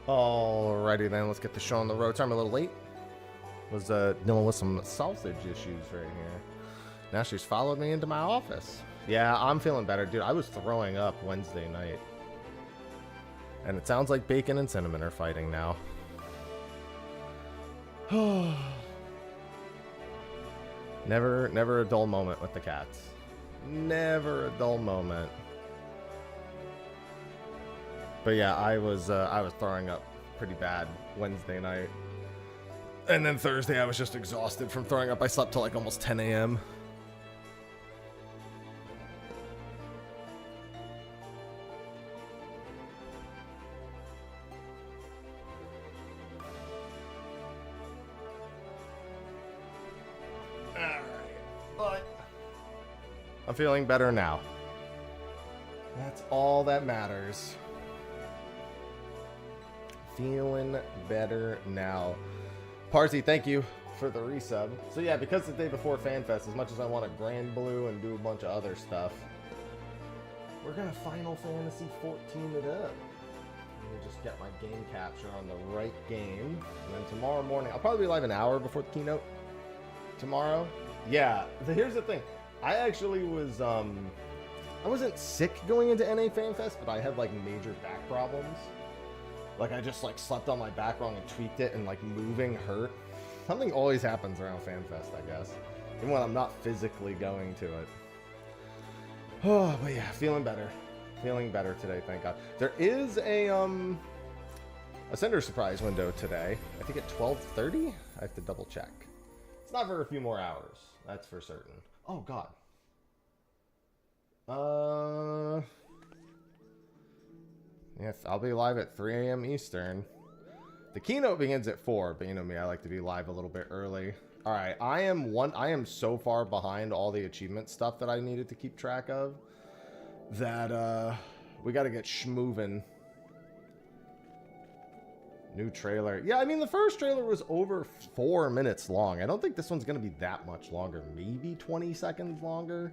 Alrighty then, let's get the show on the road. Sorry I'm a little late. Was dealing with some sausage issues right here. Now she's followed me into my office. Yeah, I'm feeling better, dude. I was throwing up Wednesday night. And it sounds like Bacon and Cinnamon are fighting now. Never a dull moment with the cats. Never a dull moment. But yeah, I was throwing up pretty bad Wednesday night. And then Thursday I was just exhausted from throwing up. I slept till like almost 10 a.m. Alright, but I'm feeling better now. That's all that matters. Feeling better now. Parsi, thank you for the resub. So yeah, because the day before Fanfest, as much as I want to Grand Blue and do a bunch of other stuff, we're gonna Final Fantasy 14 it up. Let me just get my game capture on the right game. And then tomorrow morning, I'll probably be live an hour before the keynote. Tomorrow? Yeah, here's the thing. I actually was, I wasn't sick going into NA Fanfest, but I had like major back problems. Like, I just, like, slept on my back wrong and tweaked it, and, like, moving hurt. Something always happens around FanFest, I guess. Even when I'm not physically going to it. Oh, but yeah, feeling better. Feeling better today, thank God. There is a sender surprise window today. I think at 12:30? I have to double check. It's not for a few more hours. That's for certain. Oh, God. Yes, I'll be live at 3 a.m. Eastern. The keynote begins at 4, but you know me, I like to be live a little bit early. All right, I am so far behind all the achievement stuff that I needed to keep track of that we got to get schmovin'. New trailer. Yeah, I mean, the first trailer was over 4 minutes long. I don't think this one's going to be that much longer. Maybe 20 seconds longer.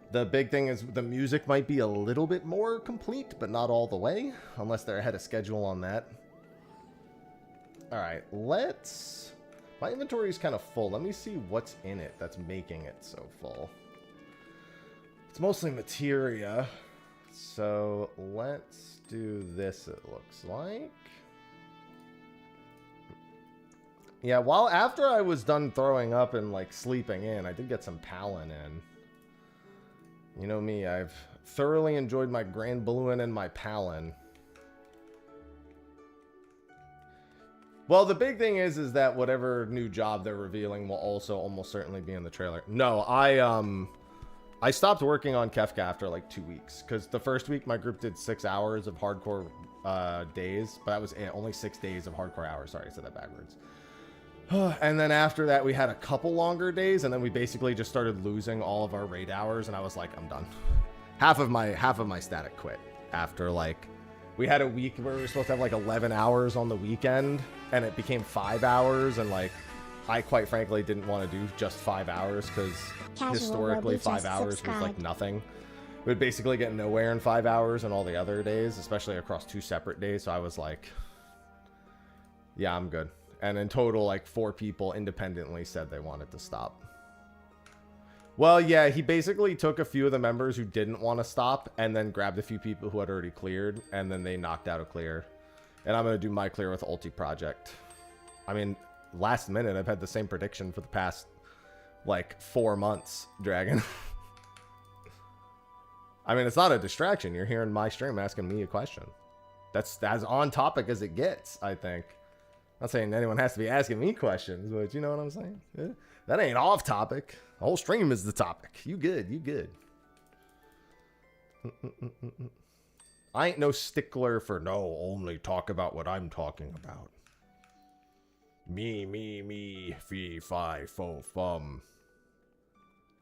The big thing is the music might be a little bit more complete, but not all the way, unless they're ahead of schedule on that. All right, let's... My inventory is kind of full. Let me see what's in it that's making it so full. It's mostly materia. So let's do this, it looks like. Yeah, after I was done throwing up and like sleeping in, I did get some Palin in. You know me, I've thoroughly enjoyed my Grand Balloon and my Palin. Well, the big thing is that whatever new job they're revealing will also almost certainly be in the trailer. No, I stopped working on Kefka after like 2 weeks. Because the first week my group did 6 hours of hardcore days. But that was it, only 6 days of hardcore hours. Sorry, I said that backwards. And then after that, we had a couple longer days, and then we basically just started losing all of our raid hours, and I was like, I'm done. Half of my static quit after, like, we had a week where we were supposed to have like 11 hours on the weekend, and it became 5 hours, and like, I quite frankly didn't want to do just 5 hours, because historically 5 hours was like nothing. We would basically get nowhere in 5 hours and all the other days, especially across 2 separate days, so I was like, yeah, I'm good. And in total, like 4 people independently said they wanted to stop. Well, yeah, he basically took a few of the members who didn't want to stop and then grabbed a few people who had already cleared, and then they knocked out a clear. And I'm going to do my clear with Ulti Project. I mean, last minute, I've had the same prediction for the past, like, 4 months, Dragon. I mean, it's not a distraction. You're here in my stream asking me a question. That's as on topic as it gets, I think. Not saying anyone has to be asking me questions, but you know what I'm saying? Yeah. That ain't off topic. The whole stream is the topic. You good, you good. I ain't no stickler for no, only talk about what I'm talking about. Me, fee, fi, fo, fum.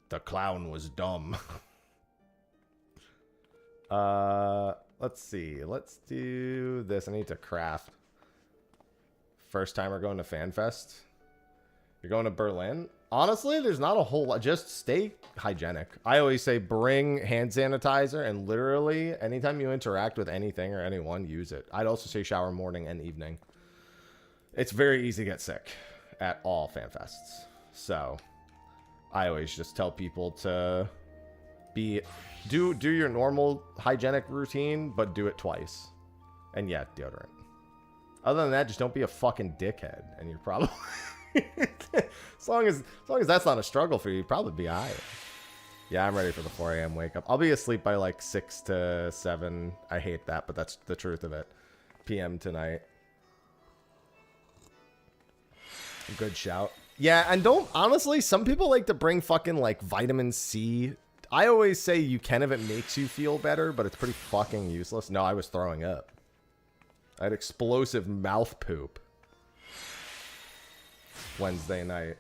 The clown was dumb. Let's see. Let's do this. I need to craft. First time we're going to FanFest. You're going to Berlin? Honestly, there's not a whole lot. Just stay hygienic. I always say bring hand sanitizer, and literally anytime you interact with anything or anyone, use it. I'd also say shower morning and evening. It's very easy to get sick at all Fanfests. So I always just tell people to do your normal hygienic routine, but do it twice. And yeah, deodorant. Other than that, just don't be a fucking dickhead, and you're probably as long as that's not a struggle for you, you'd probably be alright. Yeah, I'm ready for the 4 a.m. wake up. I'll be asleep by like 6 to 7. I hate that, but that's the truth of it. PM tonight. Good shout. Yeah, and don't, honestly, some people like to bring fucking like vitamin C. I always say you can if it makes you feel better, but it's pretty fucking useless. No, I was throwing up. I had explosive mouth poop Wednesday night.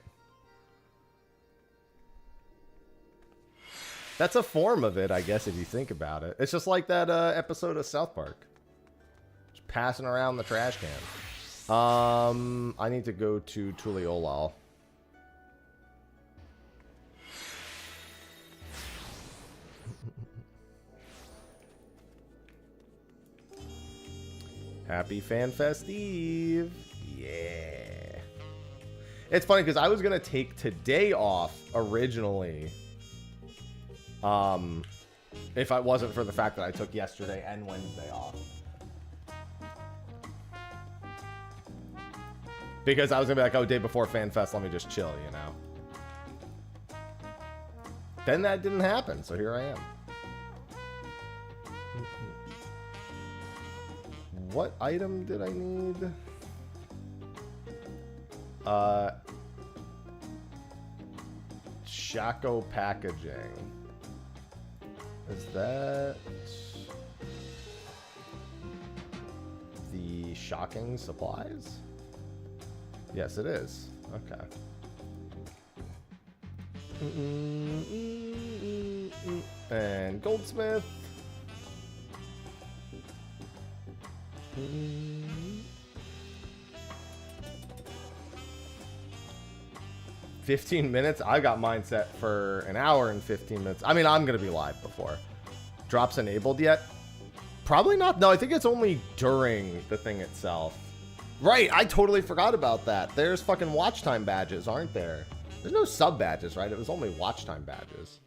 That's a form of it, I guess, if you think about it. It's just like that episode of South Park. Just passing around the trash can. I need to go to Tuliolal. Happy Fanfest Eve. Yeah. It's funny because I was going to take today off originally. If I wasn't for the fact that I took yesterday and Wednesday off. Because I was going to be like, oh, day before Fanfest, let me just chill, you know. Then that didn't happen, so here I am. What item did I need? Shaco packaging. Is that the shocking supplies? Yes, it is. Okay. And goldsmith. 15 minutes. I got mine set for an hour and 15 minutes. I mean, I'm gonna be live before. Drops enabled yet? Probably not. No, I think it's only during the thing itself. Right, I totally forgot about that. There's fucking watch time badges, aren't there? There's no sub badges, right? It was only watch time badges.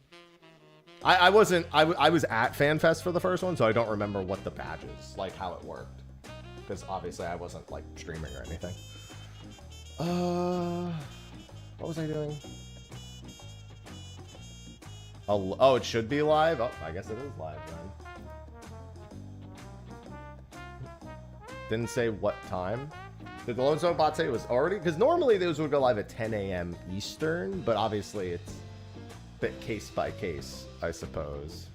I was at FanFest for the first one, so I don't remember what the badges, like how it worked. Because obviously I wasn't like streaming or anything. What was I doing? Oh, it should be live? Oh, I guess it is live then. Didn't say what time. Did the Lone Stone bot say it was already? Because normally those would go live at 10 a.m. Eastern, but obviously it's a bit case by case, I suppose.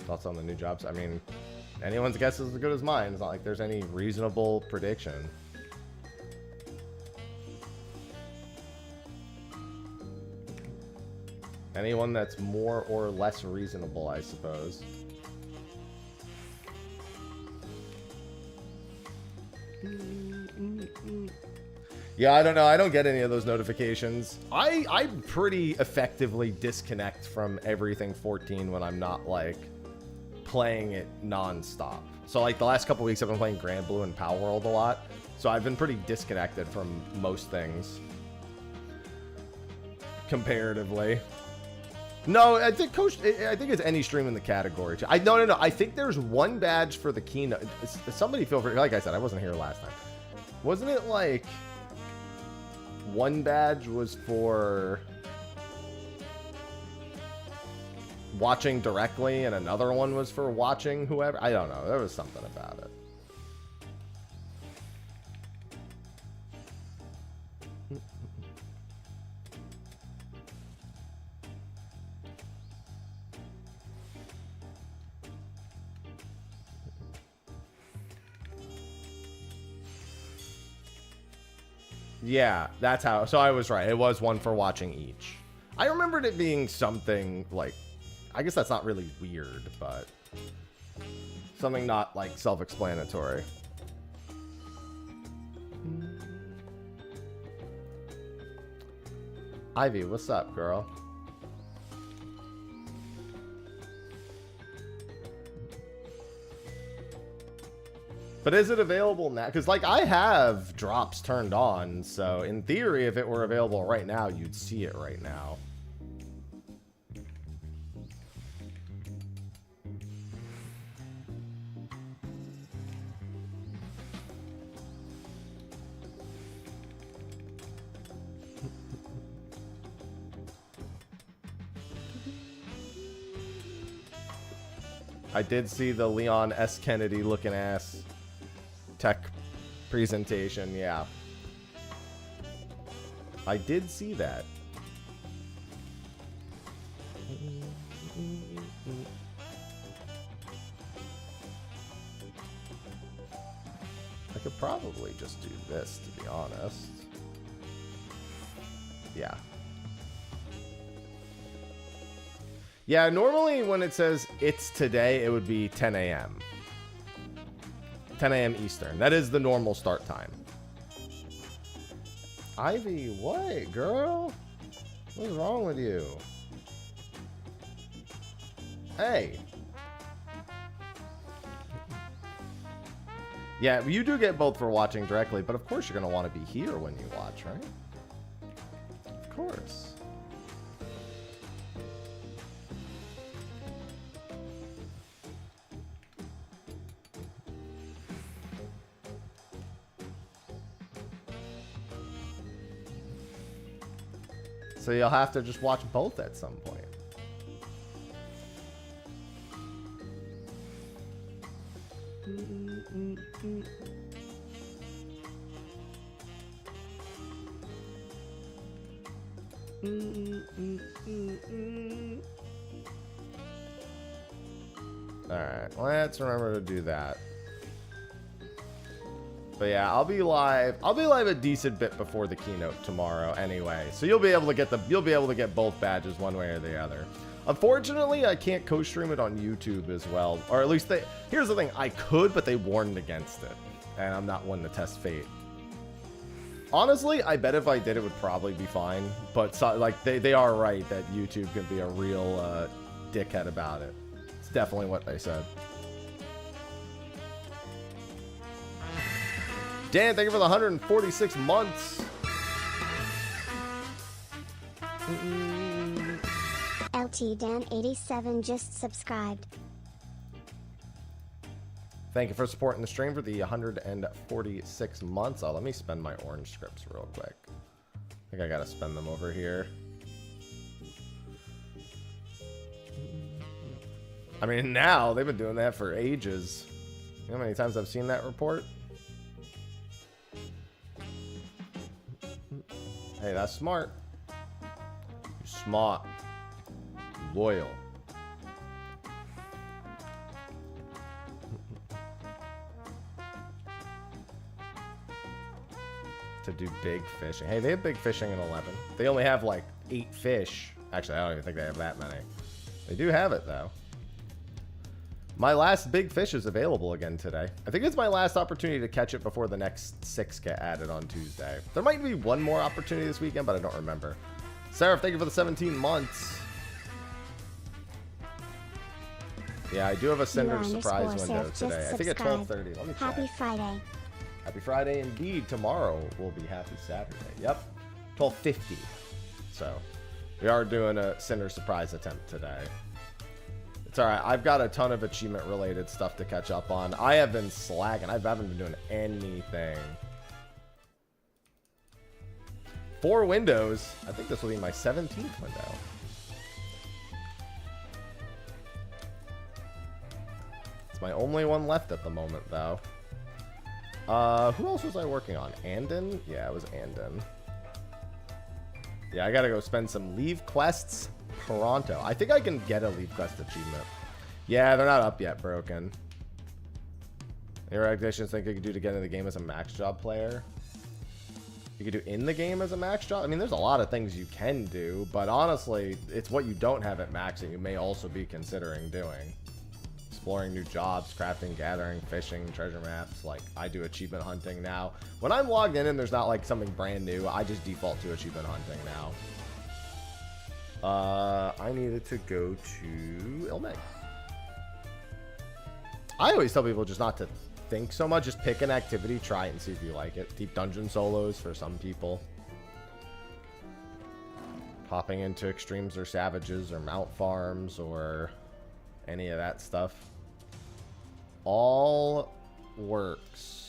Thoughts on the new jobs? I mean, anyone's guess is as good as mine. It's not like there's any reasonable prediction. Anyone that's more or less reasonable, I suppose. Yeah, I don't know. I don't get any of those notifications. I pretty effectively disconnect from everything 14 when I'm not, like, playing it non-stop. So, like, the last couple weeks I've been playing Grand Blue and Power World a lot. So I've been pretty disconnected from most things. Comparatively. No, I think it's any stream in the category. No. I think there's one badge for the keynote. Somebody feel free. Like I said, I wasn't here last time. Wasn't it like one badge was for watching directly and another one was for watching whoever? I don't know. There was something about it. Yeah, that's how. So I was right. It was one for watching each. I remembered it being something like, I guess that's not really weird, but something not like self-explanatory. Ivy, what's up, girl? But is it available now? Because, like, I have drops turned on, so in theory, if it were available right now, you'd see it right now. I did see the Leon S. Kennedy looking ass tech presentation, yeah. I did see that. I could probably just do this, to be honest. Yeah. Yeah, normally when it says it's today, it would be 10 a.m. 10 a.m. Eastern. That is the normal start time. Ivy, what, girl? What's wrong with you? Hey. Yeah, you do get both for watching directly, but of course you're going to want to be here when you watch, right? Of course. So you'll have to just watch both at some point. Alright, let's remember to do that. But yeah, I'll be live a decent bit before the keynote tomorrow anyway. So you'll be able to get both badges one way or the other. Unfortunately, I can't co-stream it on YouTube as well. Or at least here's the thing, I could, but they warned against it. And I'm not one to test fate. Honestly, I bet if I did, it would probably be fine. But so, like they are right that YouTube can be a real dickhead about it. It's definitely what they said. Dan, thank you for the 146 months. LT Dan 87 just subscribed. Thank you for supporting the stream for the 146 months. Oh, let me spend my orange scripts real quick. I think I gotta spend them over here. I mean, now they've been doing that for ages. You know how many times I've seen that report? Hey, that's smart. You're smart. Loyal. To do big fishing. Hey, they have big fishing in 11. They only have like 8 fish. Actually, I don't even think they have that many. They do have it though. My last big fish is available again today. I think it's my last opportunity to catch it before the next 6 get added on Tuesday. There might be one more opportunity this weekend, but I don't remember. Sarah, thank you for the 17 months. Yeah, I do have a Cinder surprise window today. I think at 12:30. Let me check. Happy Friday. Happy Friday indeed. Tomorrow will be Happy Saturday. Yep. 12:50. So we are doing a Cinder surprise attempt today. It's alright. I've got a ton of achievement related stuff to catch up on. I have been slacking. I haven't been doing anything. 4 windows. I think this will be my 17th window. It's my only one left at the moment, though. Who else was I working on? Andon? Yeah, it was Andon. Yeah, I gotta go spend some leave quests pronto. I think I can get a leave quest achievement. Yeah, they're not up yet, Broken. Any recommendations think you could do to get into the game as a max job player? You could do in the game as a max job? I mean, there's a lot of things you can do, but honestly, it's what you don't have at max that you may also be considering doing. Exploring new jobs, crafting, gathering, fishing, treasure maps. Like, I do achievement hunting now. When I'm logged in and there's not like something brand new, I just default to achievement hunting now. I needed to go to Ilmeg. I always tell people just not to think so much. Just pick an activity, try it, and see if you like it. Deep dungeon solos for some people. Popping into extremes or savages or mount farms or any of that stuff. All works.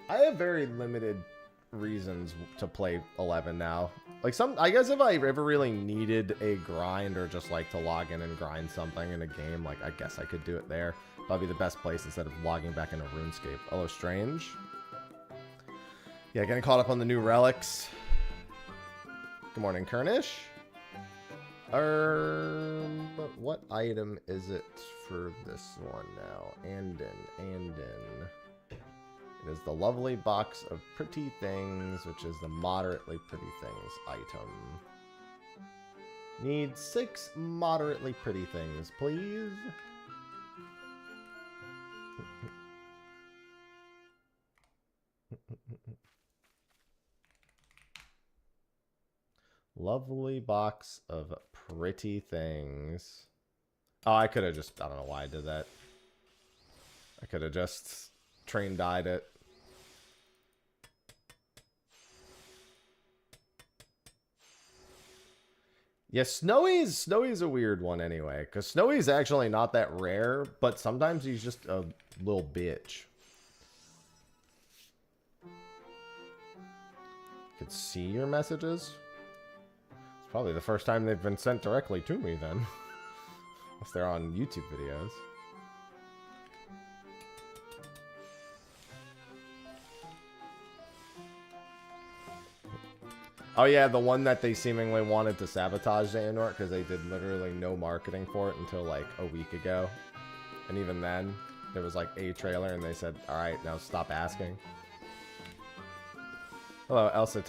I have very limited reasons to play 11 now. Like I guess if I ever really needed a grind or just like to log in and grind something in a game, like I guess I could do it there. Probably the best place instead of logging back into RuneScape. Hello, Strange. Yeah, getting caught up on the new relics. Good morning, Kernish. What item is it for this one now? Andin. It is the lovely box of pretty things, which is the moderately pretty things item. Need 6 moderately pretty things, please. Lovely box of pretty things. Oh, I could have just... I don't know why I did that. I could have just train dyed it. Yeah, Snowy's a weird one anyway, because Snowy's actually not that rare, but sometimes he's just a little bitch. Could see your messages? It's probably the first time they've been sent directly to me then. Unless they're on YouTube videos. Oh yeah, the one that they seemingly wanted to sabotage Xehanort because they did literally no marketing for it until like a week ago. And even then, there was like a trailer and they said, alright, now stop asking. Hello, Elsa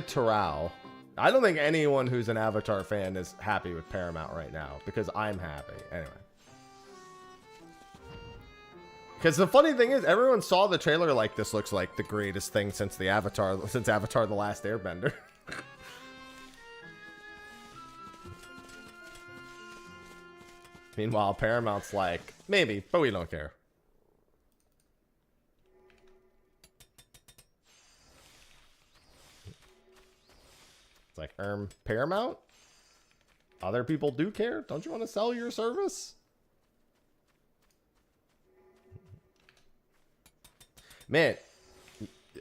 Turao. I don't think anyone who's an Avatar fan is happy with Paramount right now because I'm happy. Anyway. Because the funny thing is, everyone saw the trailer like, this looks like the greatest thing since Avatar The Last Airbender. Meanwhile, Paramount's like, maybe, but we don't care. It's like, Paramount? Other people do care? Don't you want to sell your service? Man,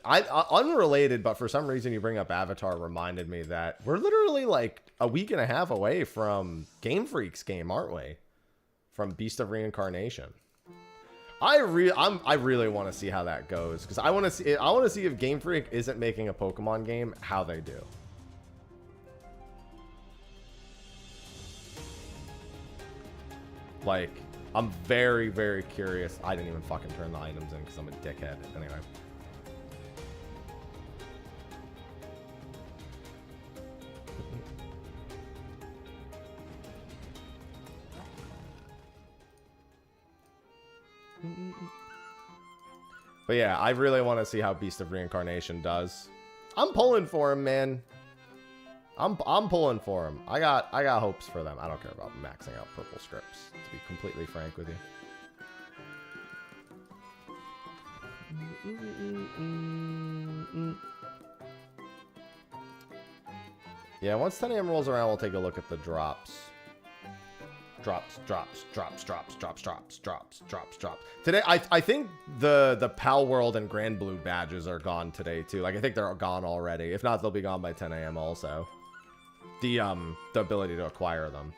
unrelated, but for some reason you bring up Avatar reminded me that we're literally like a week and a half away from Game Freak's game, aren't we? From Beast of Reincarnation. I really want to see how that goes because I want to see if Game Freak isn't making a Pokemon game, how they do. Like, I'm very, very curious. I didn't even fucking turn the items in because I'm a dickhead. Anyway. But yeah, I really want to see how Beast of Reincarnation does. I'm pulling for him, man. I'm pulling for him. I got hopes for them. I don't care about maxing out purple scripts, to be completely frank with you. Yeah, once 10 AM rolls around, we'll take a look at the drops. Drops. Today, I think the Pal World and Grand Blue badges are gone today, too. Like, I think they're gone already. If not, they'll be gone by 10 AM also. The ability to acquire them.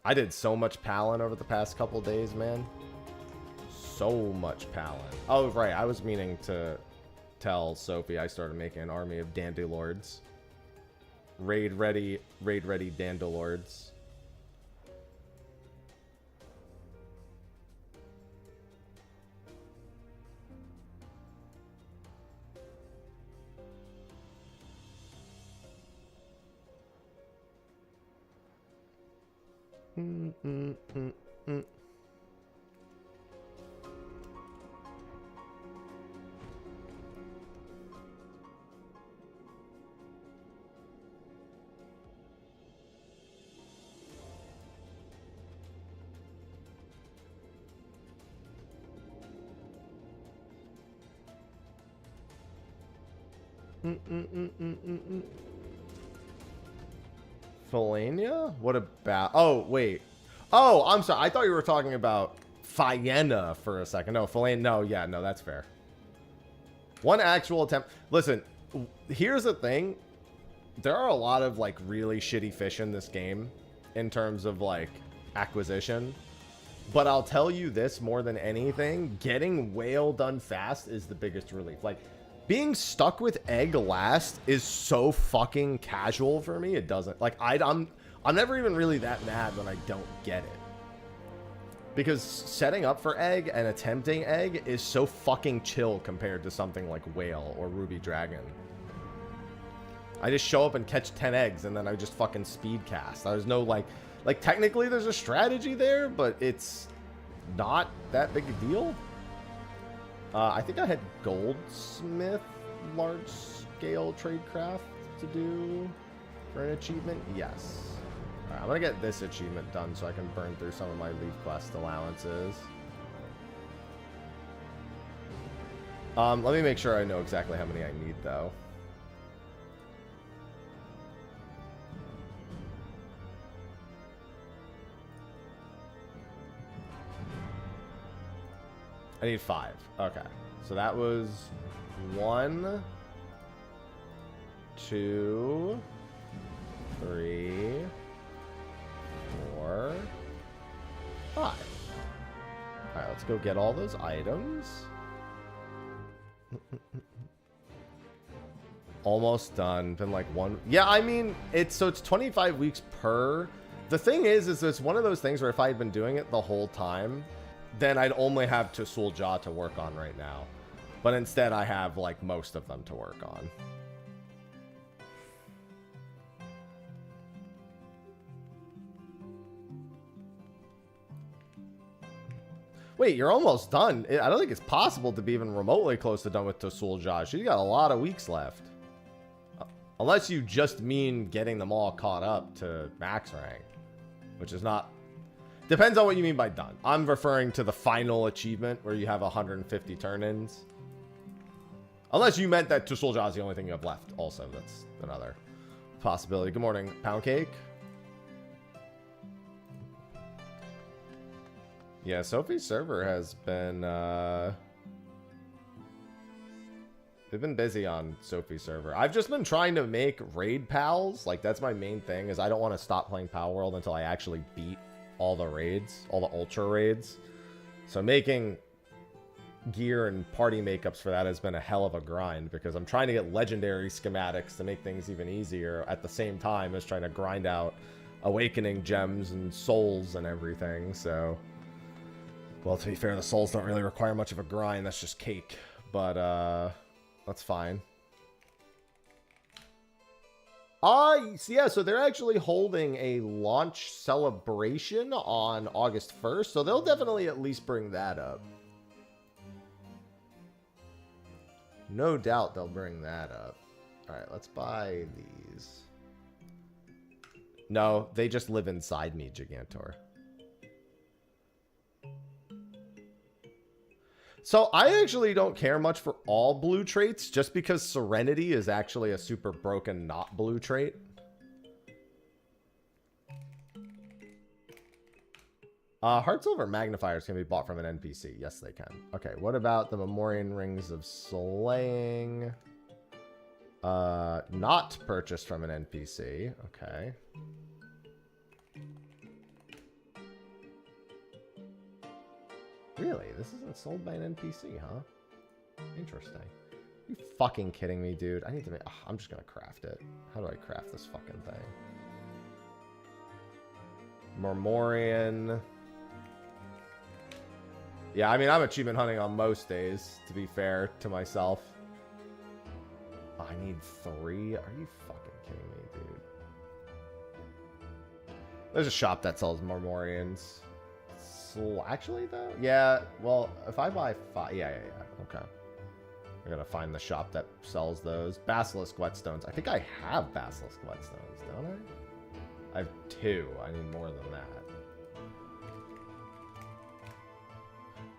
I did so much Palin over the past couple days, man. So much Palin. Oh, right. I was meaning to tell Sophie I started making an army of Dandalords. Raid ready Dandalords. Felania? What about... Oh, wait. Oh, I'm sorry. I thought you were talking about Fiena for a second. No, Felania... No, yeah, no, that's fair. One actual attempt... Listen, here's the thing. There are a lot of, like, really shitty fish in this game in terms of, like, acquisition. But I'll tell you this more than anything. Getting whale done fast is the biggest relief. Like... Being stuck with egg last is so fucking casual for me. It doesn't like I'm never even really that mad when I don't get it. Because setting up for egg and attempting egg is so fucking chill compared to something like whale or ruby dragon. I just show up and catch 10 eggs and then I just fucking speed cast. There's no like technically there's a strategy there, but it's not that big a deal. I think I had goldsmith large-scale tradecraft to do for an achievement. Yes. All right, I'm gonna get this achievement done so I can burn through some of my leaf quest allowances. Let me make sure I know exactly how many I need, though. I need 5. Okay. So that was 1, 2, 3, 4, 5. All right, let's go get all those items. Almost done. Been like one. Yeah, I mean, it's 25 weeks per. The thing is it's one of those things where if I had been doing it the whole time, then I'd only have Tusul Jah to work on right now. But instead, I have, like, most of them to work on. Wait, you're almost done. I don't think it's possible to be even remotely close to done with Tusul Jah. She's got a lot of weeks left. Unless you just mean getting them all caught up to max rank. Which is not... Depends on what you mean by done. I'm referring to the final achievement where you have 150 turn-ins. Unless you meant that Tusul Jah is the only thing you have left. Also, that's another possibility. Good morning, Pound Cake. Yeah, Sophie's server has been... They've been busy on Sophie's server. I've just been trying to make raid pals. Like, that's my main thing, is I don't want to stop playing Pal World until I actually beat all the raids, all the ultra raids. So making gear and party makeups for that has been a hell of a grind because I'm trying to get legendary schematics to make things even easier at the same time as trying to grind out awakening gems and souls and everything. So, well, to be fair, the souls don't really require much of a grind. That's just cake, but that's fine. Yeah, so they're actually holding a launch celebration on August 1st, so they'll definitely at least bring that up. No doubt they'll bring that up. Alright, let's buy these. No, they just live inside me, Gigantor. So I actually don't care much for all blue traits, just because Serenity is actually a super broken not blue trait. Heart Silver Magnifiers can be bought from an NPC. Yes, they can. Okay, what about the Memorian Rings of Slaying? Not purchased from an NPC. Okay. Really? This isn't sold by an NPC, huh? Interesting. Are you fucking kidding me, dude? I need to make... Oh, I'm just gonna craft it. How do I craft this fucking thing? Mormorian. Yeah, I mean, I'm achievement hunting on most days, to be fair to myself. Oh, I need 3? Are you fucking kidding me, dude? There's a shop that sells Mormorians. So, actually, though? Yeah, well, if I buy 5... Yeah. Okay. I gotta find the shop that sells those. Basilisk whetstones. I think I have basilisk whetstones, don't I? I have 2. I need more than that.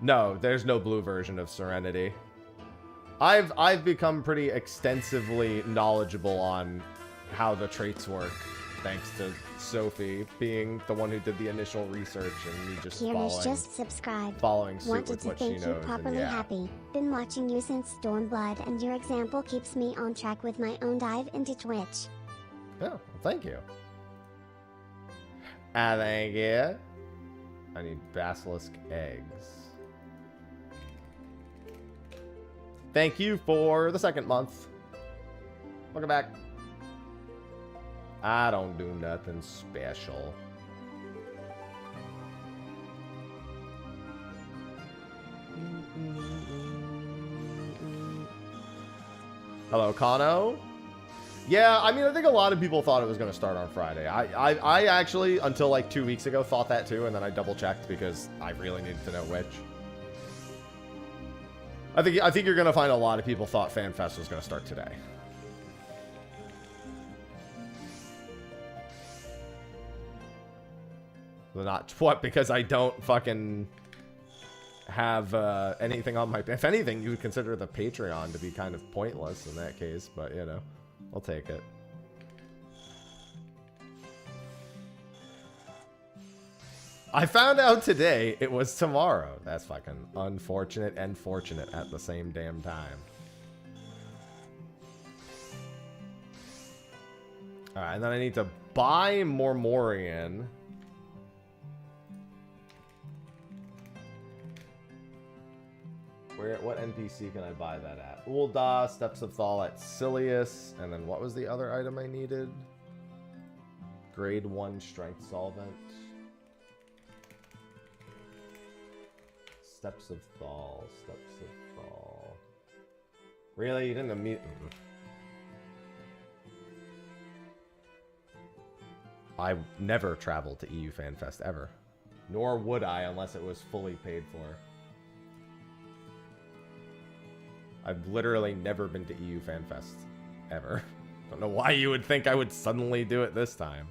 No, there's no blue version of Serenity. I've become pretty extensively knowledgeable on how the traits work, thanks to Sophie being the one who did the initial research and me just just subscribed. following suit Wanted with to what she thank knows. you And properly yeah. happy. Been watching you since Stormblood and your example keeps me on track with my own dive into Twitch. Yeah, well, thank you. Thank you. I need basilisk eggs. Thank you for the 2nd month. Welcome back. I don't do nothing special. Hello, Kano. Yeah, I mean, I think a lot of people thought it was going to start on Friday. I actually, until like 2 weeks ago, thought that too, and then I double-checked because I really needed to know which. I think you're going to find a lot of people thought Fanfest was going to start today. Not what? Because I don't fucking have anything on my... If anything, you would consider the Patreon to be kind of pointless in that case, but, you know, I'll take it. I found out today it was tomorrow. That's fucking unfortunate and fortunate at the same damn time. Alright, and then I need to buy Mormorian. What NPC can I buy that at? Ul'dah, Steps of Thal at Silius, and then what was the other item I needed? Grade 1 Strength Solvent. Steps of Thal, Steps of Thal. Really? You didn't immediately... I never traveled to EU Fanfest, ever. Nor would I unless it was fully paid for. I've literally never been to EU Fanfest, ever. Don't know why you would think I would suddenly do it this time.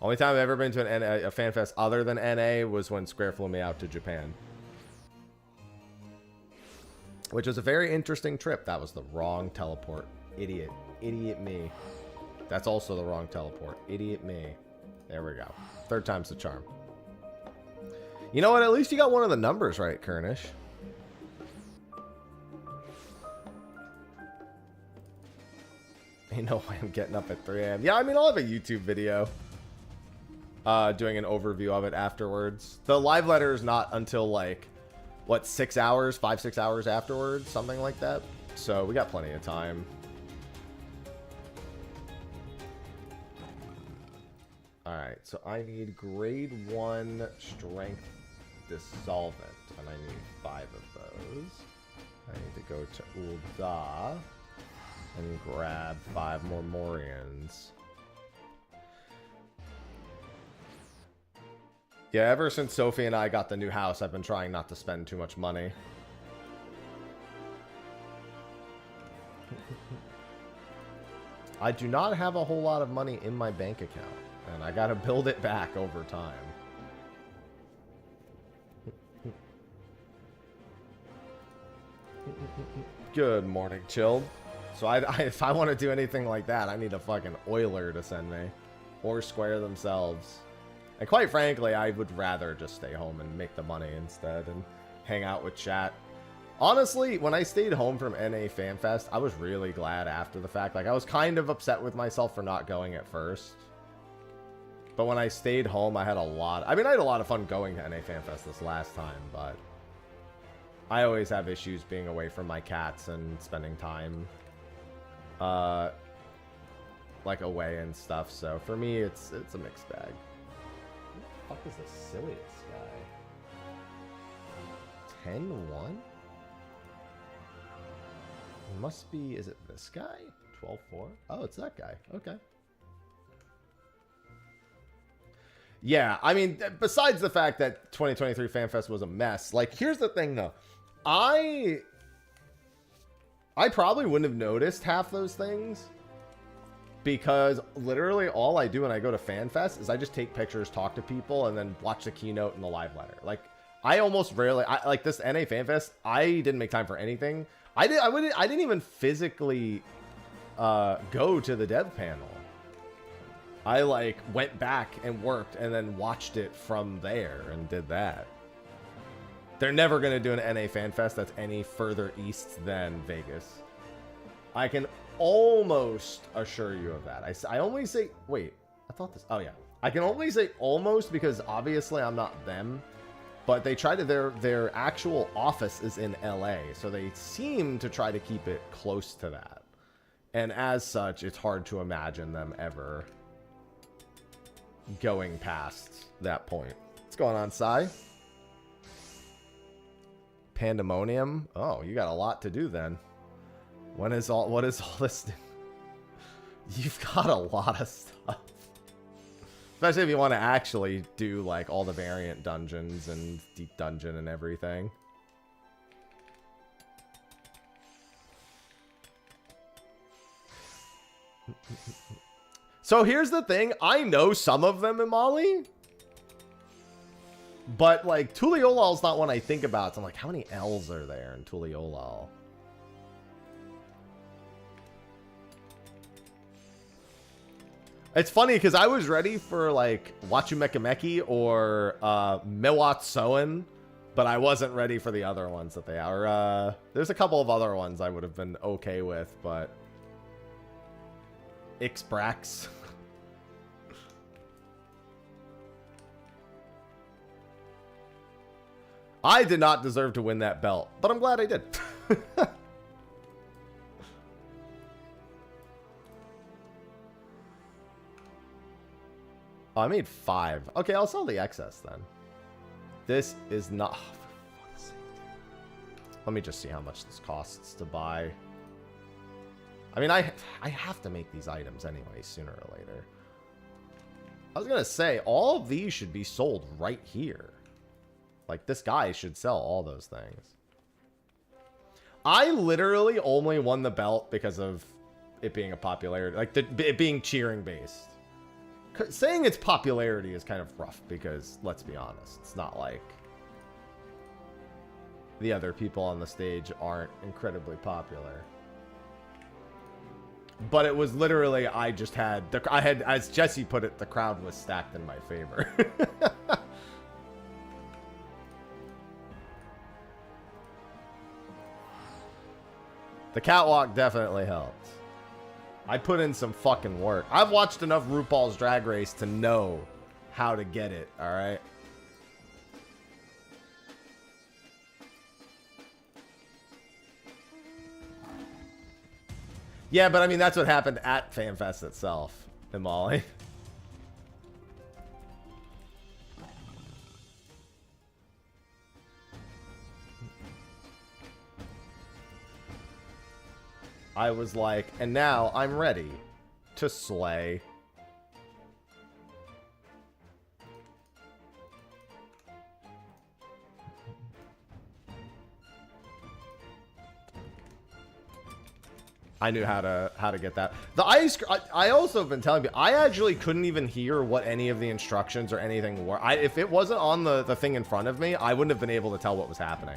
Only time I've ever been to a Fanfest other than NA was when Square flew me out to Japan. Which was a very interesting trip. That was the wrong teleport. Idiot. Idiot me. That's also the wrong teleport. Idiot me. There we go. 3rd time's the charm. You know what? At least you got one of the numbers right, Kernish. Ain't no way I'm getting up at 3 a.m. Yeah, I mean, I'll have a YouTube video doing an overview of it afterwards. The live letter is not until, like, what, 6 hours? 5-6 hours afterwards? Something like that. So we got plenty of time. Alright, so I need grade 1 strength dissolvent, and I need 5 of those. I need to go to Ul'dah and grab 5 more Morians. Yeah, ever since Sophie and I got the new house, I've been trying not to spend too much money. I do not have a whole lot of money in my bank account. And I gotta build it back over time. Good morning, Chilled. So if I want to do anything like that, I need a fucking oiler to send me. Or Square themselves. And quite frankly, I would rather just stay home and make the money instead and hang out with chat. Honestly, when I stayed home from NA FanFest, I was really glad after the fact. Like, I was kind of upset with myself for not going at first. But when I stayed home, I had a lot... I mean, I had a lot of fun going to NA FanFest this last time, but... I always have issues being away from my cats and spending time... like, away and stuff, so for me, it's a mixed bag. Who the fuck is the silliest guy? 10-1? Must be, is it this guy? 12-4? Oh, it's that guy. Okay. Yeah, I mean, besides the fact that 2023 FanFest was a mess, like, here's the thing, though. I probably wouldn't have noticed half those things because literally all I do when I go to FanFest is I just take pictures, talk to people, and then watch the keynote and the live letter. Like, I almost rarely, like this NA FanFest, I didn't make time for anything. I didn't even physically go to the dev panel. I like went back and worked and then watched it from there and did that. They're never going to do an NA FanFest that's any further east than Vegas. I can almost assure you of that. I only say, wait, I thought this, oh yeah. I can only say almost because obviously I'm not them, but they try to, their actual office is in LA. So they seem to try to keep it close to that. And as such, it's hard to imagine them ever going past that point. What's going on, Sai? Pandemonium? Oh, you got a lot to do then. What is all this? You've got a lot of stuff. Especially if you want to actually do like all the variant dungeons and deep dungeon and everything. So here's the thing. I know some of them in Mali. But like Tuliolal is not one I think about. So I'm like, how many L's are there in Tuliolal? It's funny because I was ready for like Wachumekimeki or Mewat Soen, but I wasn't ready for the other ones that they are. There's a couple of other ones I would have been okay with, but Ixbrax. I did not deserve to win that belt, but I'm glad I did. Oh, I made 5. Okay, I'll sell the excess then. This is not... Oh, for fuck's sake. Let me just see how much this costs to buy. I mean, I have to make these items anyway, sooner or later. I was going to say, all of these should be sold right here. Like, this guy should sell all those things. I literally only won the belt because of it being a popularity. Like, it being cheering based. Saying it's popularity is kind of rough because, let's be honest, it's not like the other people on the stage aren't incredibly popular. But it was literally, I had, as Jesse put it, the crowd was stacked in my favor. The catwalk definitely helped. I put in some fucking work. I've watched enough RuPaul's Drag Race to know how to get it, alright? Yeah, but I mean, that's what happened at FanFest itself in Mali. I was like, and now I'm ready to slay. I knew how to get that. The ice. I also have been telling you, I actually couldn't even hear what any of the instructions or anything were. If it wasn't on the thing in front of me, I wouldn't have been able to tell what was happening.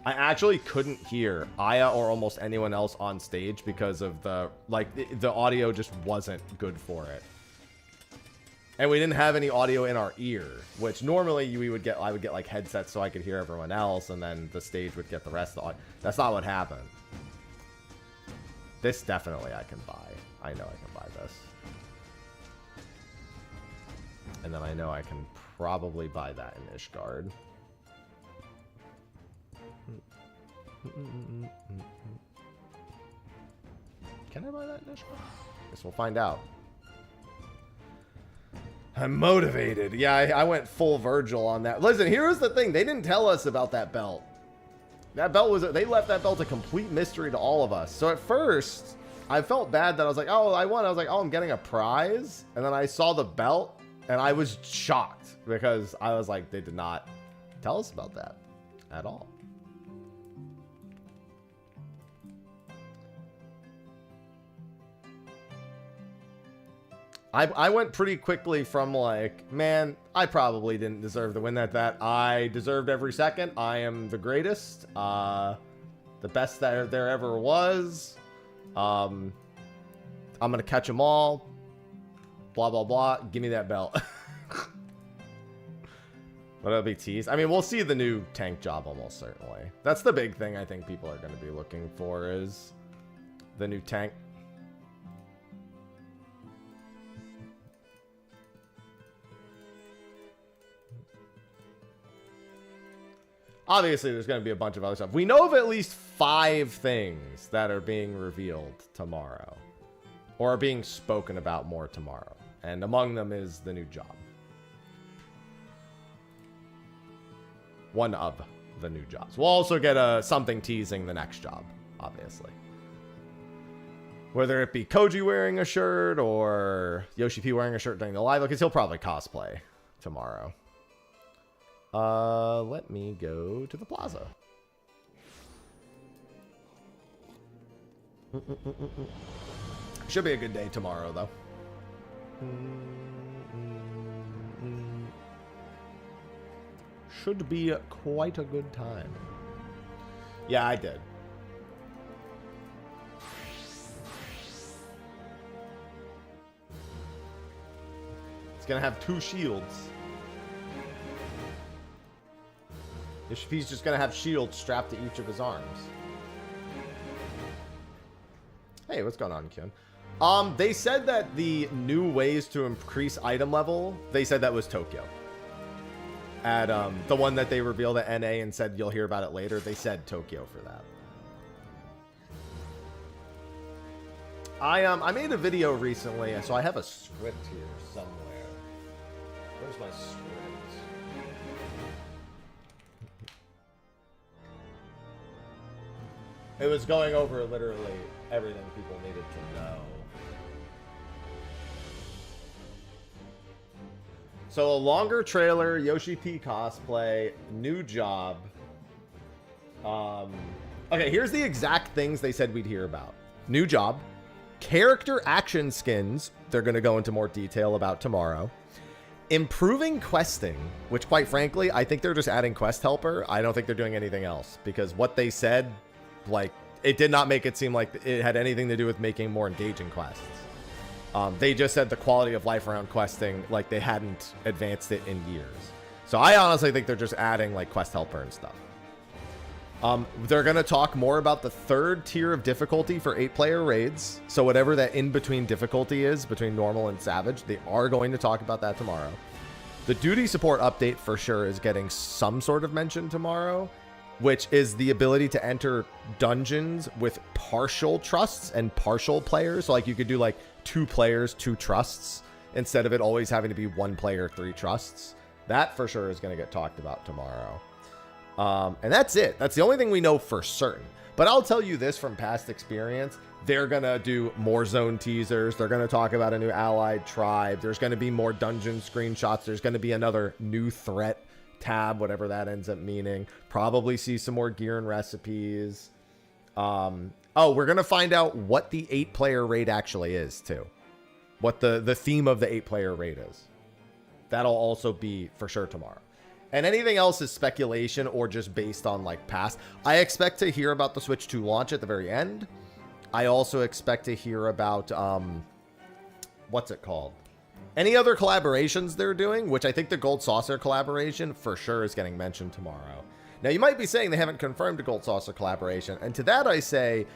I actually couldn't hear Aya or almost anyone else on stage because of the audio just wasn't good for it. And we didn't have any audio in our ear, which normally I would get like headsets so I could hear everyone else, and then the stage would get the rest of the audio. That's not what happened. This definitely I can buy. I know I can buy this. And then I know I can probably buy that in Ishgard. Can I buy that in Ishgard? Guess we'll find out. I'm motivated. Yeah, I went full Virgil on that. Listen, here's the thing. They didn't tell us about that belt. That belt was, they left that belt a complete mystery to all of us. So at first, I felt bad that I was like, oh, I won. I was like, oh, I'm getting a prize. And then I saw the belt and I was shocked because I was like, they did not tell us about that at all. I went pretty quickly from like, man, I probably didn't deserve to win that I deserved every second. I am the greatest, the best that there ever was. I'm gonna catch them all. Blah blah blah. Give me that belt. But it'll be teased. I mean, we'll see the new tank job almost certainly. That's the big thing I think people are going to be looking for is the new tank. Obviously, there's going to be a bunch of other stuff. We know of at least 5 things that are being revealed tomorrow. Or are being spoken about more tomorrow. And among them is the new job. One of the new jobs. We'll also get something teasing the next job, obviously. Whether it be Koji wearing a shirt or Yoshi P wearing a shirt during the live, because he'll probably cosplay tomorrow. Let me go to the plaza. Should be a good day tomorrow, though. Should be quite a good time. Yeah, I did. It's gonna have 2 shields. He's just gonna have shields strapped to each of his arms. Hey, what's going on, Kyun? They said that the new ways to increase item level, they said that was Tokyo. At the one that they revealed at NA and said you'll hear about it later, they said Tokyo for that. I made a video recently, so I have a script here somewhere. Where's my script? It was going over literally everything people needed to know. So a longer trailer, Yoshi P cosplay, new job. Okay, here's the exact things they said we'd hear about. New job, character action skins, they're going to go into more detail about tomorrow. Improving questing, which quite frankly, I think they're just adding quest helper. I don't think they're doing anything else because what they said, like, it did not make it seem like it had anything to do with making more engaging quests. They just said the quality of life around questing, like they hadn't advanced it in years. So I honestly think they're just adding like quest helper and stuff. They're going to talk more about the 3rd tier of difficulty for 8-player raids. So whatever that in-between difficulty is, between normal and savage, they are going to talk about that tomorrow. The duty support update for sure is getting some sort of mention tomorrow, which is the ability to enter dungeons with partial trusts and partial players. So like you could do like 2 players, 2 trusts, instead of it always having to be 1 player, 3 trusts. That for sure is going to get talked about tomorrow. And that's it. That's the only thing we know for certain. But I'll tell you this from past experience. They're going to do more zone teasers. They're going to talk about a new allied tribe. There's going to be more dungeon screenshots. There's going to be another new threat tab, whatever that ends up meaning. Probably see some more gear and recipes. Oh, we're going to find out what the 8-player raid actually is, too. What the theme of the 8-player raid is. That'll also be for sure tomorrow. And anything else is speculation or just based on like past. I expect to hear about the Switch 2 launch at the very end. I also expect to hear about, what's it called? Any other collaborations they're doing, which I think the Gold Saucer collaboration for sure is getting mentioned tomorrow. Now, you might be saying they haven't confirmed a Gold Saucer collaboration. And to that I say,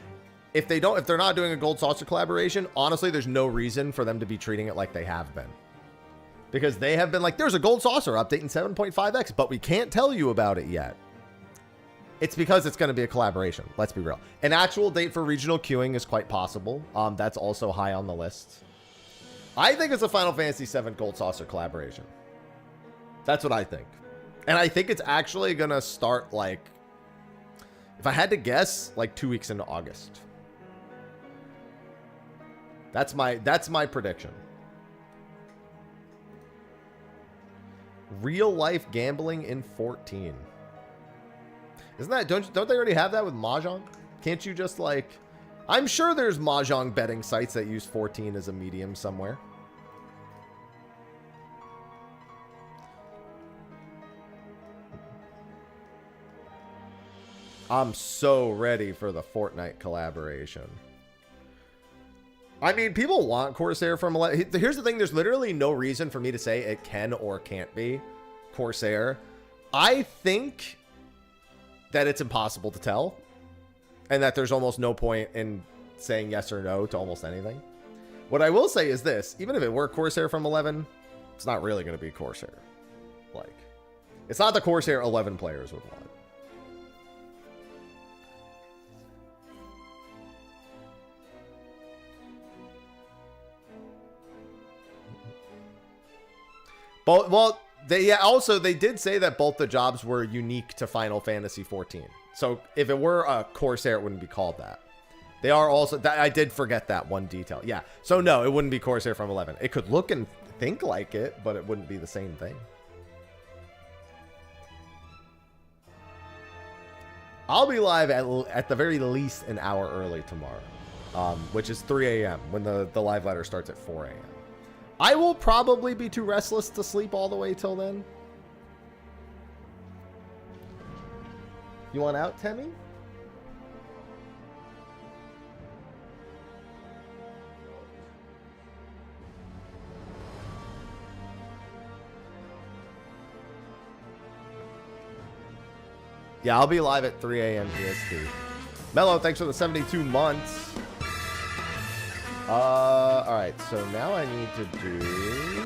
if they're not doing a Gold Saucer collaboration, honestly, there's no reason for them to be treating it like they have been. Because they have been like, there's a Gold Saucer update in 7.5x, but we can't tell you about it yet. It's because it's going to be a collaboration. Let's be real. An actual date for regional queuing is quite possible. That's also high on the list. I think it's a Final Fantasy VII Gold Saucer collaboration. That's what I think. And I think it's actually going to start like If I had to guess, like 2 weeks into August. That's my prediction. Real life gambling in 14. Isn't that, don't they already have that with Mahjong? Can't you just like, I'm sure there's Mahjong betting sites that use 14 as a medium somewhere. I'm so ready for the Fortnite collaboration. I mean, people want Corsair from 11. Here's the thing. There's literally no reason for me to say it can or can't be Corsair. I think that it's impossible to tell. And that there's almost no point in saying yes or no to almost anything. What I will say is this. Even if it were Corsair from 11, it's not really going to be Corsair. Like, it's not the Corsair 11 players would want. Well, they did say that both the jobs were unique to Final Fantasy 14. So if it were a Corsair, it wouldn't be called that. They are also, I did forget that one detail. Yeah. So no, it wouldn't be Corsair from 11. It could look and think like it, but it wouldn't be the same thing. I'll be live at the very least an hour early tomorrow, which is 3 a.m. when the live letter starts at 4 a.m. I will probably be too restless to sleep all the way till then. You want out, Temmie? Yeah, I'll be live at 3 a.m. EST. Mello, thanks for the 72 months. Alright, so now I need to do...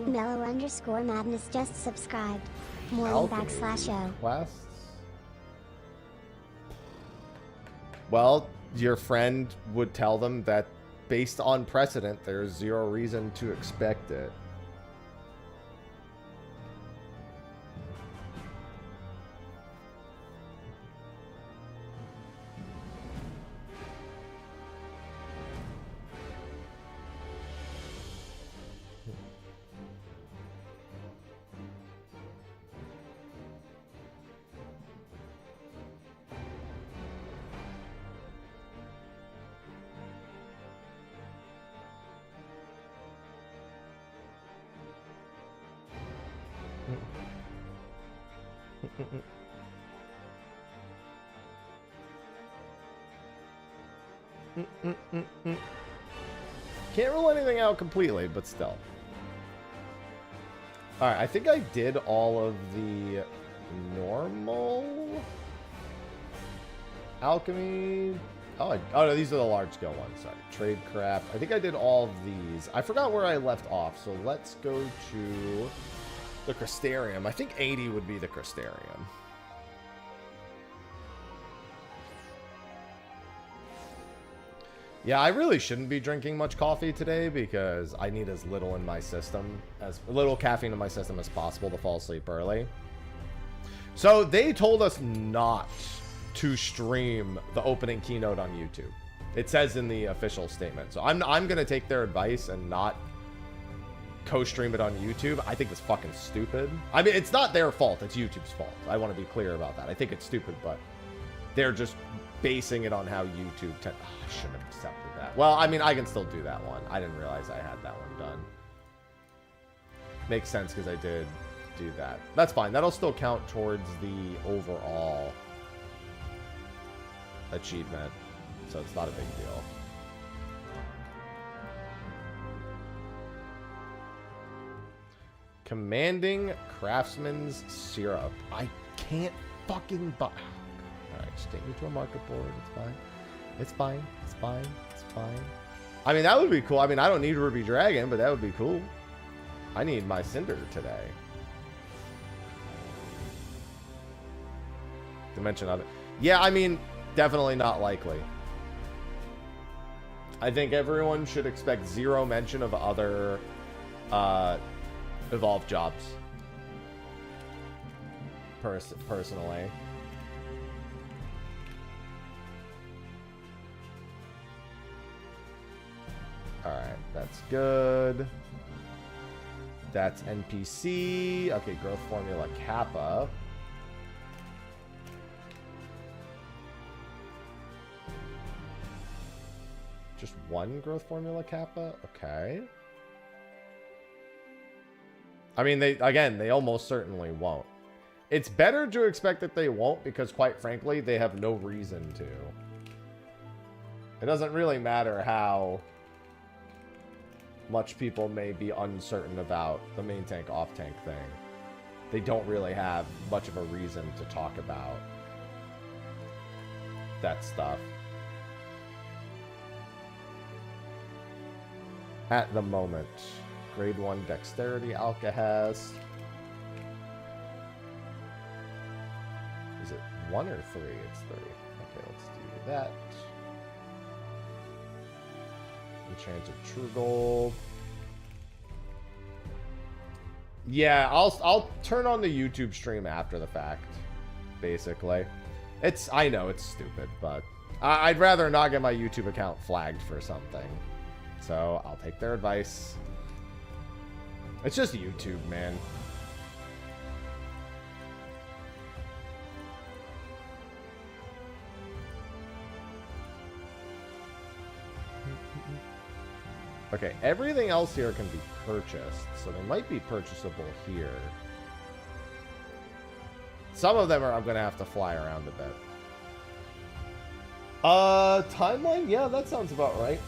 Mellow_madness just subscribed. Morning /O. Quests. Well, your friend would tell them that based on precedent, there's zero reason to expect it. Can't rule anything out completely, but still. Alright, I think I did all of the normal alchemy. Oh no, these are the large scale ones. Sorry. Tradecraft. I think I did all of these. I forgot where I left off, so let's go to the Crystarium. I think 80 would be the Crystarium. Yeah, I really shouldn't be drinking much coffee today because I need as little in my system, as little caffeine in my system as possible to fall asleep early. So they told us not to stream the opening keynote on YouTube. It says in the official statement. So I'm going to take their advice and not co-stream it on YouTube. I think it's fucking stupid. I mean, it's not their fault. It's YouTube's fault. I want to be clear about that. I think it's stupid, but they're just basing it on how YouTube... I shouldn't have accepted that. Well, I mean, I can still do that one. I didn't realize I had that one done. Makes sense because I did do that. That's fine. That'll still count towards the overall achievement. So it's not a big deal. Commanding Craftsman's Syrup. I can't fucking buy... Alright, just take me to a market board. It's fine. It's fine. It's fine. It's fine. I mean, that would be cool. I mean, I don't need Ruby Dragon, but that would be cool. I need my Cinder today. Dimension of it. Yeah, I mean, definitely not likely. I think everyone should expect zero mention of other evolved jobs. Personally. Alright, that's good. That's NPC. Okay, growth formula kappa. Just one growth formula kappa? Okay. I mean, they almost certainly won't. It's better to expect that they won't because, quite frankly, they have no reason to. It doesn't really matter how much people may be uncertain about the main tank, off tank thing. They don't really have much of a reason to talk about that stuff at the moment. Grade 1 dexterity alka-has. Is it 1 or 3? It's 3. Okay, let's do that. Enchanted True Gold. Yeah, I'll turn on the YouTube stream after the fact, basically. I know it's stupid, but I'd rather not get my YouTube account flagged for something. So I'll take their advice. It's just YouTube, man. Okay, everything else here can be purchased, so they might be purchasable here. Some of them I'm gonna have to fly around a bit. Timeline? Yeah, that sounds about right.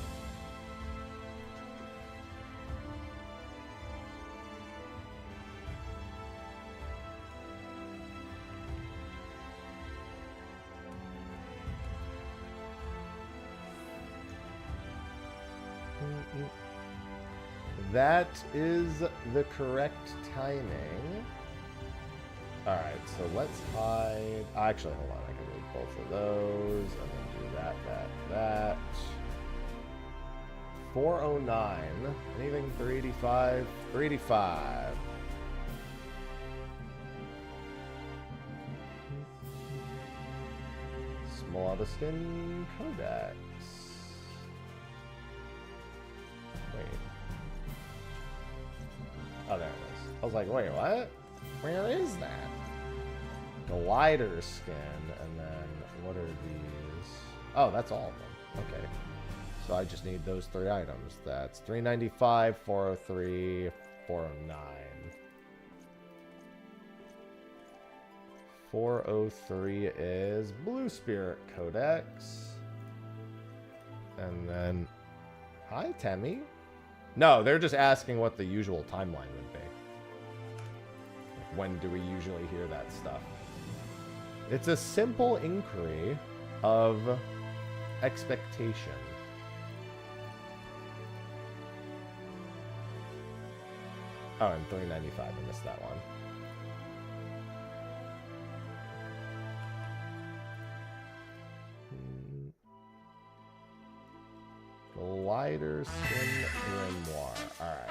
That is the correct timing. Alright, so let's hide... Actually, hold on. I can move both of those. And then do that, that. 409. Anything 385? 385. Small Skin Codex. Wait. Oh, there it is. I was like, wait, what? Where is that? Glider skin, and then what are these? Oh, that's all of them. Okay. So I just need those 3 items. That's 395, 403, 409. 403 is Blue Spirit Codex. And then... Hi, Temmie. No, they're just asking what the usual timeline would be. Like, when do we usually hear that stuff? It's a simple inquiry of expectation. Oh, and 395. I missed that one. Glider Skin Grimoire. Alright.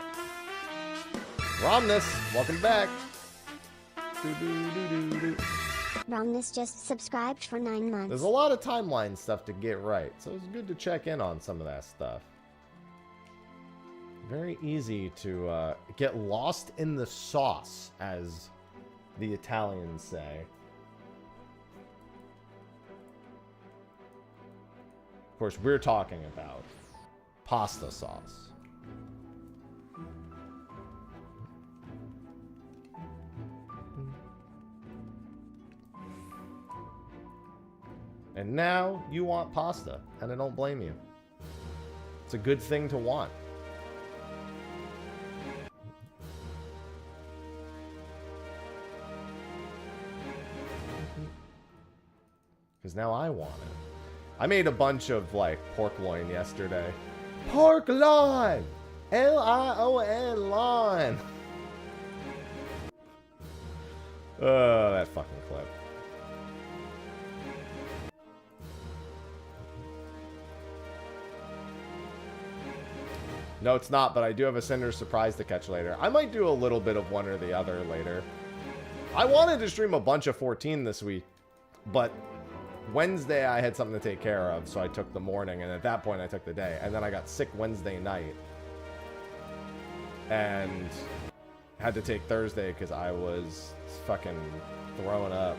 Romnus, welcome back. Romnus just subscribed for 9 months. There's a lot of timeline stuff to get right, so it's good to check in on some of that stuff. Very easy to get lost in the sauce, as the Italians say. Of course, we're talking about pasta sauce. And now you want pasta, and I don't blame you. It's a good thing to want. Because now I want it. I made a bunch of, like, pork loin yesterday. Pork loin! L-I-O-N loin! Oh, that fucking clip. No, it's not, but I do have a Cinder surprise to catch later. I might do a little bit of one or the other later. I wanted to stream a bunch of 14 this week, but Wednesday I had something to take care of, so I took the morning, and at that point I took the day. And then I got sick Wednesday night. And had to take Thursday because I was fucking throwing up.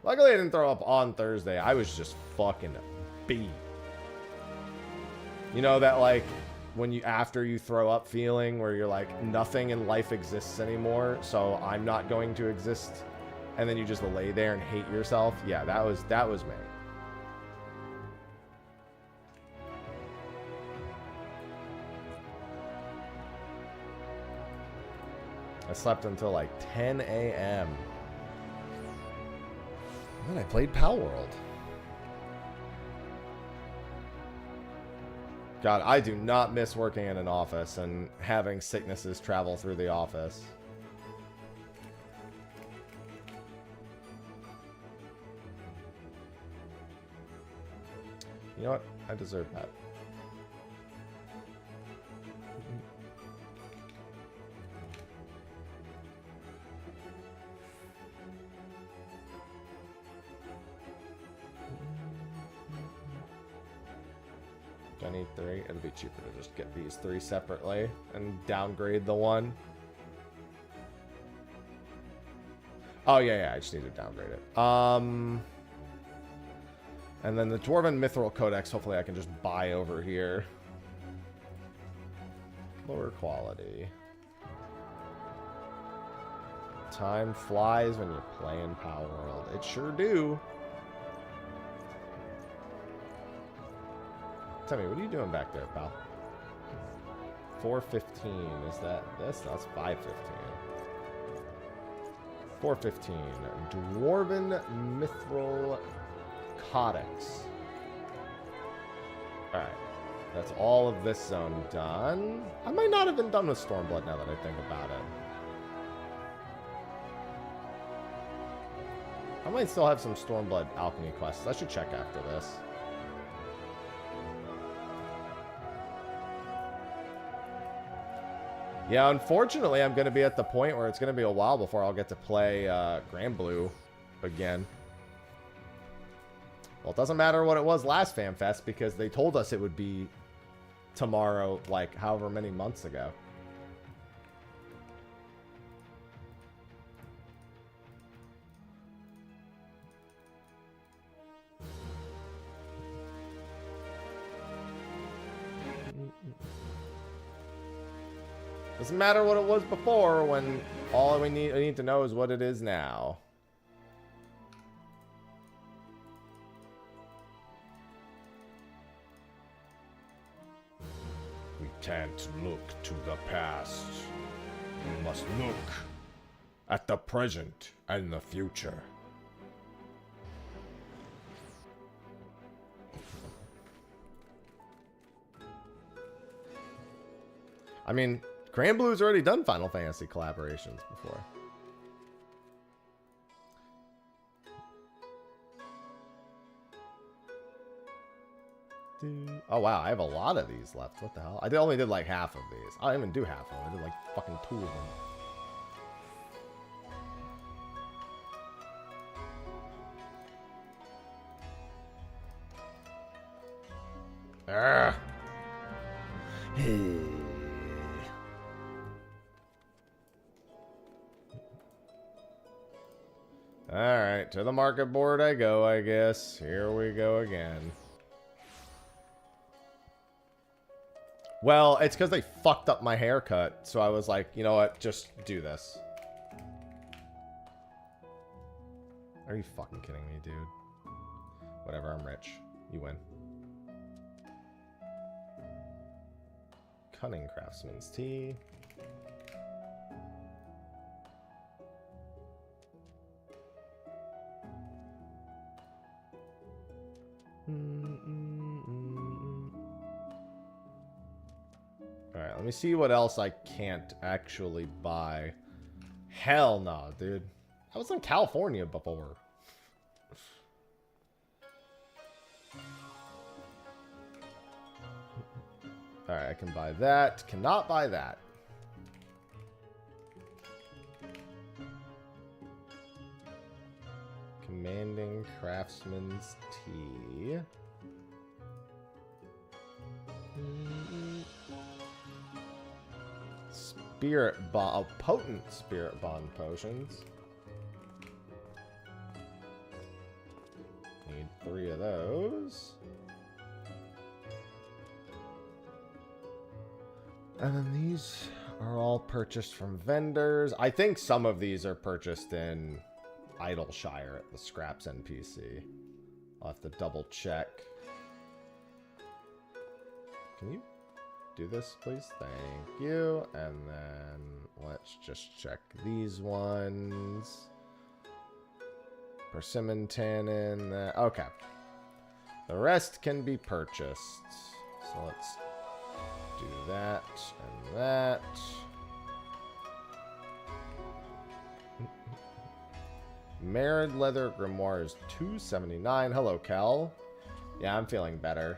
Luckily I didn't throw up on Thursday. I was just fucking beat. You know that, like, when you, after you throw up feeling where you're like, nothing in life exists anymore, so I'm not going to exist, and then you just lay there and hate yourself? Yeah, that was me. I slept until like 10 a.m. And then I played Pal World. God, I do not miss working in an office and having sicknesses travel through the office. You know what? I deserve that. Do I need 3? It'll be cheaper to just get these 3 separately and downgrade the one. Oh, yeah, I just need to downgrade it. And then the Dwarven Mithril Codex, hopefully I can just buy over here. Lower quality. Time flies when you're playing Power World. It sure do. Tell me, what are you doing back there, pal? 415. Is that this? That's 515. 415. Dwarven Mithril Codex. Alright. That's all of this zone done. I might not have been done with Stormblood now that I think about it. I might still have some Stormblood alchemy quests. I should check after this. Yeah, unfortunately, I'm going to be at the point where it's going to be a while before I'll get to play Grand Blue again. Well, it doesn't matter what it was last FanFest because they told us it would be tomorrow, like, however many months ago. Doesn't matter what it was before when all we need to know is what it is now. We can't look to the past. We must look at the present and the future. I mean, Grand Blue's already done Final Fantasy collaborations before. Oh wow, I have a lot of these left. What the hell? I only did like half of these. I didn't even do half of them. I did like fucking 2 of them. Arrgh. Alright, to the market board I go, I guess. Here we go again. Well, it's because they fucked up my haircut, so I was like, you know what, just do this. Are you fucking kidding me, dude? Whatever, I'm rich. You win. Cunning Craftsman's Tea. Alright, let me see what else I can't actually buy. Hell no, dude. I was in California before. Alright, I can buy that. Cannot buy that. Command Grinding Craftsman's Tea. Spirit Bond. Oh, potent Spirit Bond potions. Need 3 of those. And then these are all purchased from vendors. I think some of these are purchased in Idleshire at the Scraps NPC. I'll have to double check. Can you do this, please? Thank you. And then let's just check these ones. Persimmon tannin. Okay. The rest can be purchased. So let's do that and that. Married Leather Grimoire is $2.79. Hello, Kel. Yeah, I'm feeling better.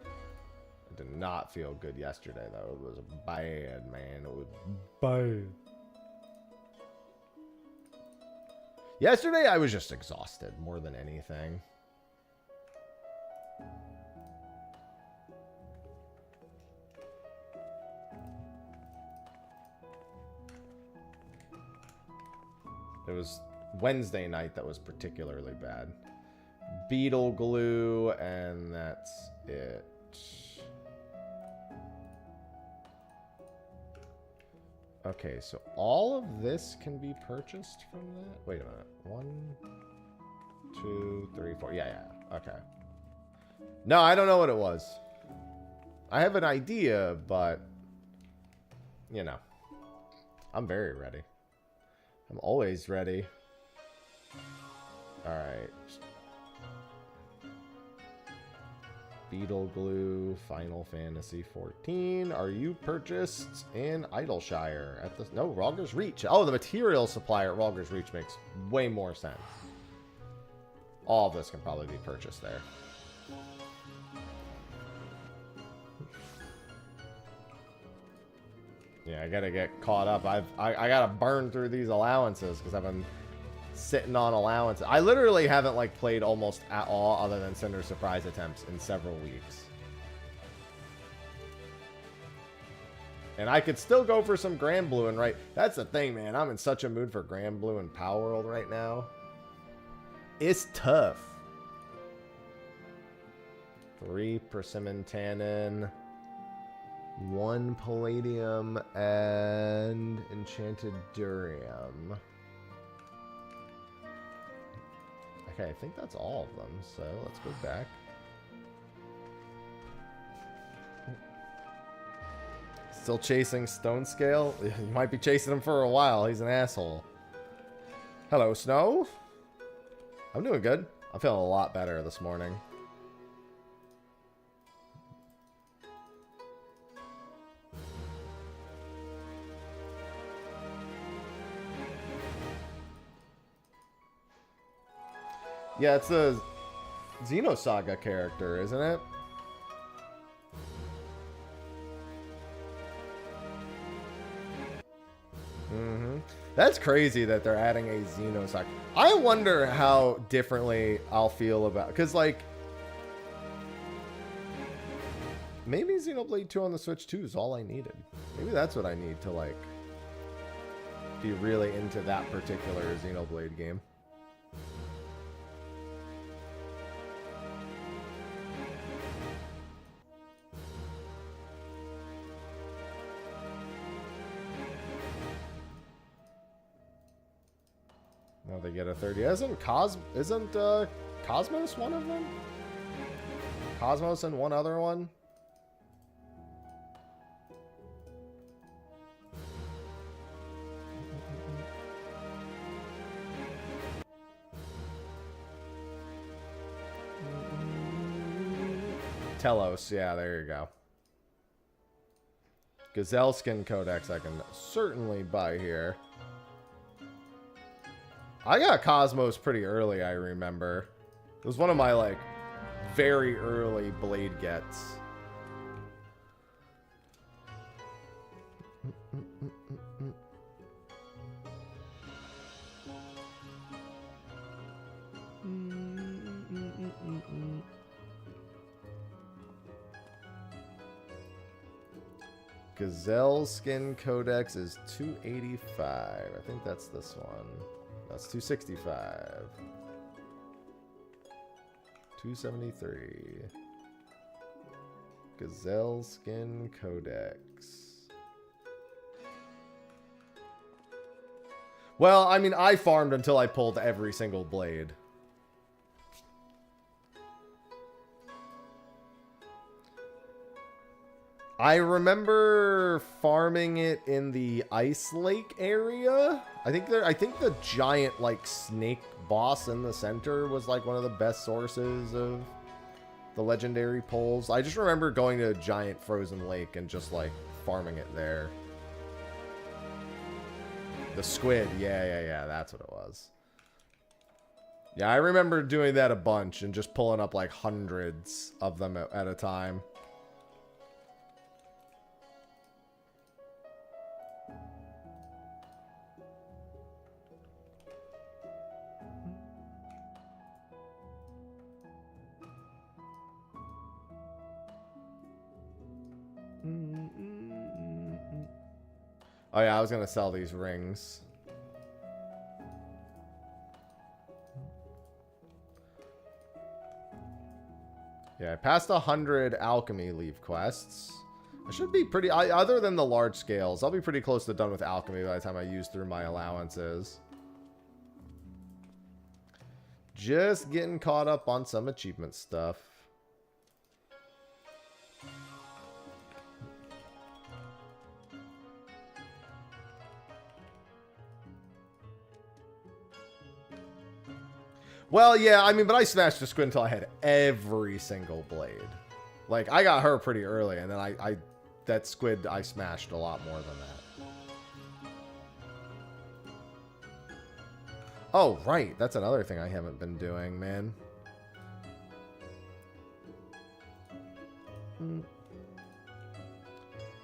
I did not feel good yesterday, though. It was bad, man. It was bad. Yesterday, I was just exhausted more than anything. It was Wednesday night that was particularly bad. Beetle glue, and that's it. Okay, so all of this can be purchased from that? Wait a minute. 1, 2, 3, 4. Yeah. Okay. No, I don't know what it was. I have an idea, but, you know, I'm very ready. I'm always ready. Alright. Beetle glue, Final Fantasy 14. Are you purchased in Idleshire at the... No, Rogger's Reach. Oh, the material supplier at Rogger's Reach makes way more sense. All of this can probably be purchased there. Yeah, I gotta get caught up. I gotta burn through these allowances because I've been sitting on allowances. I literally haven't like played almost at all other than Cinder surprise attempts in several weeks. And I could still go for some Grand Blue and right. That's the thing, man. I'm in such a mood for Grand Blue and Power World right now. It's tough. 3 persimmon tannin. 1 palladium and enchanted durium. Okay, I think that's all of them, so let's go back. Still chasing Stone Scale? You might be chasing him for a while. He's an asshole. Hello, Snow. I'm doing good. I'm feeling a lot better this morning. Yeah, it's a Xenosaga character, isn't it? That's crazy that they're adding a Xenosaga. I wonder how differently I'll feel about... Because, like... Maybe Xenoblade 2 on the Switch 2 is all I needed. Maybe that's what I need to, like... be really into that particular Xenoblade game. No, they get a 30. Isn't Cosmos one of them? Cosmos and one other one? Telos, yeah, there you go. Gazelle Skin Codex I can certainly buy here. I got Cosmos pretty early, I remember. It was one of my, like, very early Blade gets. Gazelle Skin Codex is 285. I think that's this one. That's 265. 273. Gazelle Skin Codex. Well, I mean, I farmed until I pulled every single blade. I remember farming it in the Ice Lake area. I think the giant like snake boss in the center was like one of the best sources of the legendary pulls. I just remember going to a giant frozen lake and just like farming it there. The squid, yeah, that's what it was. Yeah, I remember doing that a bunch and just pulling up like hundreds of them at a time. Oh yeah, I was gonna sell these rings. Yeah, I passed 100 alchemy leaf quests. I should be pretty, other than the large scales, I'll be pretty close to done with alchemy by the time I use through my allowances. Just getting caught up on some achievement stuff. Well, yeah, I mean, but I smashed the squid until I had every single blade. Like, I got her pretty early, and then that squid, I smashed a lot more than that. Oh, right. That's another thing I haven't been doing, man.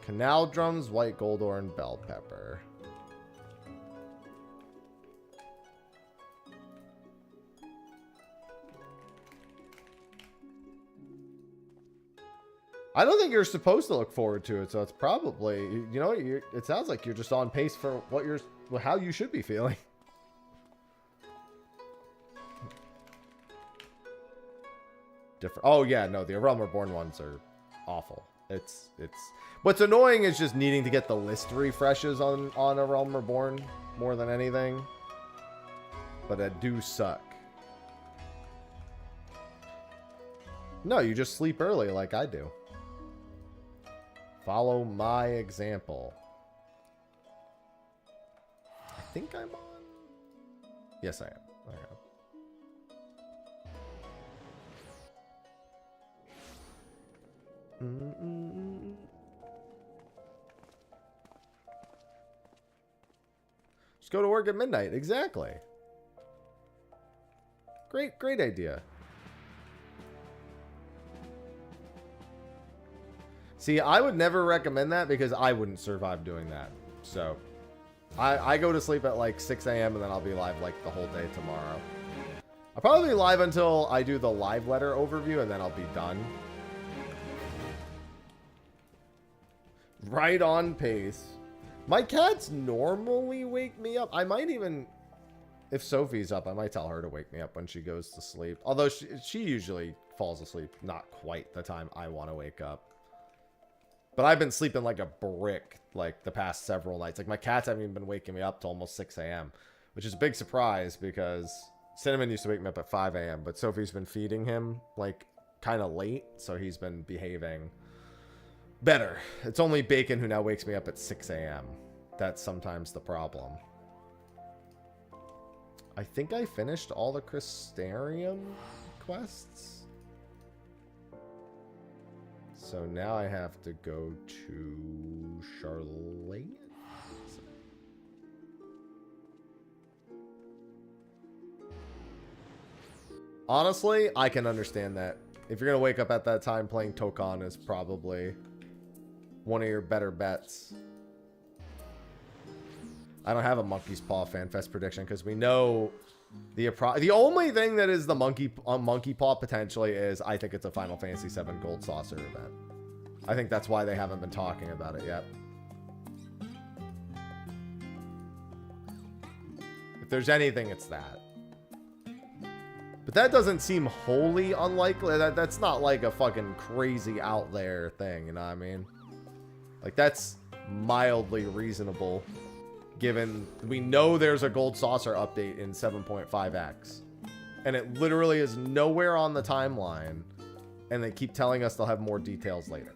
Canal drums, white goldorn, bell pepper. I don't think you're supposed to look forward to it, so it's probably, you know, it sounds like you're just on pace for how you should be feeling. Different. Oh yeah, no, the Realm Reborn ones are awful. It's what's annoying is just needing to get the list refreshes on a Realm Reborn more than anything. But that do suck. No, you just sleep early like I do. Follow my example. I think I'm on. Yes, I am. Just go to work at midnight. Exactly. Great idea. See, I would never recommend that because I wouldn't survive doing that. So, I go to sleep at like 6 a.m. and then I'll be live like the whole day tomorrow. I'll probably be live until I do the live letter overview and then I'll be done. Right on pace. My cats normally wake me up. I might even, if Sophie's up, I might tell her to wake me up when she goes to sleep. Although she usually falls asleep not quite the time I want to wake up. But I've been sleeping like a brick like the past several nights. Like my cats haven't even been waking me up till almost 6 a.m. Which is a big surprise because Cinnamon used to wake me up at 5 a.m. But Sophie's been feeding him like kind of late. So he's been behaving better. It's only Bacon who now wakes me up at 6 a.m. That's sometimes the problem. I think I finished all the Crystarium quests. So now I have to go to Charlotte. Honestly, I can understand that. If you're going to wake up at that time, playing Tokon is probably one of your better bets. I don't have a Monkey's Paw Fanfest prediction because we know the only thing that is the Monkey Paw potentially is I think it's a Final Fantasy VII Gold Saucer event. I think that's why they haven't been talking about it yet. If there's anything, it's that. But that doesn't seem wholly unlikely. That's not like a fucking crazy out there thing, you know what I mean? Like, that's mildly reasonable, given we know there's a gold saucer update in 7.5x. And it literally is nowhere on the timeline. And they keep telling us they'll have more details later.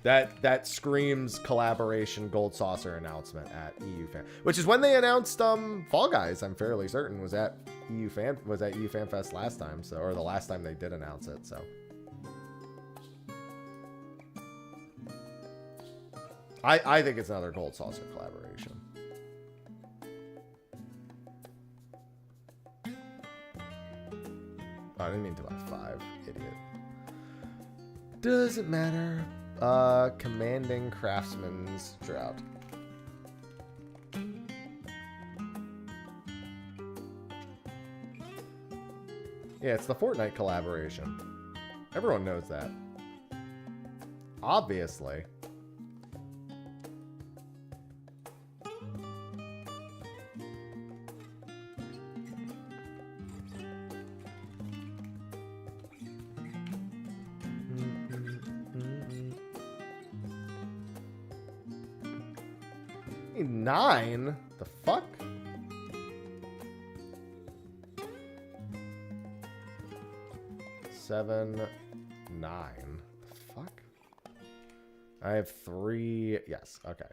That screams collaboration gold saucer announcement at EU Fan, which is when they announced Fall Guys. I'm fairly certain was at EU Fanfest last time, so, or the last time they did announce it. So I think it's another gold saucer collaboration. Oh, I didn't mean to buy 5, idiot. Doesn't matter. Commanding Craftsman's Drought. Yeah, it's the Fortnite collaboration. Everyone knows that. Obviously. Nine? The fuck? Seven, 9. The fuck? I have 3. Yes, okay.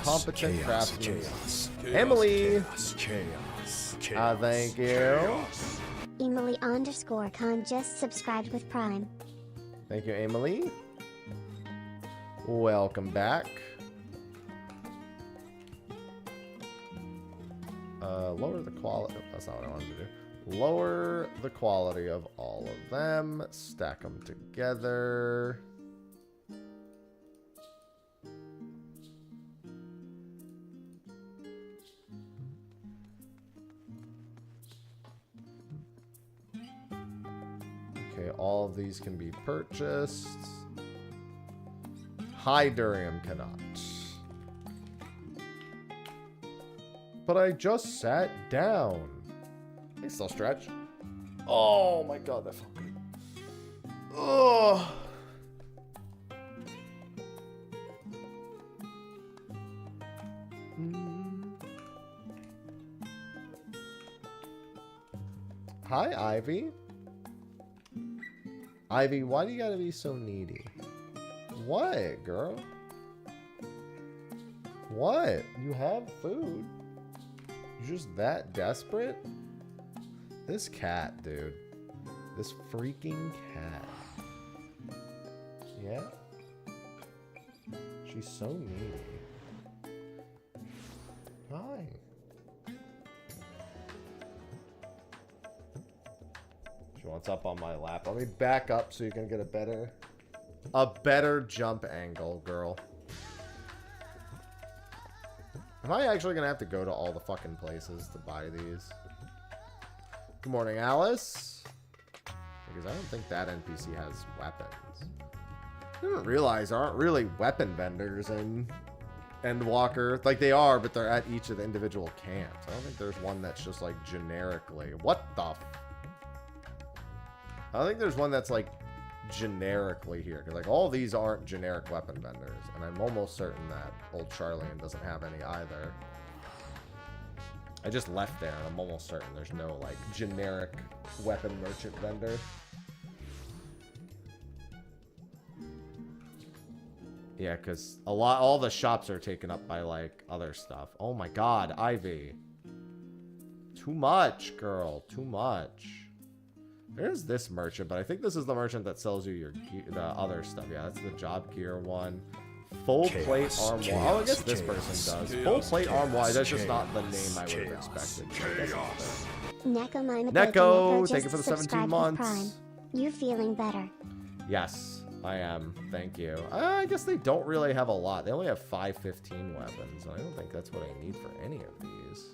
Competent craftsman. Emily. Thank you. Emily_Con just subscribed with Prime. Thank you, Emily. Welcome back. Lower the quality. That's not what I wanted to do. Lower the quality of all of them. Stack them together. Okay, all of these can be purchased. High Durium cannot. But I just sat down. I still stretch. Oh my god, that felt good. Oh. Hi, Ivy. Ivy, why do you gotta be so needy? What, girl? What? You have food. You're just that desperate? This cat, dude. This freaking cat. Yeah? She's so needy. Hi. She wants up on my lap. Let me back up so you can get a better jump angle, girl. Am I actually gonna have to go to all the fucking places to buy these? Good morning, Alice. Because I don't think that NPC has weapons. I didn't realize there aren't really weapon vendors in Endwalker. Like, they are, but they're at each of the individual camps. I don't think there's one that's just like generically. What the f? I don't think there's one that's like generically here, because like all these aren't generic weapon vendors, and I'm almost certain that old Charlian doesn't have any either. I just left there and I'm almost certain there's no like generic weapon merchant vendor. Yeah, because all the shops are taken up by like other stuff. Oh my god, Ivy, too much, girl, too much. There's this merchant, but I think this is the merchant that sells you the other stuff. Yeah, that's the job gear one. Full plate armoire. Oh, I guess this person does. Full plate armoire. That's just not the name I would have expected. Neko, thank you for the 17 months. You feeling better? Yes, I am. Thank you. I guess they don't really have a lot. They only have 515 weapons. I don't think that's what I need for any of these.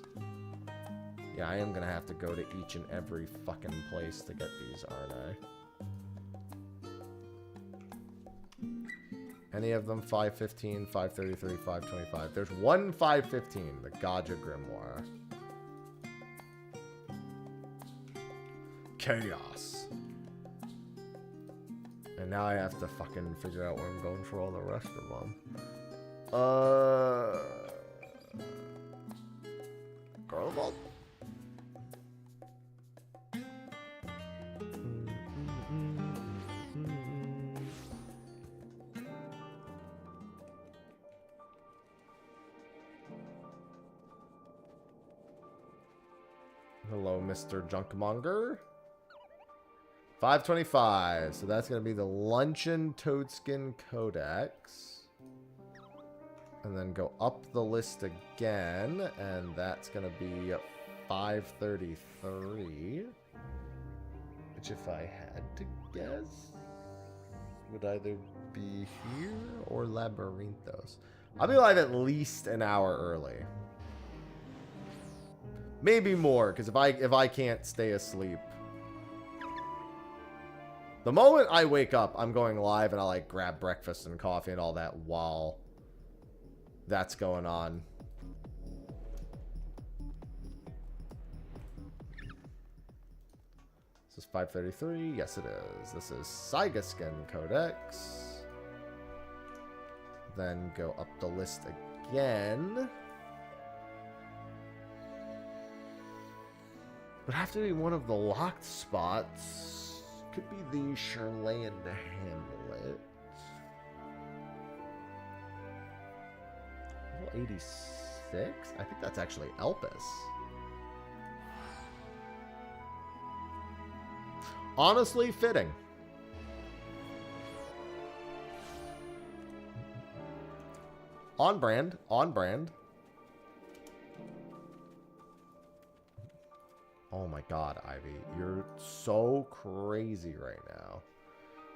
Yeah, I am gonna have to go to each and every fucking place to get these, aren't I? Any of them 515, 533, 525. There's one 515, the Gaja Grimoire. Chaos. And now I have to fucking figure out where I'm going for all the rest of them. Girl. Hello, Mr. Junkmonger. 525. So that's going to be the Luncheon Toadskin Codex. And then go up the list again. And that's going to be 533. Which, if I had to guess, would either be here or Labyrinthos. I'll be live at least an hour early. Maybe more, because if I can't stay asleep. The moment I wake up, I'm going live and I'll like grab breakfast and coffee and all that while that's going on. This is 533. Yes, it is. This is Saigaskin Codex. Then go up the list again. Would have to be one of the locked spots. Could be the Shirley and the Hamlet. Level 86? I think that's actually Elpis. Honestly, fitting. On brand. On brand. Oh my god, Ivy. You're so crazy right now.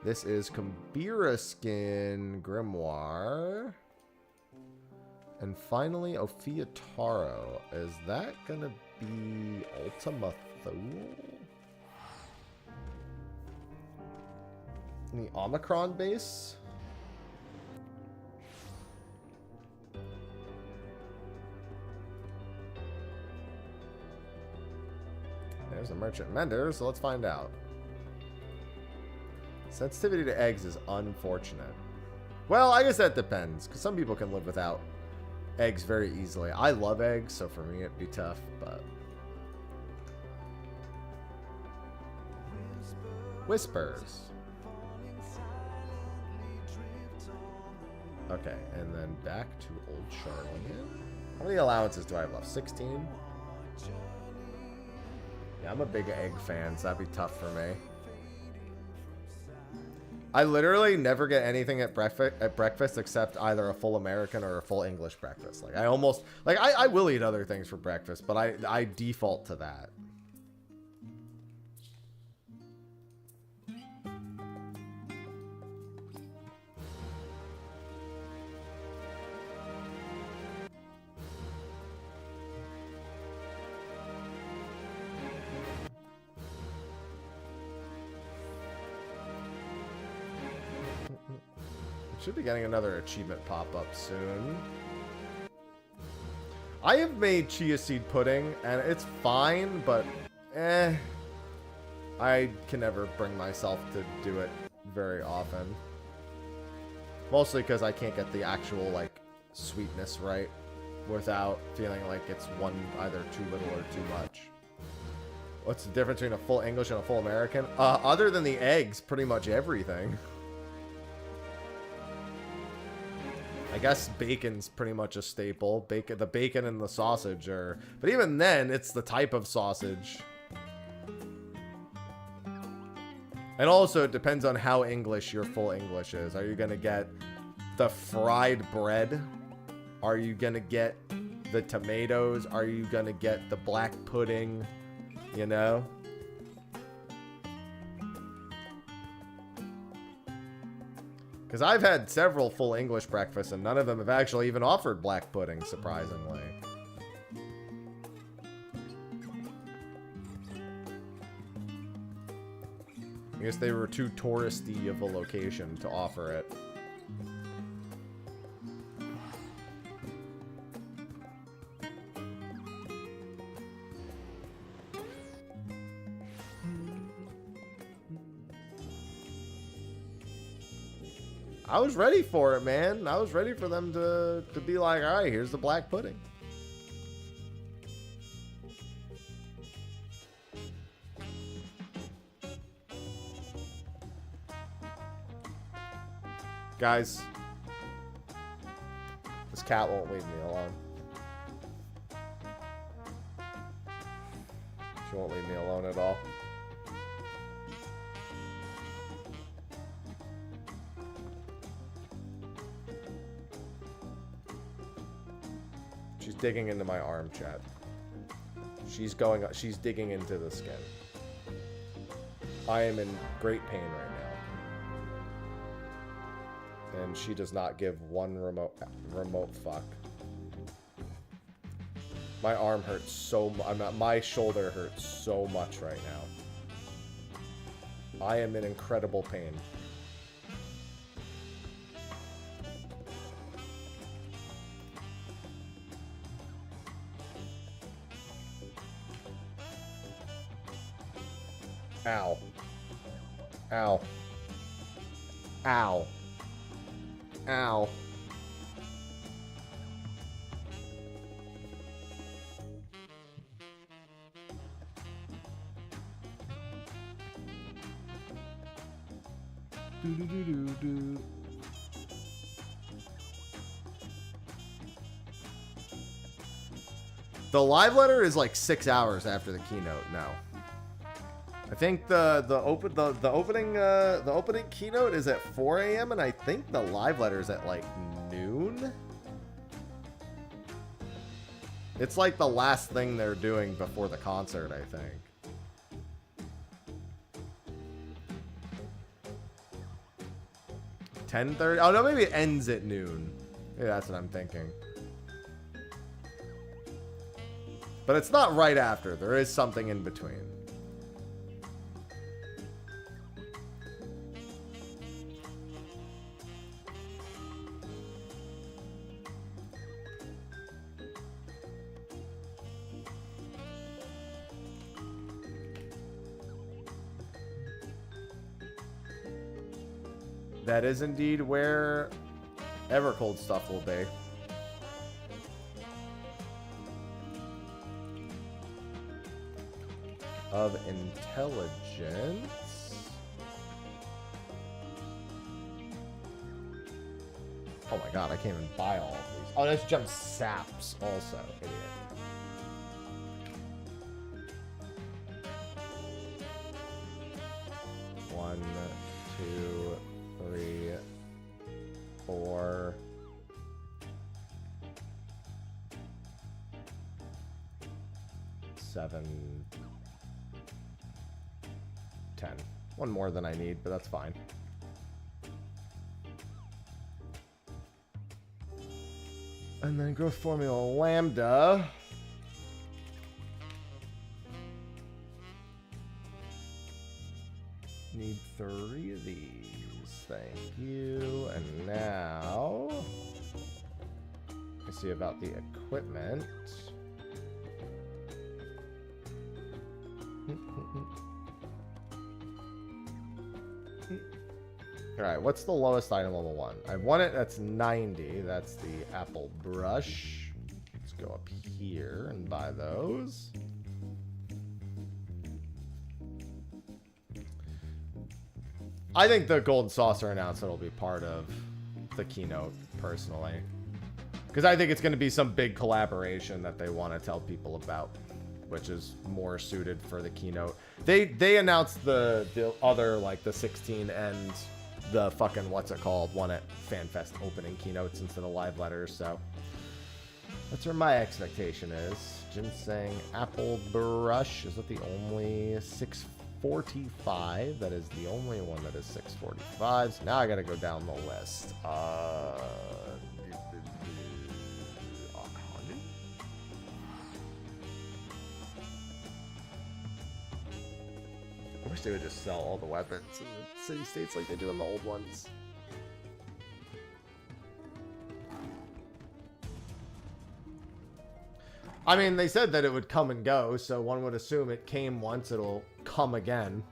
This is Kambira Skin Grimoire. And finally, Ophia Taro. Is that gonna be Ultima Thule? The Omicron base? There's a merchant mender, so let's find out. Sensitivity to eggs is unfortunate. Well, I guess that depends, because some people can live without eggs very easily. I love eggs, so for me it'd be tough, but... Whispers. Okay, and then back to Old Charlene. How many allowances do I have left? 16? Yeah, I'm a big egg fan, so that'd be tough for me. I literally never get anything at breakfast except either a full American or a full English breakfast. Like I almost like I will eat other things for breakfast, but I default to that. Should be getting another achievement pop-up soon. I have made chia seed pudding, and it's fine, but I can never bring myself to do it very often. Mostly because I can't get the actual, like, sweetness right without feeling like it's one either too little or too much. What's the difference between a full English and a full American? Other than the eggs, pretty much everything. I guess bacon's pretty much a staple. The bacon and the sausage are... But even then, it's the type of sausage. And also, it depends on how English your full English is. Are you going to get the fried bread? Are you going to get the tomatoes? Are you going to get the black pudding? You know? Because I've had several full English breakfasts, and none of them have actually even offered black pudding, surprisingly. I guess they were too touristy of a location to offer it. I was ready for it, man. I was ready for them to be like, all right, here's the black pudding. Guys, this cat won't leave me alone. She won't leave me alone at all. She's digging into my arm, chat. She's digging into the skin. I am in great pain right now. And she does not give one remote fuck. My arm hurts so much. My shoulder hurts so much right now. I am in incredible pain. Ow. Ow. Ow. Ow. Do. The live letter is like 6 hours after the keynote now. I think the opening keynote is at 4 a.m. and I think the live letter is at like noon. It's like the last thing they're doing before the concert, I think. $10:30? Oh no, maybe it ends at noon. Yeah, that's what I'm thinking. But it's not right after. There is something in between. That is indeed where Evercold stuff will be. Of intelligence. Oh my god, I can't even buy all of these. Oh, that's jump saps also, idiot. One, two, 3, 4, 7, 10. One more than I need, but that's fine. And then growth formula lambda. Need 3 of these. Thank you. And now I see about the equipment. All right, what's the lowest item level 1? I have one. That's 90. That's the apple brush. Let's go up here and buy those. I think the golden saucer announcement will be part of the keynote, personally. Because I think it's going to be some big collaboration that they want to tell people about, which is more suited for the keynote. They announced the other, like, the 16 and the fucking, what's it called, one at FanFest opening keynotes instead of live letters, so that's where my expectation is. Ginseng apple brush, is that the only 645? That is the only one that is 645. So now I gotta go down the list. wish they would just sell all the weapons in the city states like they do in the old ones. I mean, they said that it would come and go, so one would assume it came once, it'll come again.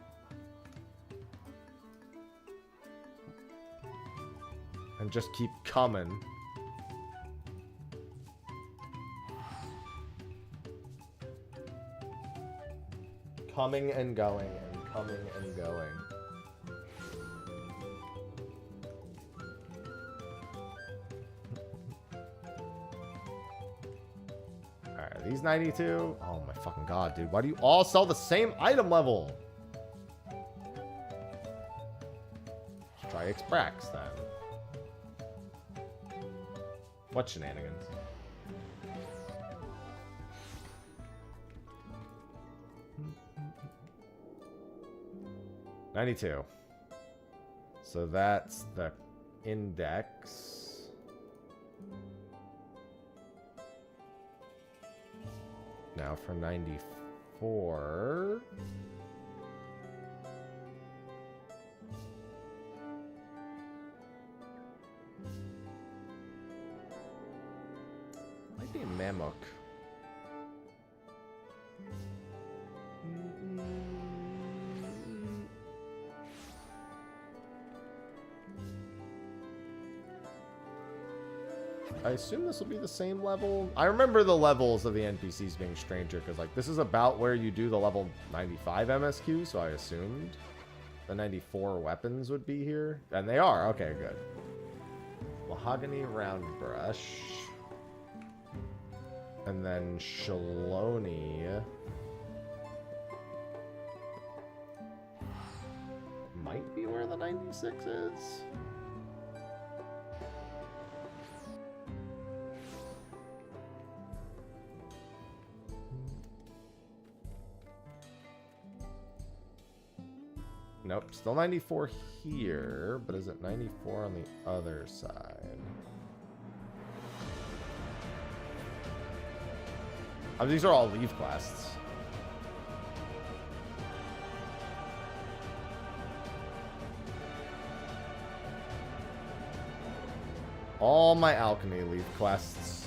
And just keep coming. Coming and going, and coming and going. Alright, these 92? Oh my fucking god, dude. Why do you all sell the same item level? Let's try X-Brax then. What shenanigans? $92. So that's the index. Now for 94. Might be a Mammoth. I assume this will be the same level. I remember the levels of the NPCs being stranger because, like, this is about where you do the level 95 MSQ, so I assumed the 94 weapons would be here. And they are. Okay, good. Mahogany round brush. And then Shaloni. Might be where the 96 is. Nope, still 94 here, but is it 94 on the other side? Oh, these are all leave quests. All my alchemy leave quests.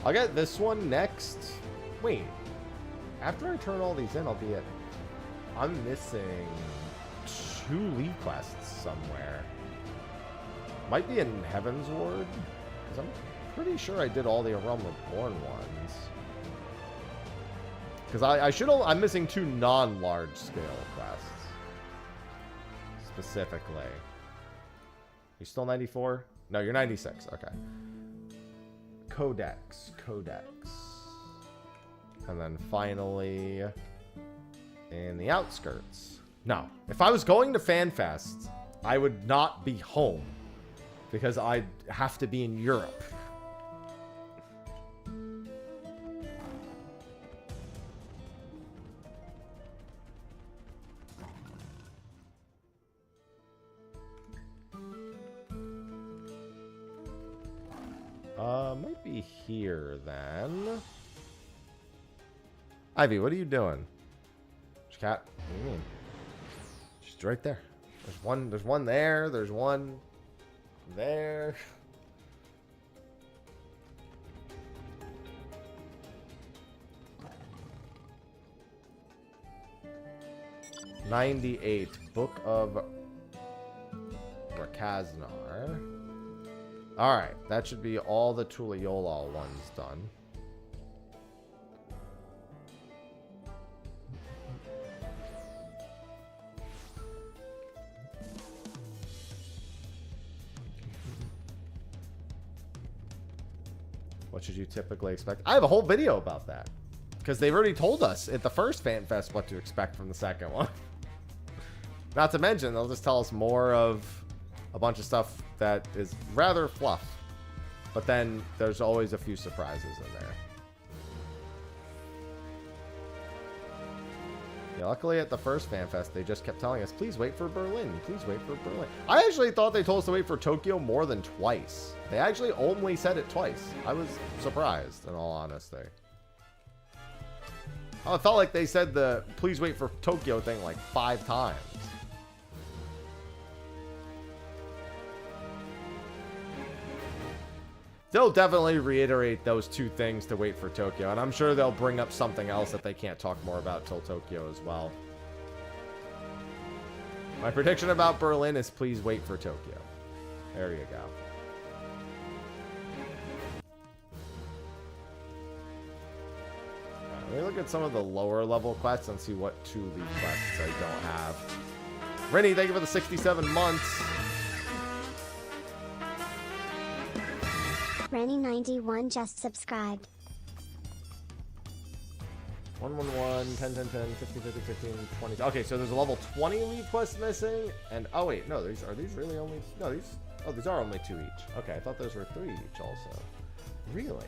I'll get this one next. Wait. After I turn all these in, I'll be at... I'm missing 2 lead quests somewhere. Might be in Heaven's Ward. Because I'm pretty sure I did all the Realm Reborn ones. Because I should... I'm missing 2 non-large scale quests. Specifically. You still 94? No, you're 96. Okay. Codex. And then finally, in the outskirts. No, if I was going to Fanfest, I would not be home because I'd have to be in Europe. Might be here then. Ivy, what are you doing? Cat, what do you mean? She's right there. There's one there, there's one there. $98, Book of Rakaznar. Alright, that should be all the Tuliyola ones done. What should you typically expect? I have a whole video about that. Because they've already told us at the first Fanfest what to expect from the second one. Not to mention, they'll just tell us more of a bunch of stuff that is rather fluff. But then there's always a few surprises in there. Yeah, luckily at the first FanFest, they just kept telling us, please wait for Berlin. Please wait for Berlin. I actually thought they told us to wait for Tokyo more than twice. They actually only said it twice. I was surprised, in all honesty. Oh, it felt like they said the please wait for Tokyo thing like 5 times. They'll definitely reiterate those 2 things to wait for Tokyo, and I'm sure they'll bring up something else that they can't talk more about till Tokyo as well. My prediction about Berlin is please wait for Tokyo. There you go. Let me look at some of the lower level quests and see what 2 lead quests I don't have. Rennie, thank you for the 67 months. Rennie91 just subscribed. 111, 10, 10, 10, 15, 15, 15, 20. Okay, so there's a level 20 lead quest missing. And, oh wait, no, these really only, no, these are only 2 each. Okay, I thought those were 3 each also. Really?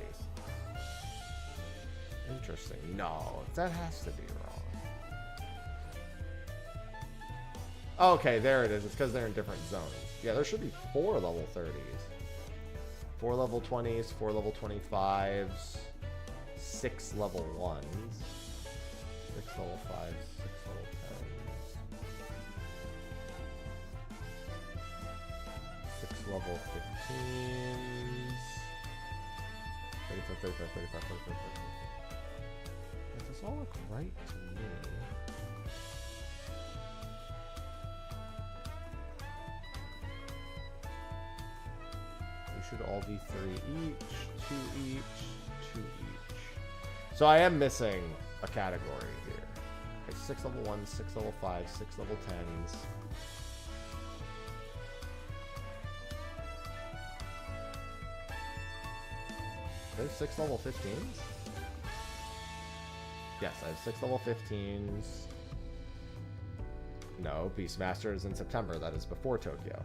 Interesting. No, that has to be wrong. Okay, there it is. It's because they're in different zones. Yeah, there should be 4 level 30s. 4 level 20s, 4 level 25s, 6 level 1s, 6 level 5s, 6 level 10s, 6 level 15s, 35, 35, 35, 35, 35. Does this all look right to me? They should all be 3 each, 2 each, 2 each. So I am missing a category here. Okay, 6 level 1s, 6 level 5s, 6 level 10s. There's 6 level 15s? Yes, I have 6 level 15s. No, Beastmaster is in September. That is before Tokyo.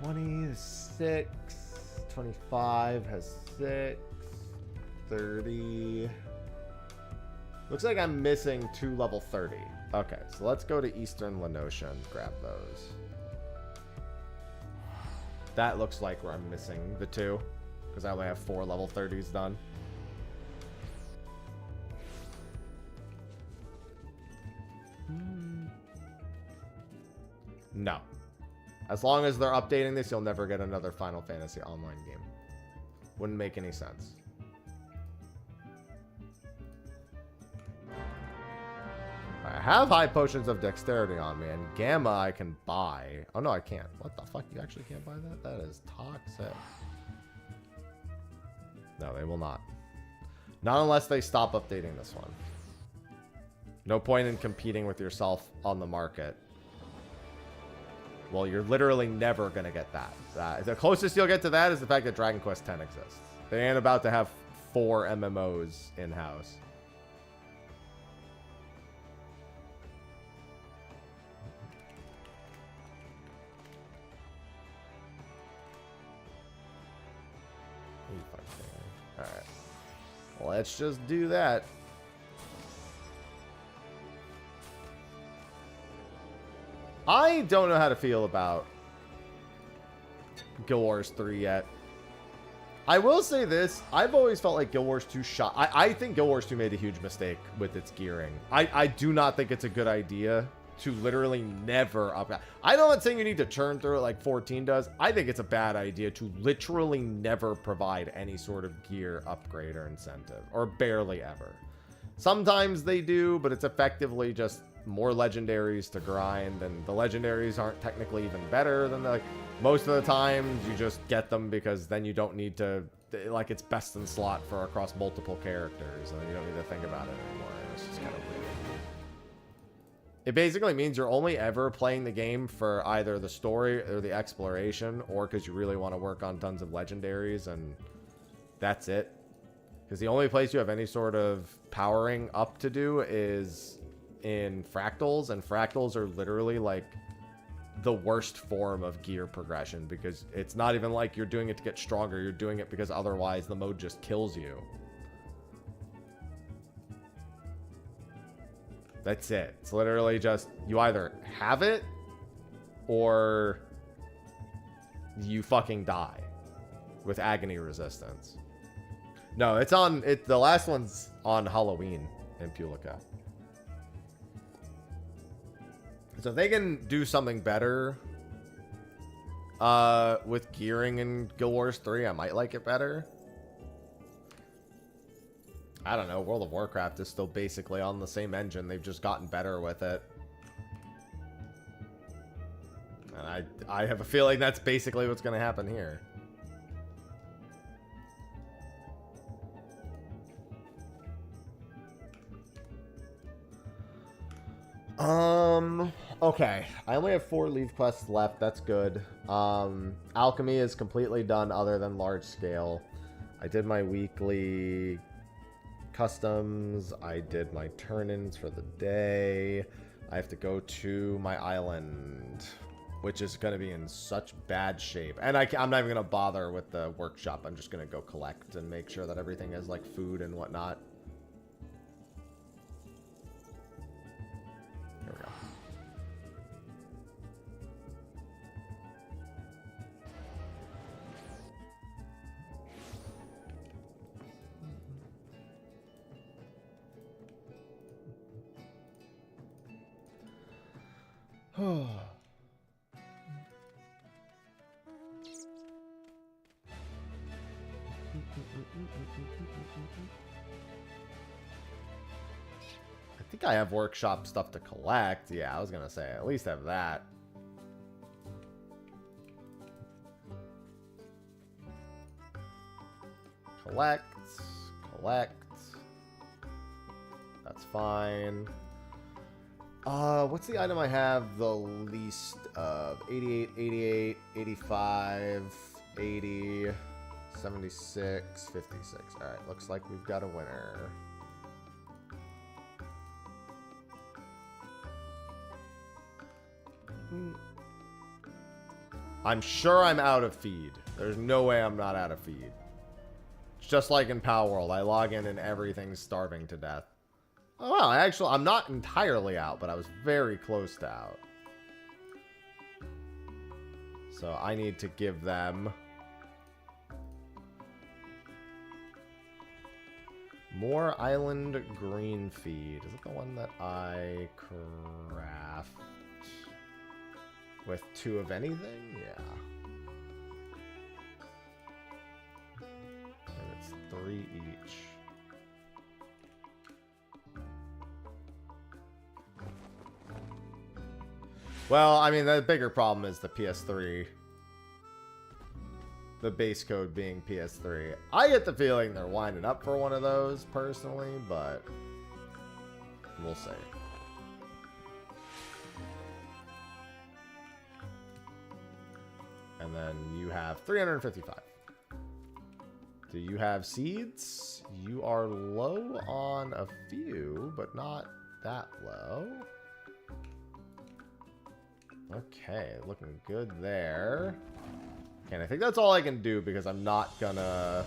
$26, 25 has 6, 30. Looks like I'm missing 2 level 30. Okay, so let's go to Eastern Lenosha and grab those. That looks like where I'm missing the 2, because I only have 4 level 30s done. No. As long as they're updating this, you'll never get another Final Fantasy Online game. Wouldn't make any sense. I have high potions of dexterity on me, and Gamma I can buy. Oh no, I can't. What the fuck? You actually can't buy that? That is toxic. No, they will not. Not unless they stop updating this one. No point in competing with yourself on the market. Well, you're literally never going to get that. The closest you'll get to that is the fact that Dragon Quest X exists. They ain't about to have 4 MMOs in-house. Alright. Let's just do that. I don't know how to feel about Guild Wars 3 yet. I will say this. I've always felt like Guild Wars 2 shot. I think Guild Wars 2 made a huge mistake with its gearing. I do not think it's a good idea to literally never up. I'm not saying you need to churn through it like 14 does. I think it's a bad idea to literally never provide any sort of gear upgrade or incentive, or barely ever. Sometimes they do, but it's effectively just more legendaries to grind, and the legendaries aren't technically even better than the, most of the time you just get them because then you don't need to, like, it's best in slot for across multiple characters, and you don't need to think about it anymore. It's just kind of weird. It basically means you're only ever playing the game for either the story or the exploration, or because you really want to work on tons of legendaries, and that's it. Because the only place you have any sort of powering up to do is in fractals, and fractals are literally like the worst form of gear progression, because it's not even like you're doing it to get stronger. You're doing it because otherwise the mode just kills you. That's it. It's literally just, you either have it or you fucking die with agony resistance. No, it's on, the last one's on Halloween in Pulica. So if they can do something better with gearing in Guild Wars 3, I might like it better. I don't know, World of Warcraft is still basically on the same engine. They've just gotten better with it. And I have a feeling that's basically what's going to happen here. Okay. I only have 4 leave quests left. That's good. Alchemy is completely done other than large scale. I did my weekly customs. I did my turn-ins for the day. I have to go to my island, which is going to be in such bad shape. And I'm not even going to bother with the workshop. I'm just going to go collect and make sure that everything has, like, food and whatnot. There we go. I think I have workshop stuff to collect. Yeah, I was gonna say, at least have that. Collect. That's fine. What's the item I have the least of? 88, 88, 85, 80, 76, 56. Alright, looks like we've got a winner. I'm sure I'm out of feed. There's no way I'm not out of feed. It's just like in Power World. I log in and everything's starving to death. Oh, well, actually, I'm not entirely out, but I was very close to out. So I need to give them more island green feed. Is it the one that I craft with 2 of anything? Yeah. And it's 3 each. Well, I mean, the bigger problem is the PS3. The base code being PS3. I get the feeling they're winding up for one of those, personally, but we'll see. And then you have 355. Do you have seeds? You are low on a few, but not that low. Okay, looking good there. And I think that's all I can do because I'm not gonna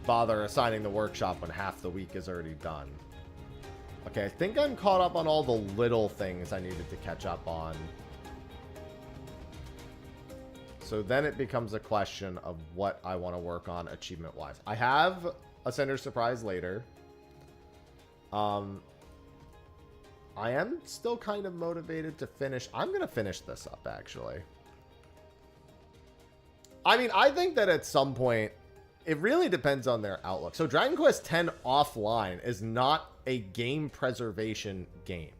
bother assigning the workshop when half the week is already done. Okay, I think I'm caught up on all the little things I needed to catch up on. So then it becomes a question of what I want to work on achievement-wise. I have a Sender Surprise later. I am still kind of motivated to finish. I'm going to finish this up, actually. I mean, I think that at some point, it really depends on their outlook. So Dragon Quest X Offline is not a game preservation game.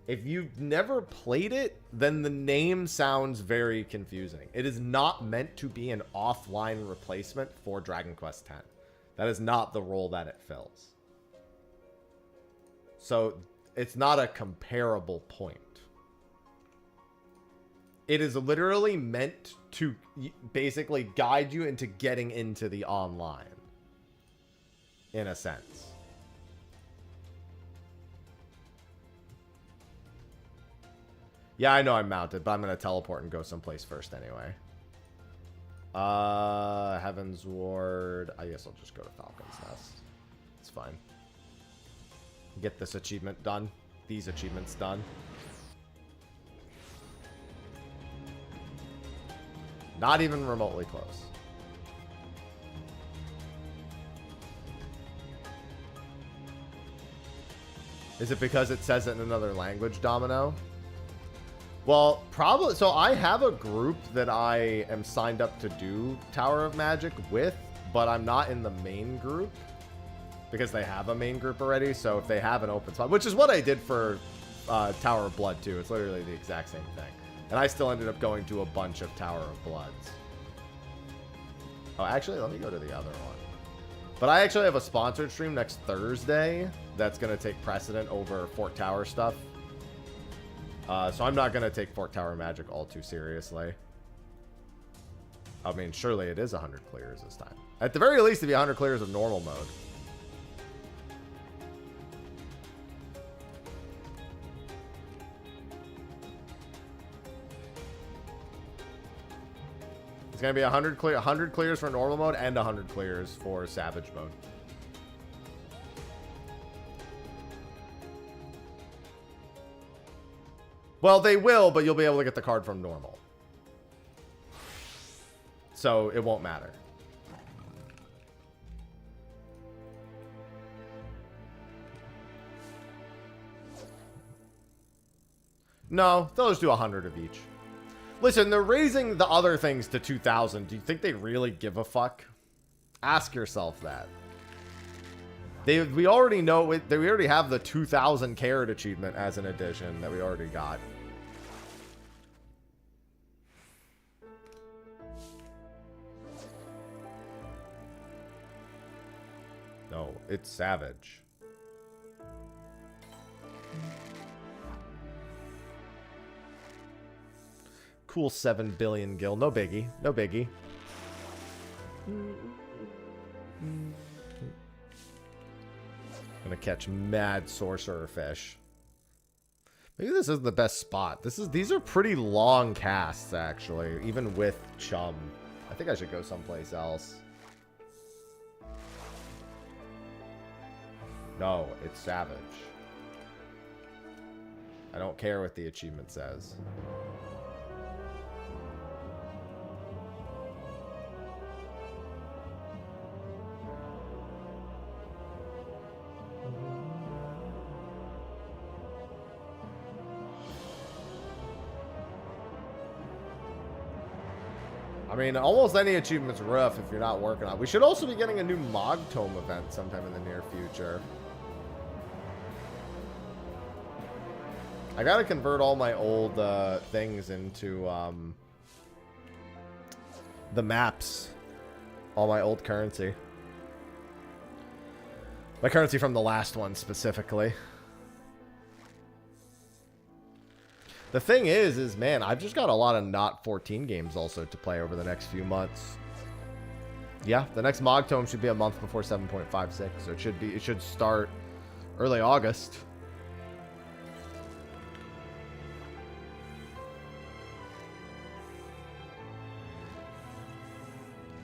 If you've never played it, then the name sounds very confusing. It is not meant to be an offline replacement for Dragon Quest X. That is not the role that it fills. So it's not a comparable point. It is literally meant to basically guide you into getting into the online, in a sense. Yeah, I know I'm mounted, but I'm going to teleport and go someplace first anyway. Heaven's Ward. I guess I'll just go to Falcon's Nest. It's fine. Get this achievement done. These achievements done. Not even remotely close. Is it because it says it in another language, Domino? Well, probably. So I have a group that I am signed up to do Tower of Magic with, but I'm not in the main group because they have a main group already. So if they have an open spot, which is what I did for Tower of Blood too. It's literally the exact same thing. And I still ended up going to a bunch of Tower of Bloods. Oh, actually, let me go to the other one. But I actually have a sponsored stream next Thursday that's going to take precedent over Fort Tower stuff. So I'm not going to take Fort Tower Magic all too seriously. I mean, surely it is 100 clears this time. At the very least, it'd be 100 clears of normal mode. It's going to be 100 clears for normal mode and 100 clears for Savage mode. Well, they will, but you'll be able to get the card from normal. So it won't matter. No, they'll just do 100 of each. Listen, they're raising the other things to 2,000. Do you think they really give a fuck? Ask yourself that. We already know it. We already have the 2,000 carat achievement as an addition that we already got. No, it's Savage. Cool 7 billion gil. No biggie. No biggie. Gonna catch mad sorcerer fish. Maybe this isn't the best spot. These are pretty long casts, actually, even with Chum. I think I should go someplace else. No, it's Savage. I don't care what the achievement says. I mean, almost any achievement's rough if you're not working on it. We should also be getting a new Mog Tome event sometime in the near future. I gotta convert all my old things into the maps. All my old currency. My currency from the last one specifically. The thing is, man, I've just got a lot of not 14 games also to play over the next few months. Yeah, the next Mog Tome should be a month before 7.56, so it should start early August.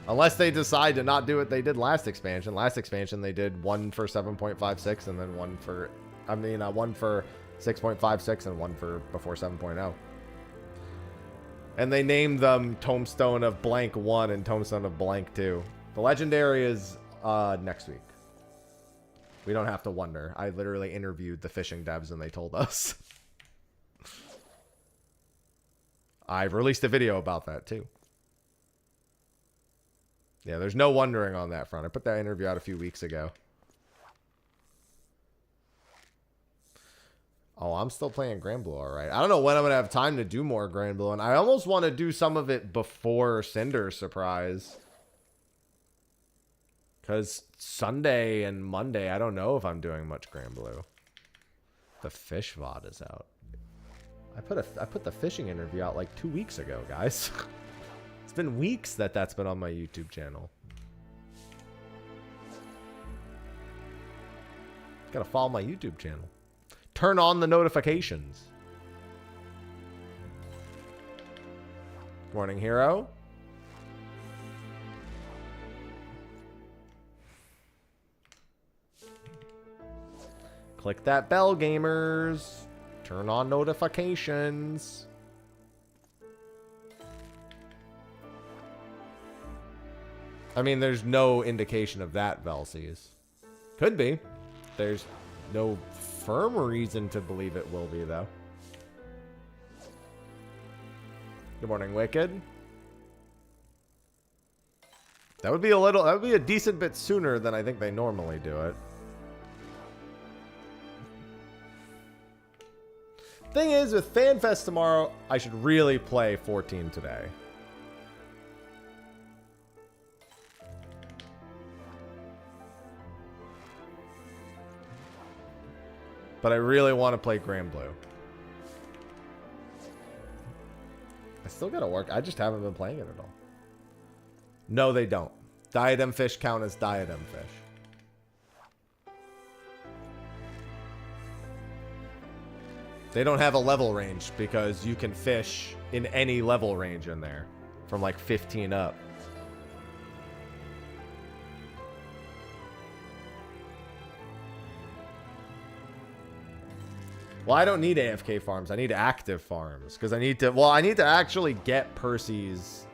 Unless they decide to not do what they did last expansion. Last expansion, they did one for 7.56 and then one for 6.56 and one for before 7.0. And they named them Tombstone of Blank 1 and Tombstone of Blank 2. The Legendary is next week. We don't have to wonder. I literally interviewed the fishing devs and they told us. I've released a video about that too. Yeah, there's no wondering on that front. I put that interview out a few weeks ago. Oh, I'm still playing Grand Blue, all right. I don't know when I'm going to have time to do more Grand Blue, and I almost want to do some of it before Cinder Surprise. Because Sunday and Monday, I don't know if I'm doing much Grand Blue. The Fish VOD is out. I put the fishing interview out like 2 weeks ago, guys. It's been weeks that's been on my YouTube channel. Gotta follow my YouTube channel. Turn on the notifications. Morning, hero. Click that bell, gamers. Turn on notifications. I mean, there's no indication of that, Velsies. Could be. There's no firm reason to believe it will be, though. Good morning, Wicked. That would be a decent bit sooner than I think they normally do it. Thing is, with Fanfest tomorrow, I should really play 14 today. But I really want to play Grand Blue. I still gotta work. I just haven't been playing it at all. No, they don't. Diadem fish count as diadem fish. They don't have a level range because you can fish in any level range in there from like 15 up. Well, I don't need AFK farms. I need active farms because I need to actually get Percy's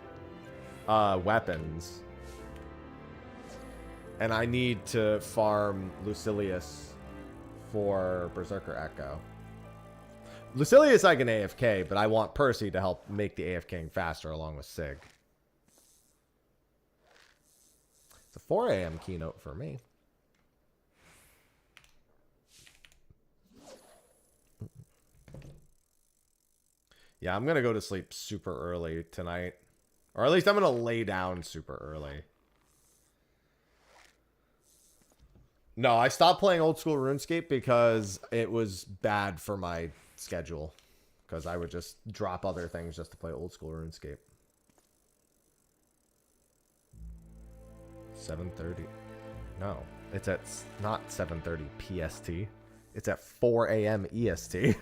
weapons. And I need to farm Lucilius for Berserker Echo. Lucilius I can AFK, but I want Percy to help make the AFKing faster along with Sig. It's a 4 a.m. keynote for me. Yeah, I'm going to go to sleep super early tonight. Or at least I'm going to lay down super early. No, I stopped playing old school RuneScape because it was bad for my schedule. Because I would just drop other things just to play old school RuneScape. 7:30. No, it's at not 7:30 PST. It's at 4 a.m. EST.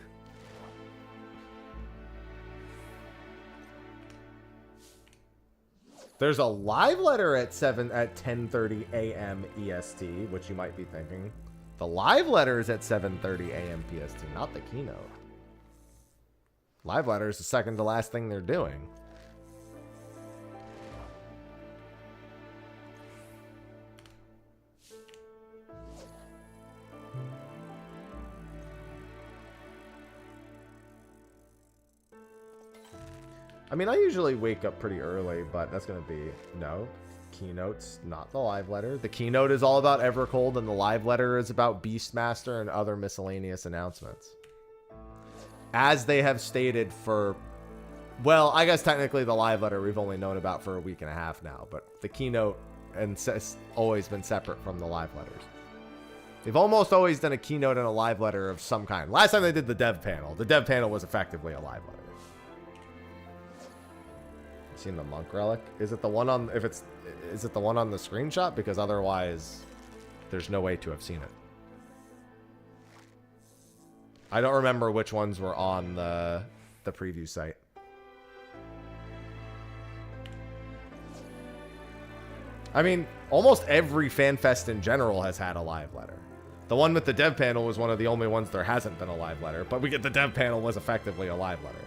There's a live letter at 10:30 a.m. EST, which you might be thinking. The live letter is at 7:30 a.m. PST, not the keynote. Live letter is the second to last thing they're doing. I mean, I usually wake up pretty early, but that's going to be, no, keynotes, not the live letter. The keynote is all about Evercold, and the live letter is about Beastmaster and other miscellaneous announcements. As they have stated for, well, I guess technically the live letter we've only known about for a week and a half now, but the keynote has always been separate from the live letters. They've almost always done a keynote and a live letter of some kind. Last time they did the dev panel was effectively a live letter. Seen the monk relic? Is it the one on, is it the one on the screenshot? Because otherwise there's no way to have seen it. I don't remember which ones were on the preview site. I mean, almost every FanFest in general has had a live letter. The one with the dev panel was one of the only ones there hasn't been a live letter, but we get the dev panel was effectively a live letter.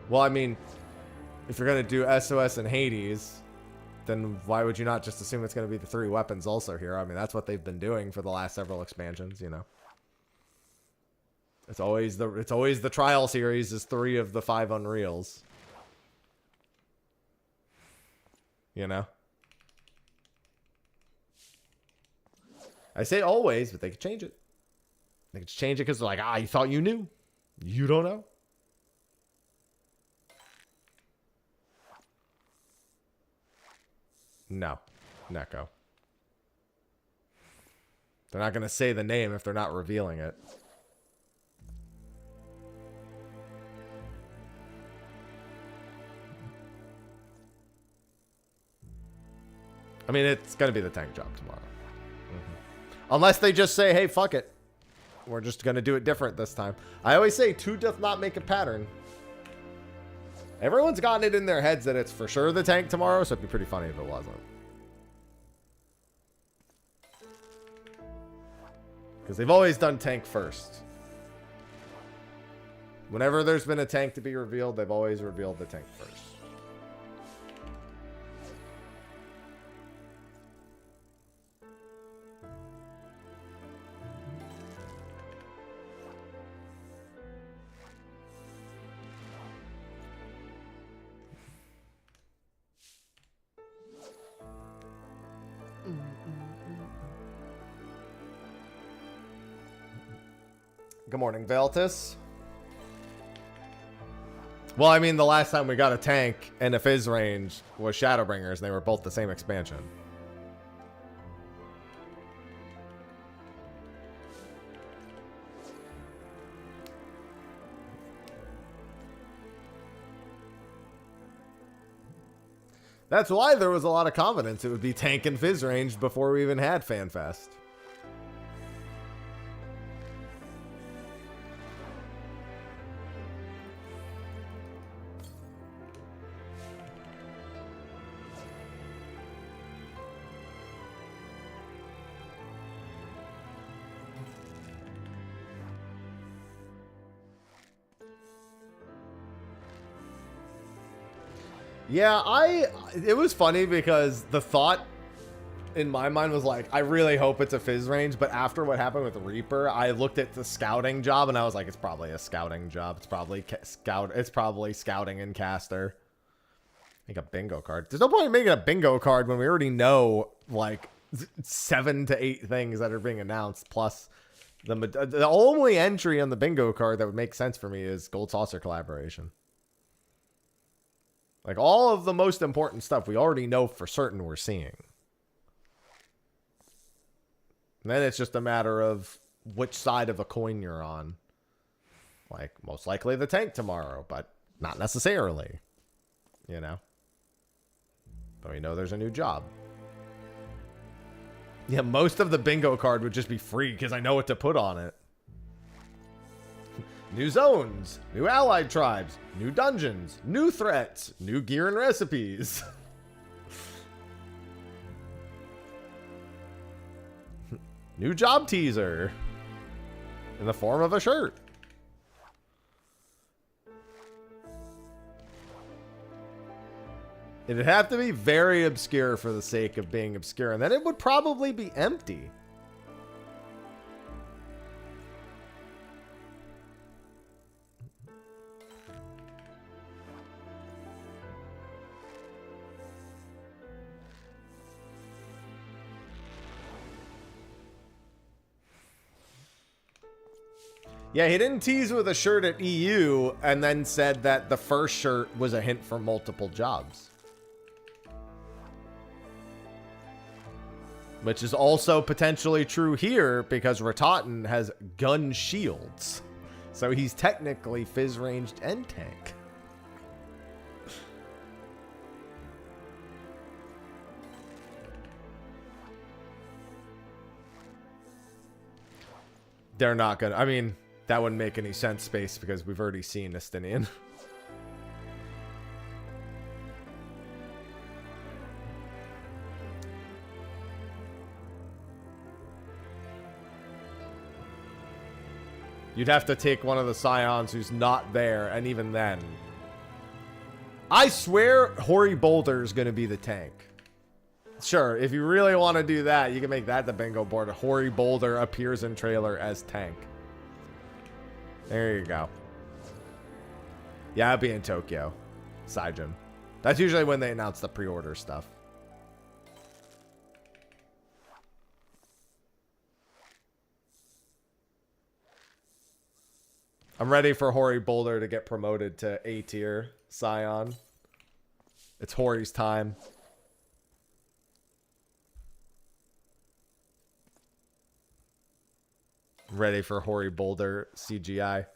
Well, I mean, if you're going to do SOS and Hades, then why would you not just assume it's going to be the 3 weapons also here? I mean, that's what they've been doing for the last several expansions, you know. It's always the trial series is 3 of the 5 Unreals. You know? I say always, but they could change it. They could change it because they're like, you thought you knew. You don't know. No, Neko. They're not going to say the name if they're not revealing it. I mean, it's going to be the tank job tomorrow. Unless they just say, hey, fuck it. We're just going to do it different this time. I always say, two doth not make a pattern. Everyone's gotten it in their heads that it's for sure the tank tomorrow, so it'd be pretty funny if it wasn't. Because they've always done tank first. Whenever there's been a tank to be revealed, they've always revealed the tank first. Good morning, Veltus. Well, I mean, the last time we got a tank and a fizz range was Shadowbringers, and they were both the same expansion. That's why there was a lot of confidence it would be tank and fizz range before we even had Fanfest. Yeah, it was funny because the thought in my mind was like, I really hope it's a fizz range, but after what happened with Reaper, I looked at the scouting job and I was like, it's probably a scouting job. It's probably scouting and caster. Make a bingo card. There's no point in making a bingo card when we already know like 7 to 8 things that are being announced, plus the only entry on the bingo card that would make sense for me is Gold Saucer collaboration. Like, all of the most important stuff we already know for certain we're seeing. And then it's just a matter of which side of a coin you're on. Like, most likely the tank tomorrow, but not necessarily. You know? But we know there's a new job. Yeah, most of the bingo card would just be free because I know what to put on it. New zones, new allied tribes, new dungeons, new threats, new gear and recipes. New job teaser in the form of a shirt. It'd have to be very obscure for the sake of being obscure, and then it would probably be empty. Yeah, he didn't tease with a shirt at EU and then said that the first shirt was a hint for multiple jobs. Which is also potentially true here because Ratatan has gun shields. So he's technically fizz ranged and tank. They're not gonna, I mean, that wouldn't make any sense, Space, because we've already seen Estinian. You'd have to take one of the Scions who's not there, and even then. I swear Hoary Boulder is going to be the tank. Sure, if you really want to do that, you can make that the bingo board. Hoary Boulder appears in trailer as tank. There you go. Yeah, I'll be in Tokyo. Saijin. That's usually when they announce the pre-order stuff. I'm ready for Hoary Boulder to get promoted to A tier Scion. It's Hoary's time. Ready for Hoary Boulder CGI.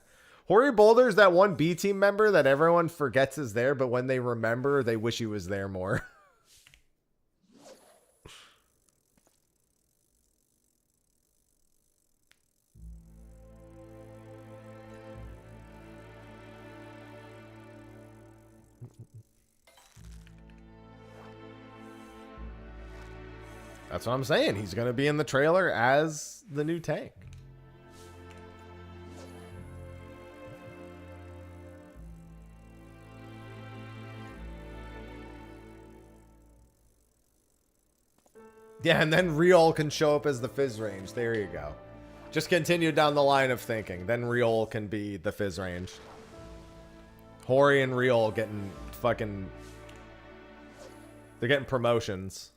Hoary Boulder is that one B team member that everyone forgets is there, but when they remember, they wish he was there more. That's what I'm saying. He's going to be in the trailer as the new tank. Yeah, and then Riol can show up as the Fizz range. There you go. Just continue down the line of thinking. Then Riol can be the Fizz range. Hori and Riol getting fucking... They're getting promotions.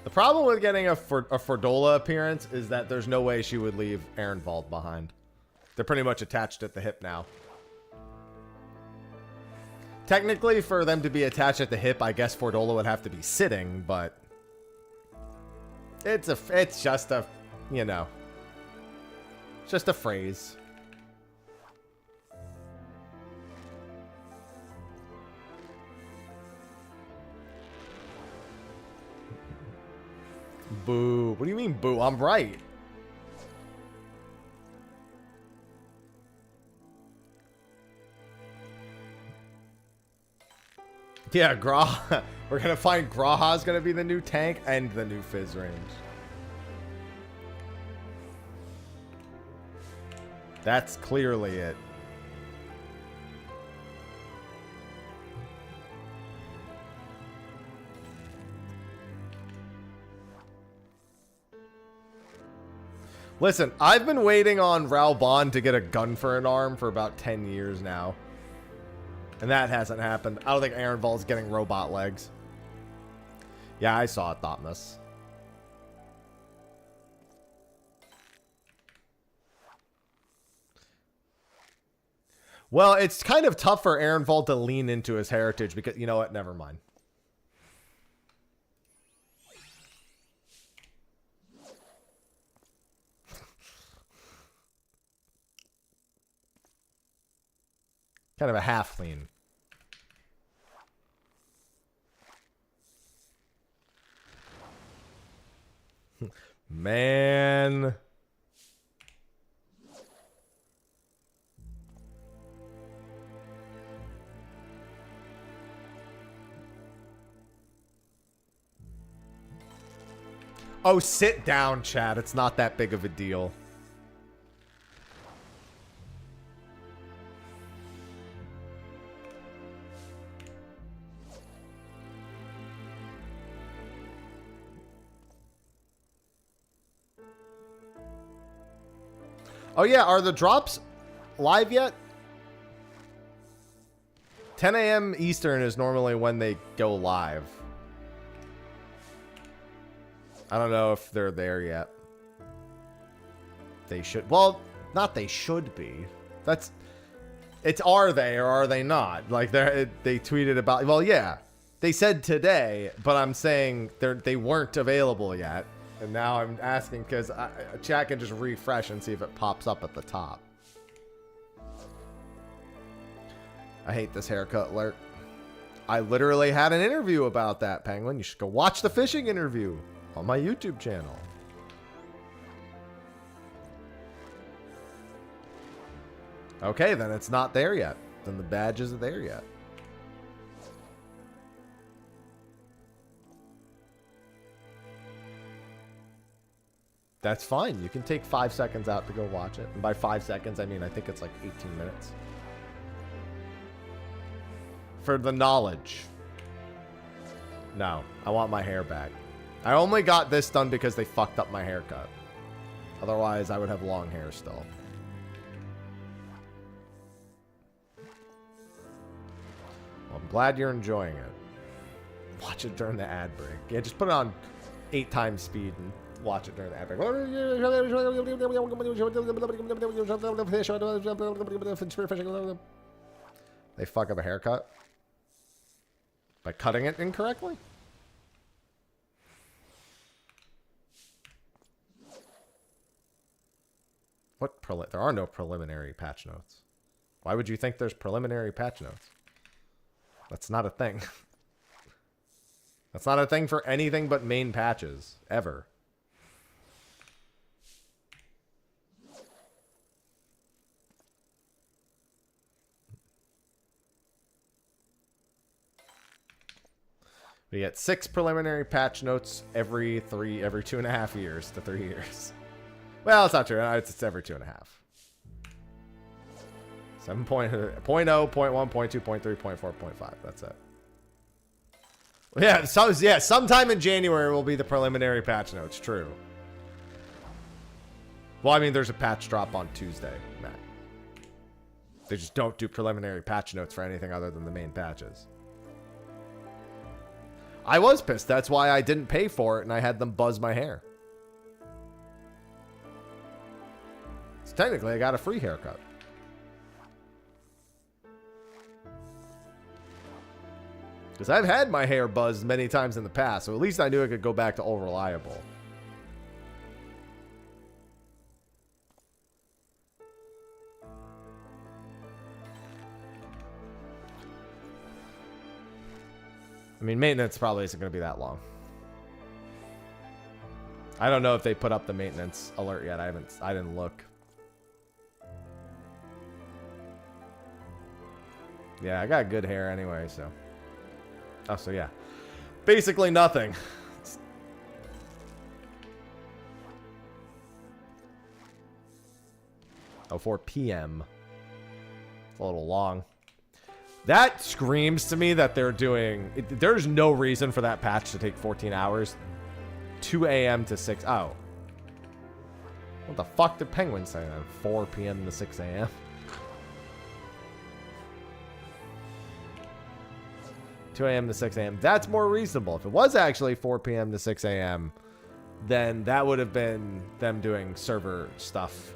The problem with getting a Fordola appearance is that there's no way she would leave Ehrenwald behind. They're pretty much attached at the hip now. Technically, for them to be attached at the hip, I guess Fordola would have to be sitting, but it's just a, you know, just a phrase. Boo. What do you mean, boo? I'm right. Yeah, Graha. We're going to find Graha's going to be the new tank and the new Fizz range. That's clearly it. Listen, I've been waiting on Raubon to get a gun for an arm for about 10 years now. And that hasn't happened. I don't think Ehrenwald's getting robot legs. Yeah, I saw it, Thotmus. Well, it's kind of tough for Ehrenwald to lean into his heritage because, you know what? Never mind. Kind of a half lean. Man. Oh, sit down, Chad. It's not that big of a deal. Oh, yeah. Are the drops live yet? 10 a.m. Eastern is normally when they go live. I don't know if they're there yet. They should. Well, not they should be. That's... It's are they or are they not? Like, they tweeted about... Well, yeah. They said today, but I'm saying they weren't available yet. And now I'm asking because chat can just refresh and see if it pops up at the top. I hate this haircut alert. I literally had an interview about that, Penguin. You should go watch the fishing interview on my YouTube channel. Okay, then it's not there yet. Then the badge isn't there yet. That's fine. You can take 5 seconds out to go watch it. And by 5 seconds, I mean, I think it's like 18 minutes. For the knowledge. No, I want my hair back. I only got this done because they fucked up my haircut. Otherwise, I would have long hair still. Well, I'm glad you're enjoying it. Watch it during the ad break. Yeah, just put it on 8 times speed and watch it during the ad break. They fuck up a haircut by cutting it incorrectly? What there are no preliminary patch notes. Why would you think there's preliminary patch notes? That's not a thing. That's not a thing for anything but main patches, ever. We get 6 preliminary patch notes every 2.5 years to 3 years. Well, it's not true. It's every 2.5. 7.0, 0.1, 0.2, 0.3, 0.4, 0.5. That's it. Yeah, sometime in January will be the preliminary patch notes. True. Well, I mean, there's a patch drop on Tuesday, Matt. They just don't do preliminary patch notes for anything other than the main patches. I was pissed. That's why I didn't pay for it, and I had them buzz my hair. So technically, I got a free haircut. Because I've had my hair buzzed many times in the past, so at least I knew I could go back to all reliable. I mean, maintenance probably isn't going to be that long. I don't know if they put up the maintenance alert yet. I didn't look. Yeah, I got good hair anyway, so. Oh, so yeah. Basically nothing. Oh, 4 p.m. It's a little long. That screams to me that they're doing... there's no reason for that patch to take 14 hours. 2 a.m. to 6... Oh. What the fuck did Penguin say then? 4 p.m. to 6 a.m.? (2 a.m. to 6 a.m.) That's more reasonable. If it was actually 4 p.m. to 6 a.m., then that would have been them doing server stuff.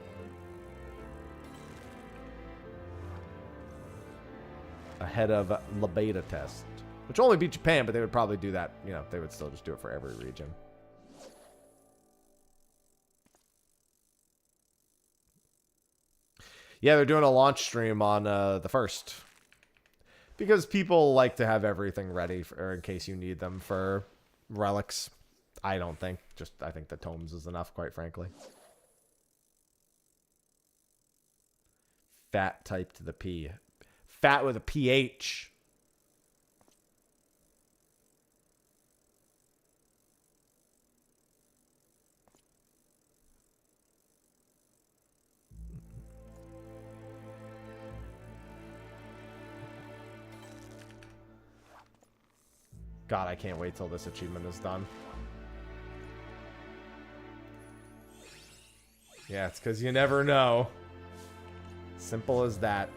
Ahead of the beta test, which only beat Japan, but they would probably do that. You know, they would still just do it for every region. Yeah, they're doing a launch stream on the 1st. Because people like to have everything ready for, in case you need them for relics. I don't think. I think the tomes is enough, quite frankly. Fat type to the P. Fat with a PH. God, I can't wait till this achievement is done. Yeah, it's because you never know. Simple as that.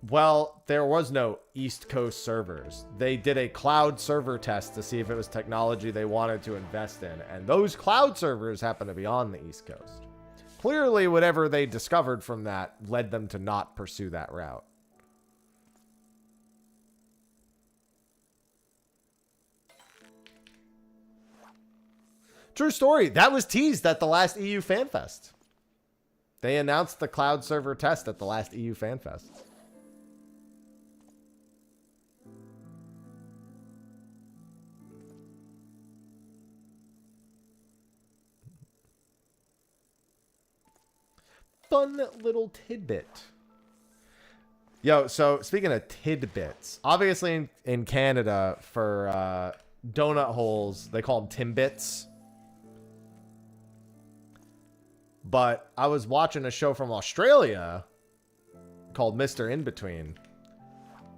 Well, there was no East Coast servers. They did a cloud server test to see if it was technology they wanted to invest in. And those cloud servers happen to be on the East Coast. Clearly, whatever they discovered from that led them to not pursue that route. True story. That was teased at the last EU Fanfest. They announced the cloud server test at the last EU Fanfest. Fun little tidbit. Yo, so speaking of tidbits, obviously in Canada for donut holes, they call them Timbits. But I was watching a show from Australia called Mr. In-Between,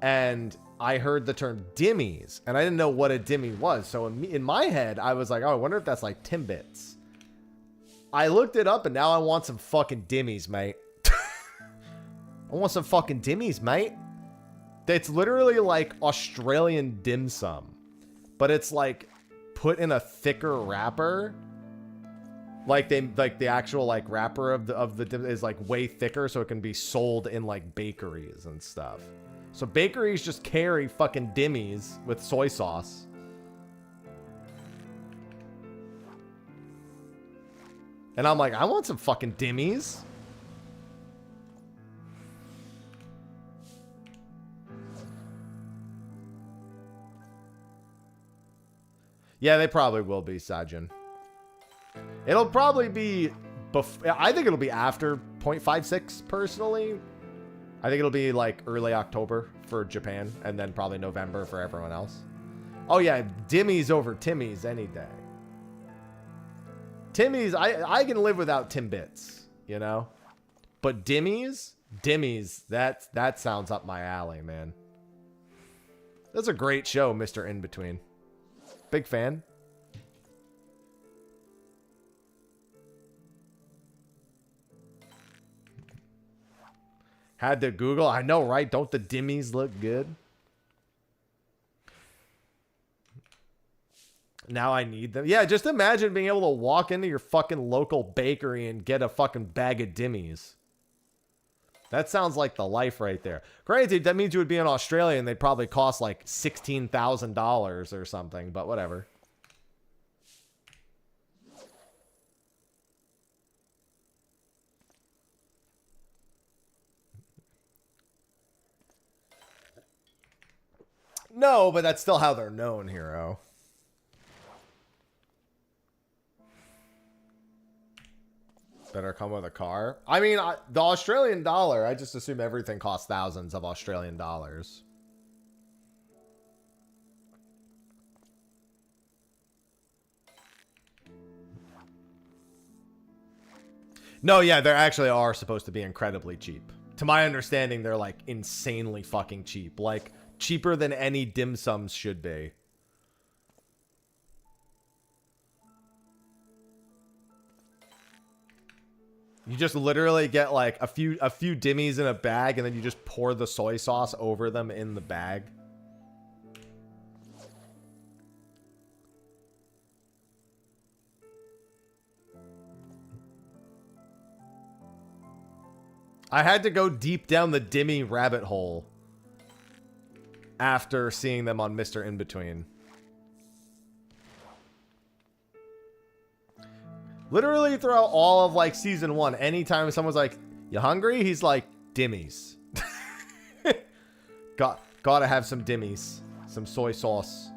and I heard the term dimmies, and I didn't know what a dimmy was. So in my head, I was like, oh, I wonder if that's like Timbits. I looked it up, and now I want some fucking dimmies, mate. I want some fucking dimmies, mate. It's literally like Australian dim sum, but it's like put in a thicker wrapper. Like the actual like wrapper of the dim is like way thicker, so it can be sold in like bakeries and stuff. So bakeries just carry fucking dimmies with soy sauce. And I'm like, I want some fucking dimmies. Yeah, they probably will be, Sajin. It'll probably be... I think it'll be after 0.56, personally. I think it'll be like early October for Japan, and then probably November for everyone else. Oh yeah, Dimmies over Timmy's any day. Timmy's, I can live without Timbits, you know? But Dimmies, that sounds up my alley, man. That's a great show, Mr. In-Between. Big fan. Had to Google. I know, right? Don't the Dimmies look good? Now I need them. Yeah, just imagine being able to walk into your fucking local bakery and get a fucking bag of Dimmies. That sounds like the life right there. Granted, that means you would be in Australia and they'd probably cost like $16,000 or something, but whatever. No, but that's still how they're known, Hero. Better come with a car. I mean, the Australian dollar, I just assume everything costs thousands of Australian dollars. No, yeah, they actually are supposed to be incredibly cheap. To my understanding, they're like insanely fucking cheap. Like, cheaper than any dim sums should be. You just literally get like a few dimmies in a bag, and then you just pour the soy sauce over them in the bag. I had to go deep down the dimmy rabbit hole after seeing them on Mr. In-Between. Literally throughout all of like season 1, anytime someone's like, "You hungry?" He's like, "Dimmies." Gotta have some dimmies, some soy sauce.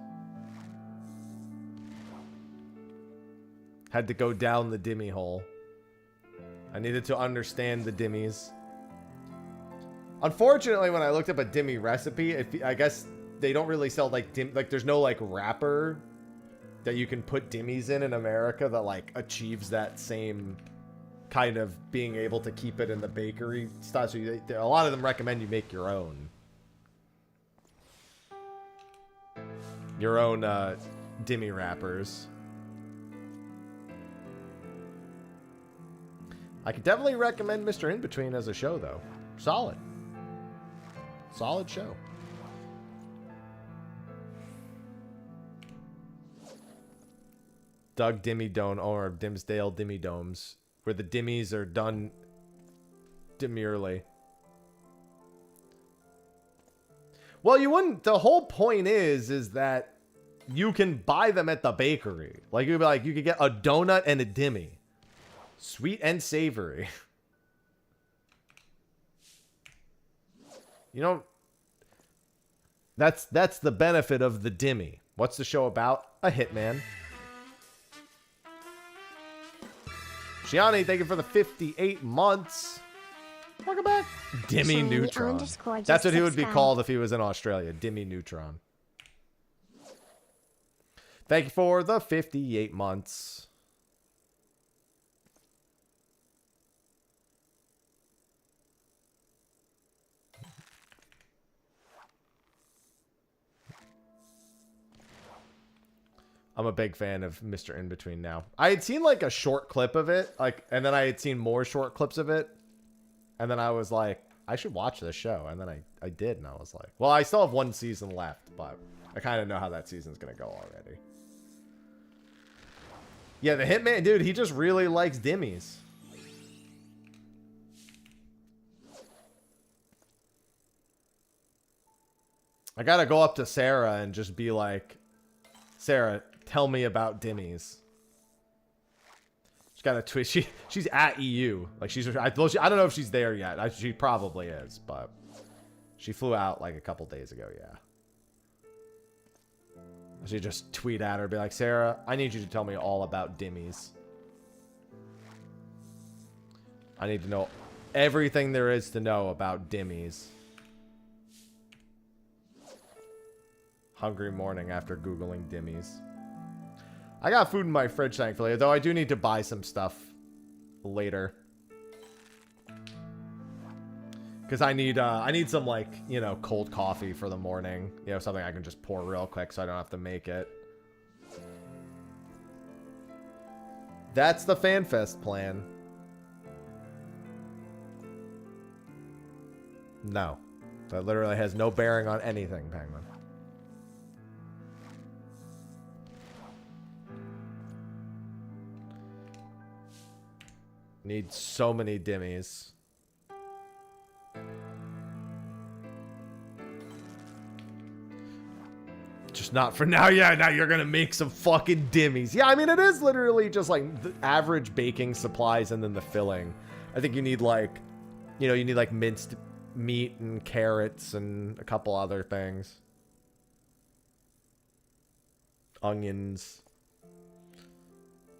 Had to go down the dimmy hole. I needed to understand the dimmies. Unfortunately, when I looked up a dimmy recipe, I guess they don't really sell like there's no like wrapper that you can put dimmies in America that like achieves that same kind of being able to keep it in the bakery style. So a lot of them recommend you make your own dimmy wrappers. I could definitely recommend Mr. In-Between as a show though. Solid show. Doug Dimmy Dome or Dimsdale Dimmy Domes, where the dimmies are done demurely. Well, you wouldn't. The whole point is that you can buy them at the bakery. Like you'd be like, you could get a donut and a dimmy, sweet and savory. You know, that's the benefit of the dimmy. What's the show about? A hitman. Shiani, thank you for the 58 months. Welcome back. Dimmy Neutron. That's what he would be called if he was in Australia. Dimmy Neutron. Thank you for the 58 months. I'm a big fan of Mr. In-Between now. I had seen like a short clip of it, and then I had seen more short clips of it. And then I was like, I should watch this show. And then I did, and I was like, well, I still have one season left, but I kind of know how that season's going to go already. Yeah, the Hitman, dude, he just really likes dimmies. I got to go up to Sarah and just be like, Sarah, tell me about dimmies. She's got a tweet. She's at EU. Like I don't know if she's there yet. She probably is, but she flew out like a couple days ago. Yeah. She just tweet at her, be like, Sarah, I need you to tell me all about dimmies. I need to know everything there is to know about dimmies. Hungry morning after Googling dimmies. I got food in my fridge, thankfully, though I do need to buy some stuff later. Because I need some, like, you know, cold coffee for the morning. You know, something I can just pour real quick so I don't have to make it. That's the Fanfest plan. No. That literally has no bearing on anything, Penguin. Need so many dimmies. Just not for now. Yeah, now you're gonna make some fucking dimmies. Yeah, I mean, it is literally just like the average baking supplies and then the filling. I think you need like, you know, you need like minced meat and carrots and a couple other things. Onions.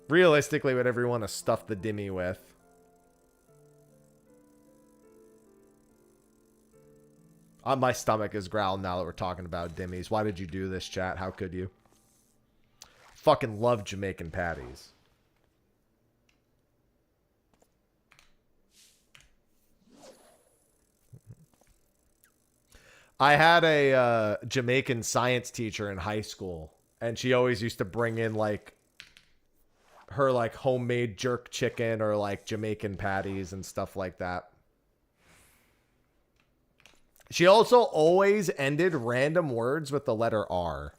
Realistically, whatever you want to stuff the dimmy with. My stomach is growling now that we're talking about dimmies. Why did you do this, chat? How could you? Fucking love Jamaican patties. I had a Jamaican science teacher in high school, and she always used to bring in like her like homemade jerk chicken or like Jamaican patties and stuff like that. She also always ended random words with the letter R.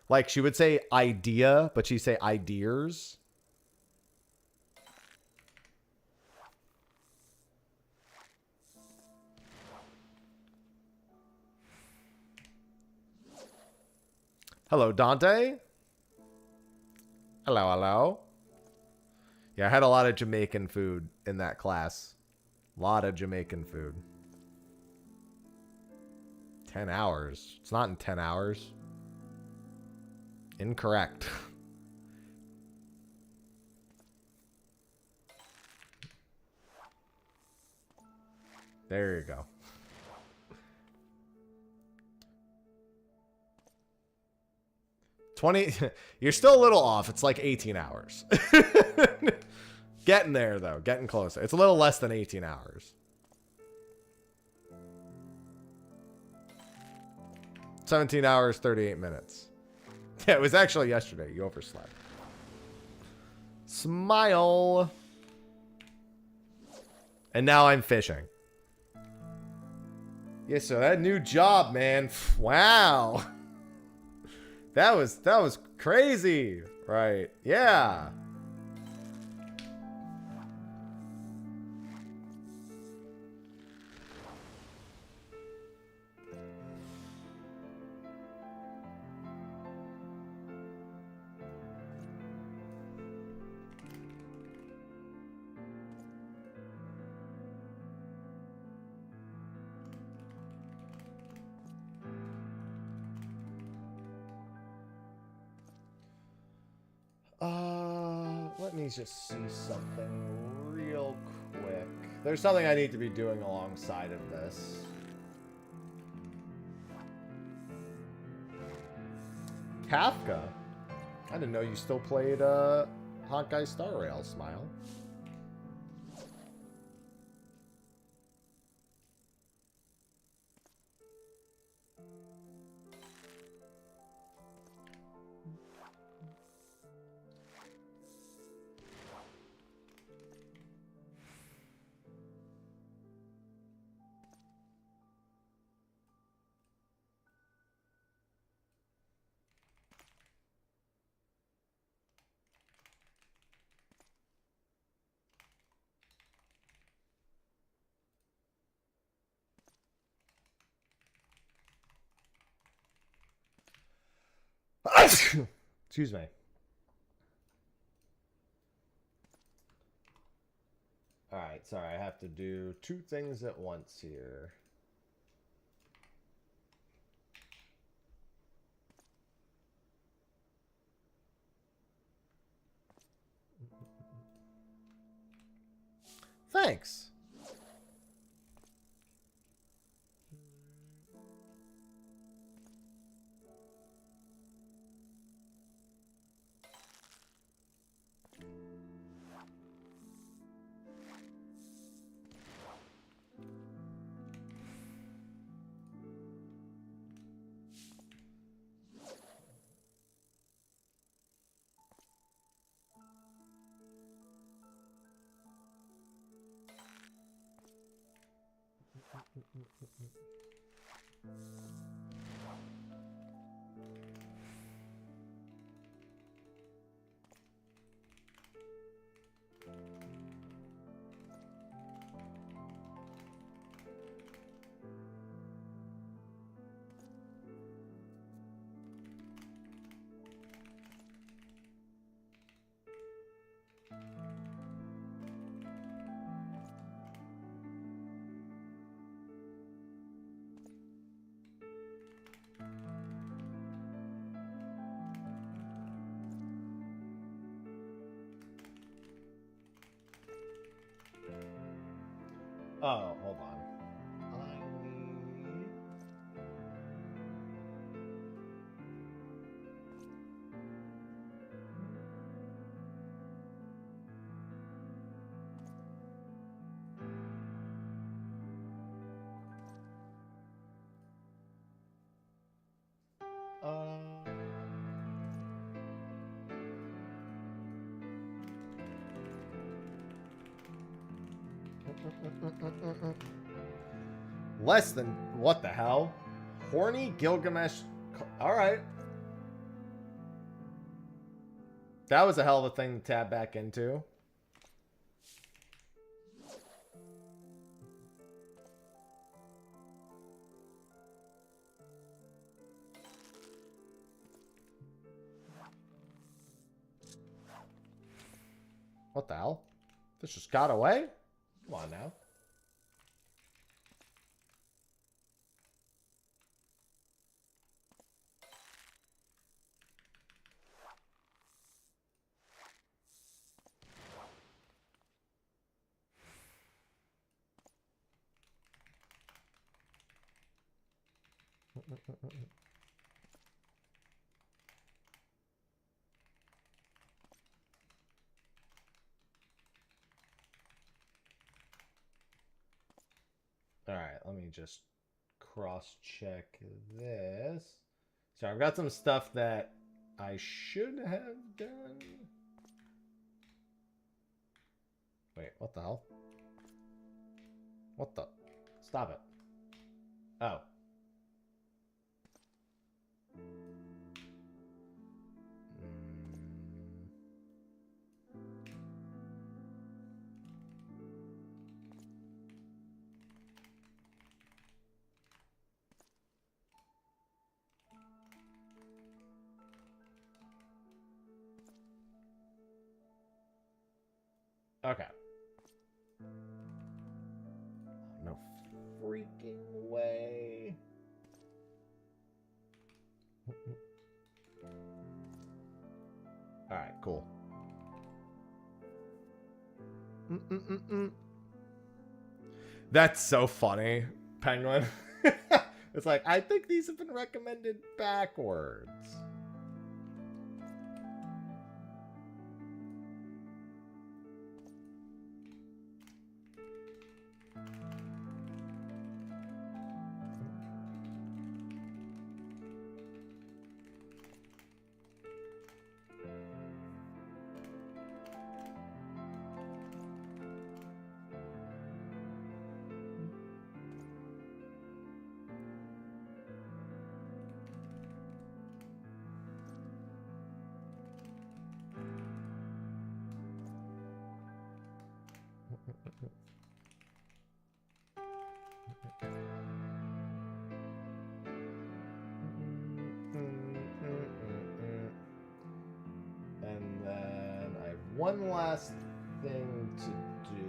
Like, she would say idea, but she'd say ideas. Hello, Dante. Hello, hello. Yeah, I had a lot of Jamaican food in that class. A lot of Jamaican food. 10 hours. It's not in 10 hours. Incorrect. There you go. You're still a little off. It's like 18 hours. Getting there, though. Getting closer. It's a little less than 18 hours. 17 hours, 38 minutes. Yeah, it was actually yesterday. You overslept. Smile. And now I'm fishing. Yeah, so that new job, man. Wow. That was crazy. Right. Yeah. Let me just see something real quick. There's something I need to be doing alongside of this. Kafka? I didn't know you still played Honkai Star Rail, Smile. Excuse me. Alright, sorry, I have to do two things at once here. Thanks. Oh, hold on. I need... Less than... What the hell? Horny Gilgamesh... Alright. That was a hell of a thing to tab back into. What the hell? This just got away? Come on now. Alright, let me just cross-check this. So I've got some stuff that I should have done. Wait, what the hell? What the? Stop it. Oh. Okay. No freaking way. Alright, cool. That's so funny, Penguin. It's like, I think these have been recommended backwards. And then I have one last thing to do.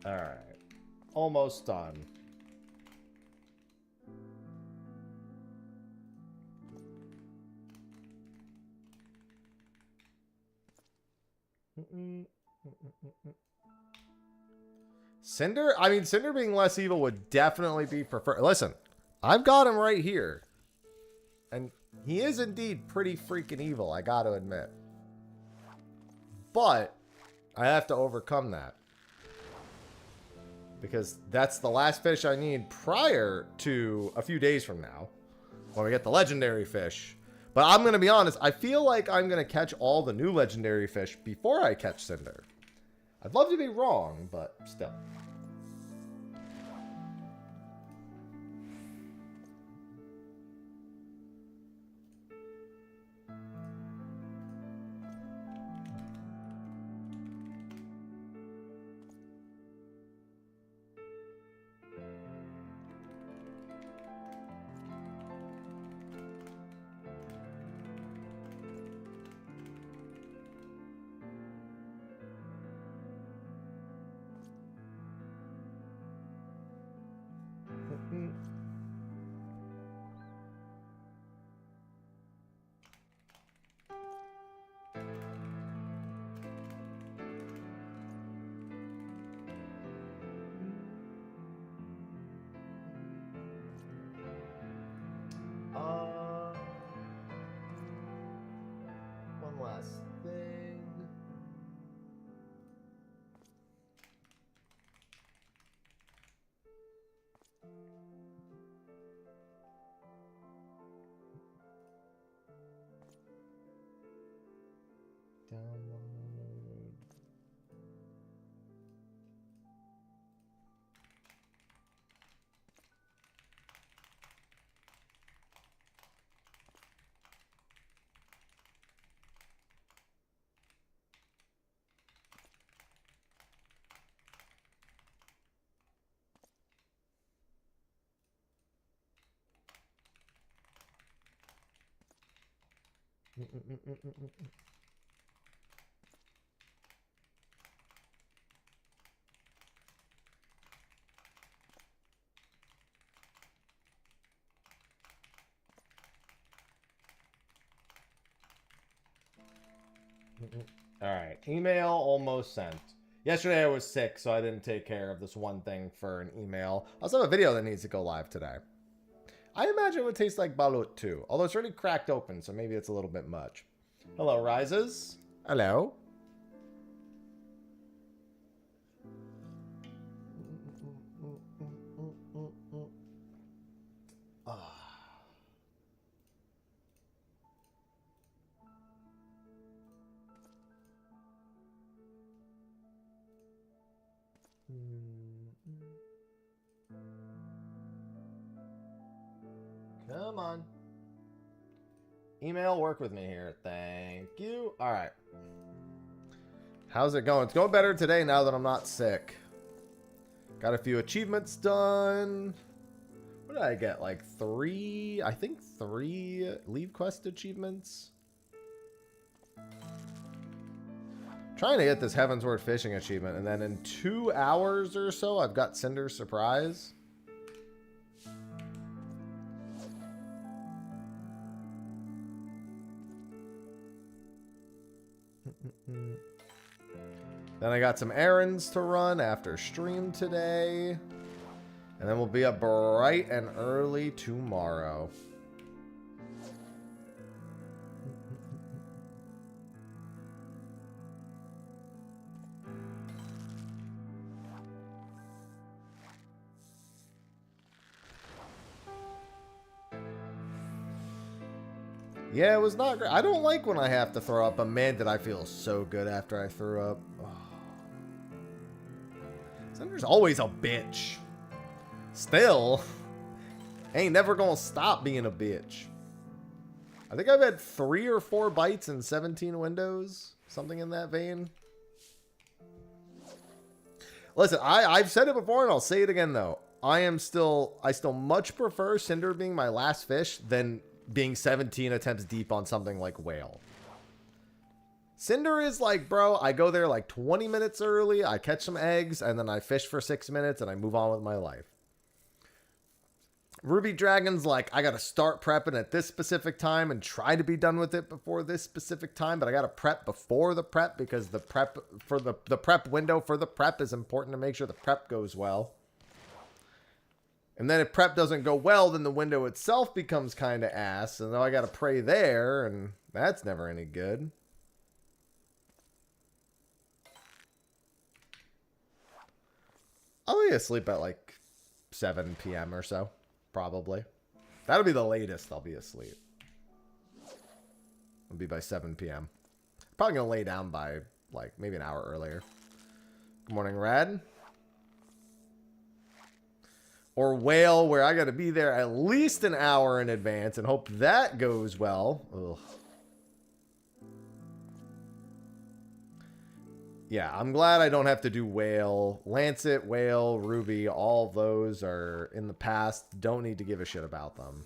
All right. Almost done. Cinder? I mean, Cinder being less evil would definitely be preferred. Listen, I've got him right here. And he is indeed pretty freaking evil, I gotta admit. But I have to overcome that. Because that's the last fish I need prior to a few days from now. When we get the legendary fish. But I'm going to be honest, I feel like I'm going to catch all the new legendary fish before I catch Cinder. I'd love to be wrong, but still. One last thing. Download. All right, email almost sent. Yesterday I was sick, so I didn't take care of this one thing for an email. I also have a video that needs to go live today. I imagine it would taste like balut too, although it's already cracked open, so maybe it's a little bit much. Hello, Rises. Hello. Come on. Email, work with me here. Thank you. All right. How's it going? It's going better today now that I'm not sick. Got a few achievements done. What did I get? Like 3? I think 3 leave quest achievements. Trying to get this Heavensward fishing achievement, and then in 2 hours or so, I've got Cinder's surprise. Then I got some errands to run after stream today. And then we'll be up bright and early tomorrow. Yeah, it was not great. I don't like when I have to throw up, but man, did I feel so good after I threw up. Oh. Cinder's always a bitch. Still, ain't never gonna stop being a bitch. I think I've had 3 or 4 bites in 17 windows. Something in that vein. Listen, I've said it before and I'll say it again though. I still much prefer Cinder being my last fish than being 17 attempts deep on something like whale. Cinder is like, bro, I go there like 20 minutes early, I catch some eggs, and then I fish for 6 minutes, and I move on with my life. Ruby Dragon's like, I gotta start prepping at this specific time and try to be done with it before this specific time, but I gotta prep before the prep because the prep for the prep window for the prep is important to make sure the prep goes well. And then if prep doesn't go well, then the window itself becomes kind of ass, and then I gotta pray there, and that's never any good. I'll be asleep at like 7 p.m. or so. Probably. That'll be the latest I'll be asleep. It'll be by 7 p.m. Probably gonna lay down by like maybe an hour earlier. Good morning, Rad. Or Whale, where I gotta be there at least an hour in advance and hope that goes well. Ugh. Yeah, I'm glad I don't have to do Whale. Lancet, Whale, Ruby, all those are in the past. Don't need to give a shit about them.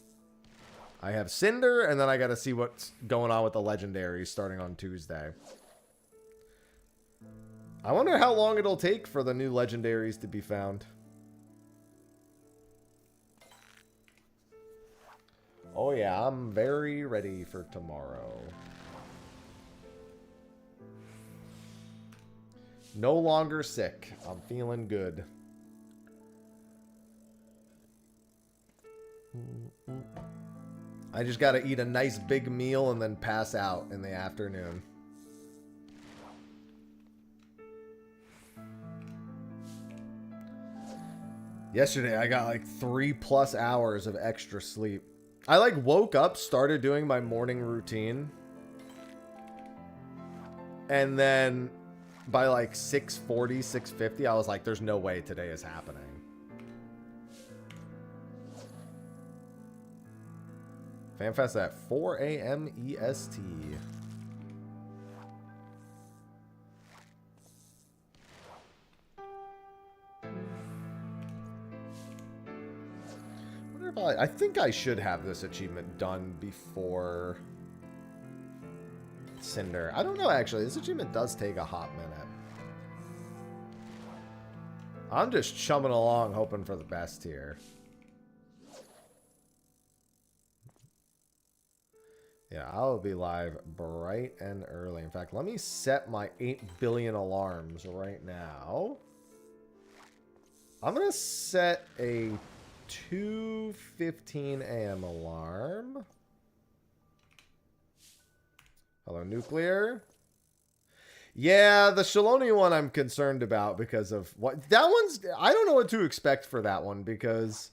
I have Cinder, and then I got to see what's going on with the Legendaries starting on Tuesday. I wonder how long it'll take for the new Legendaries to be found. Oh yeah, I'm very ready for tomorrow. No longer sick. I'm feeling good. I just got to eat a nice big meal and then pass out in the afternoon. Yesterday, I got like 3+ hours of extra sleep. I like woke up, started doing my morning routine. And then by like 6:40, 6:50, I was like, there's no way today is happening. Fanfest at 4 a.m. EST. Wonder if I think I should have this achievement done before Cinder. I don't know, actually. This achievement does take a hot minute. I'm just chumming along, hoping for the best here. Yeah, I'll be live bright and early. In fact, let me set my 8 billion alarms right now. I'm going to set a 2:15 a.m. alarm. Hello, Nuclear. Yeah, the Shaloni one I'm concerned about because of what that one's. I don't know what to expect for that one because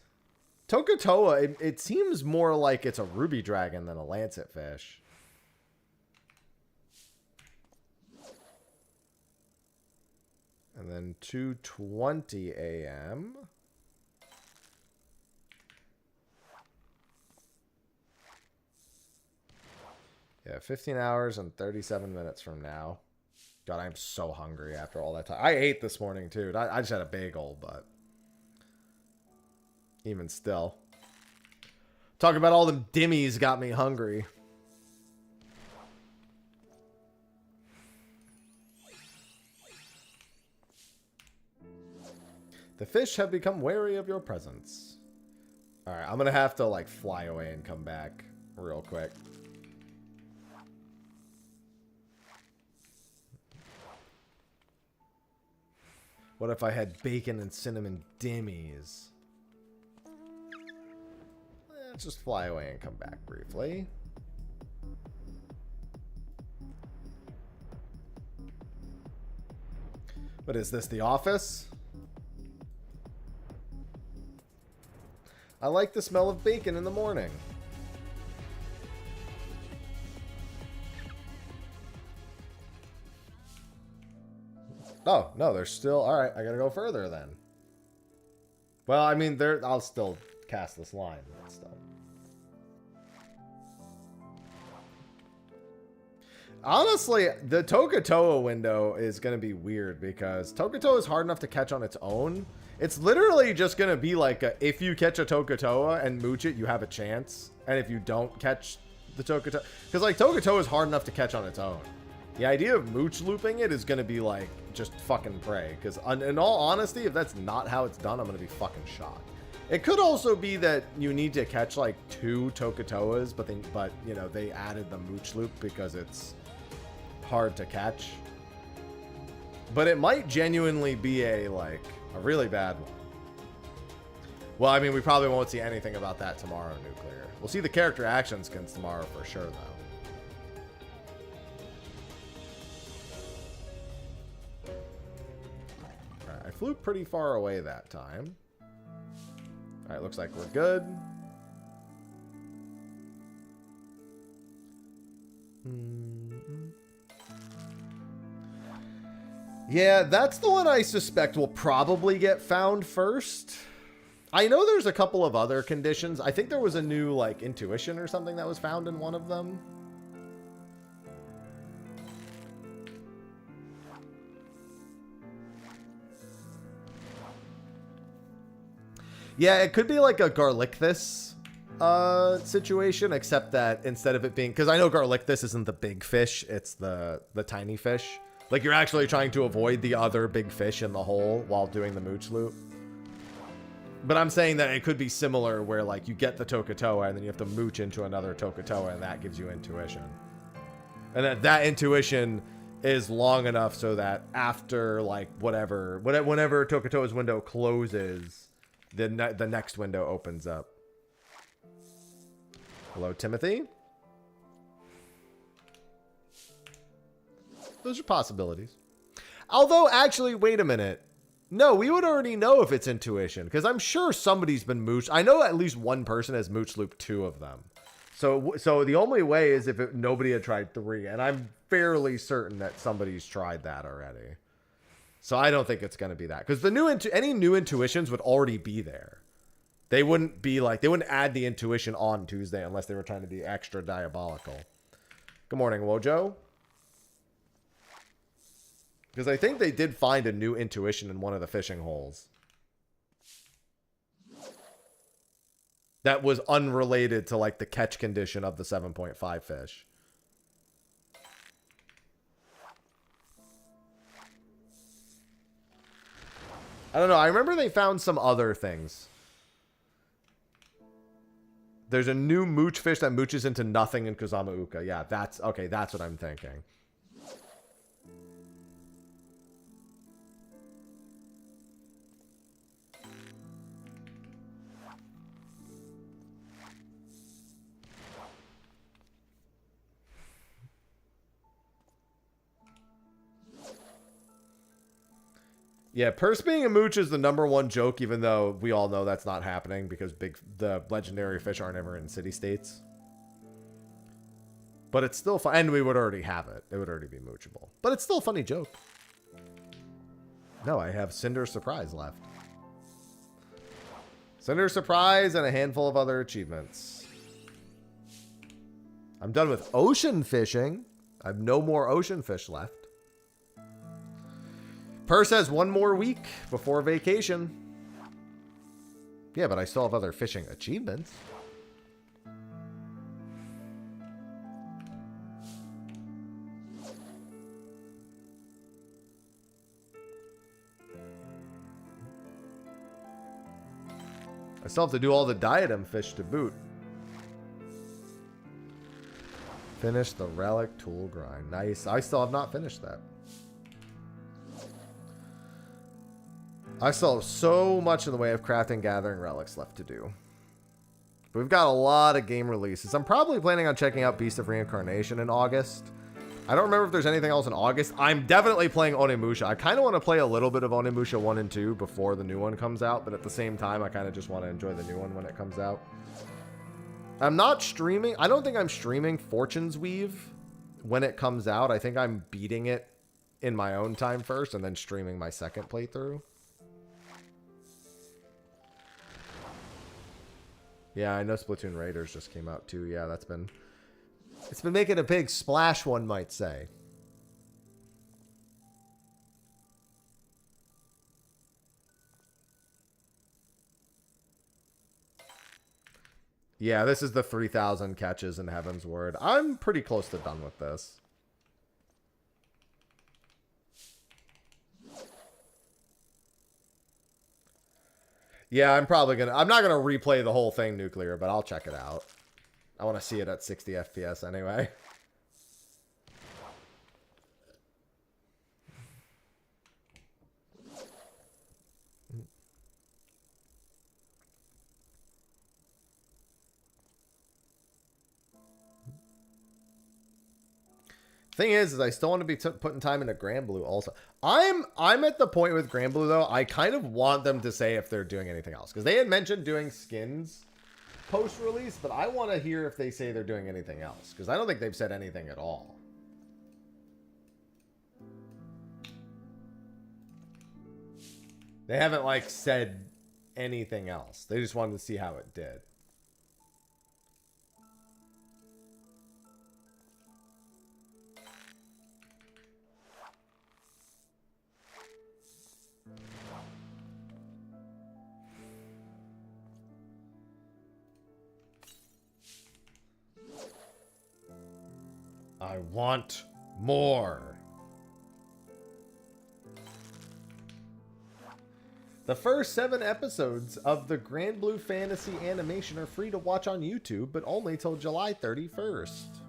Tokatoa, it seems more like it's a ruby dragon than a lancet fish. And then 2:20 a.m. Yeah, 15 hours and 37 minutes from now. God, I'm so hungry after all that time. I ate this morning, too. I just had a bagel, but even still. Talking about all them dimmies got me hungry. The fish have become wary of your presence. All right, I'm going to have to, like, fly away and come back real quick. What if I had bacon and cinnamon dimmies? Let's just fly away and come back briefly. What is this, The Office? I like the smell of bacon in the morning. Oh, no, they're still... Alright, I gotta go further then. Well, I mean, I'll still cast this line and stuff. Honestly, the Tokatoa window is going to be weird because Tokatoa is hard enough to catch on its own. It's literally just going to be like if you catch a Tokatoa and mooch it, you have a chance. And if you don't catch the Tokatoa... Because, like, Tokatoa is hard enough to catch on its own. The idea of mooch looping it is going to be like just fucking prey. Because in all honesty, if that's not how it's done, I'm going to be fucking shocked. It could also be that you need to catch like 2 Tokatoas, but you know, they added the mooch loop because it's hard to catch. But it might genuinely be a really bad one. Well, I mean, we probably won't see anything about that tomorrow, Nuclear. We'll see the character action skins tomorrow for sure, though. Alright, I flew pretty far away that time. Alright, looks like we're good. Yeah, that's the one I suspect will probably get found first. I know there's a couple of other conditions. I think there was a new, like, intuition or something that was found in one of them. Yeah, it could be like a Garlicthus situation, except that instead of it being... Because I know Garlicthus isn't the big fish, it's the tiny fish. Like, you're actually trying to avoid the other big fish in the hole while doing the mooch loop. But I'm saying that it could be similar where, like, you get the Tokatoa and then you have to mooch into another Tokatoa and that gives you intuition. And that intuition is long enough so that after, like, whenever Tokatoa's window closes, the next window opens up. Hello, Timothy. Those are possibilities. Although, actually, wait a minute. No, we would already know if it's intuition, because I'm sure somebody's been mooched. I know at least one person has mooch looped 2 of them. So the only way is if nobody had tried 3, and I'm fairly certain that somebody's tried that already. So I don't think it's going to be that, because any new intuitions would already be there. They wouldn't add the intuition on Tuesday unless they were trying to be extra diabolical. Good morning, Wojo. Because I think they did find a new intuition in one of the fishing holes. That was unrelated to, like, the catch condition of the 7.5 fish. I don't know. I remember they found some other things. There's a new mooch fish that mooches into nothing in Kozama-uka. Yeah, that's what I'm thinking. Yeah, purse being a mooch is the #1 joke, even though we all know that's not happening because the legendary fish aren't ever in city states. But it's still fun, and we would already have it. It would already be moochable. But it's still a funny joke. No, I have Cinder Surprise left. Cinder Surprise and a handful of other achievements. I'm done with ocean fishing. I have no more ocean fish left. Purse has 1 more week before vacation. Yeah, but I still have other fishing achievements. I still have to do all the diadem fish to boot. Finish the relic tool grind. Nice. I still have not finished that. I still have so much in the way of crafting, gathering relics left to do. But we've got a lot of game releases. I'm probably planning on checking out Beast of Reincarnation in August. I don't remember if there's anything else in August. I'm definitely playing Onimusha. I kind of want to play a little bit of Onimusha 1 and 2 before the new one comes out, but at the same time, I kind of just want to enjoy the new one when it comes out. I'm not streaming. I don't think I'm streaming Fortune's Weave when it comes out. I think I'm beating it in my own time first and then streaming my second playthrough. Yeah, I know Splatoon Raiders just came out too. Yeah, it's been making a big splash, one might say. Yeah, this is the 3,000 catches in Heaven's Word. I'm pretty close to done with this. Yeah, I'm not gonna replay the whole thing, Nuclear, but I'll check it out. I want to see it at 60 FPS anyway. Thing is I still want to be putting time into Granblue also. I'm at the point with Granblue though. I kind of want them to say if they're doing anything else because they had mentioned doing skins post-release, but I want to hear if they say they're doing anything else because I don't think they've said anything at all. They haven't like said anything else. They just wanted to see how it did. I want more. The first 7 episodes of the Granblue Fantasy animation are free to watch on YouTube, but only till July 31st.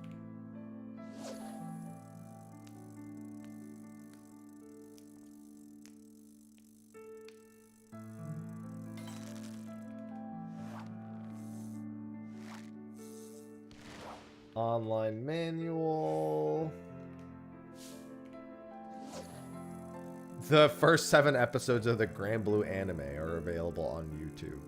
Online manual. The first 7 episodes of the Granblue anime are available on YouTube.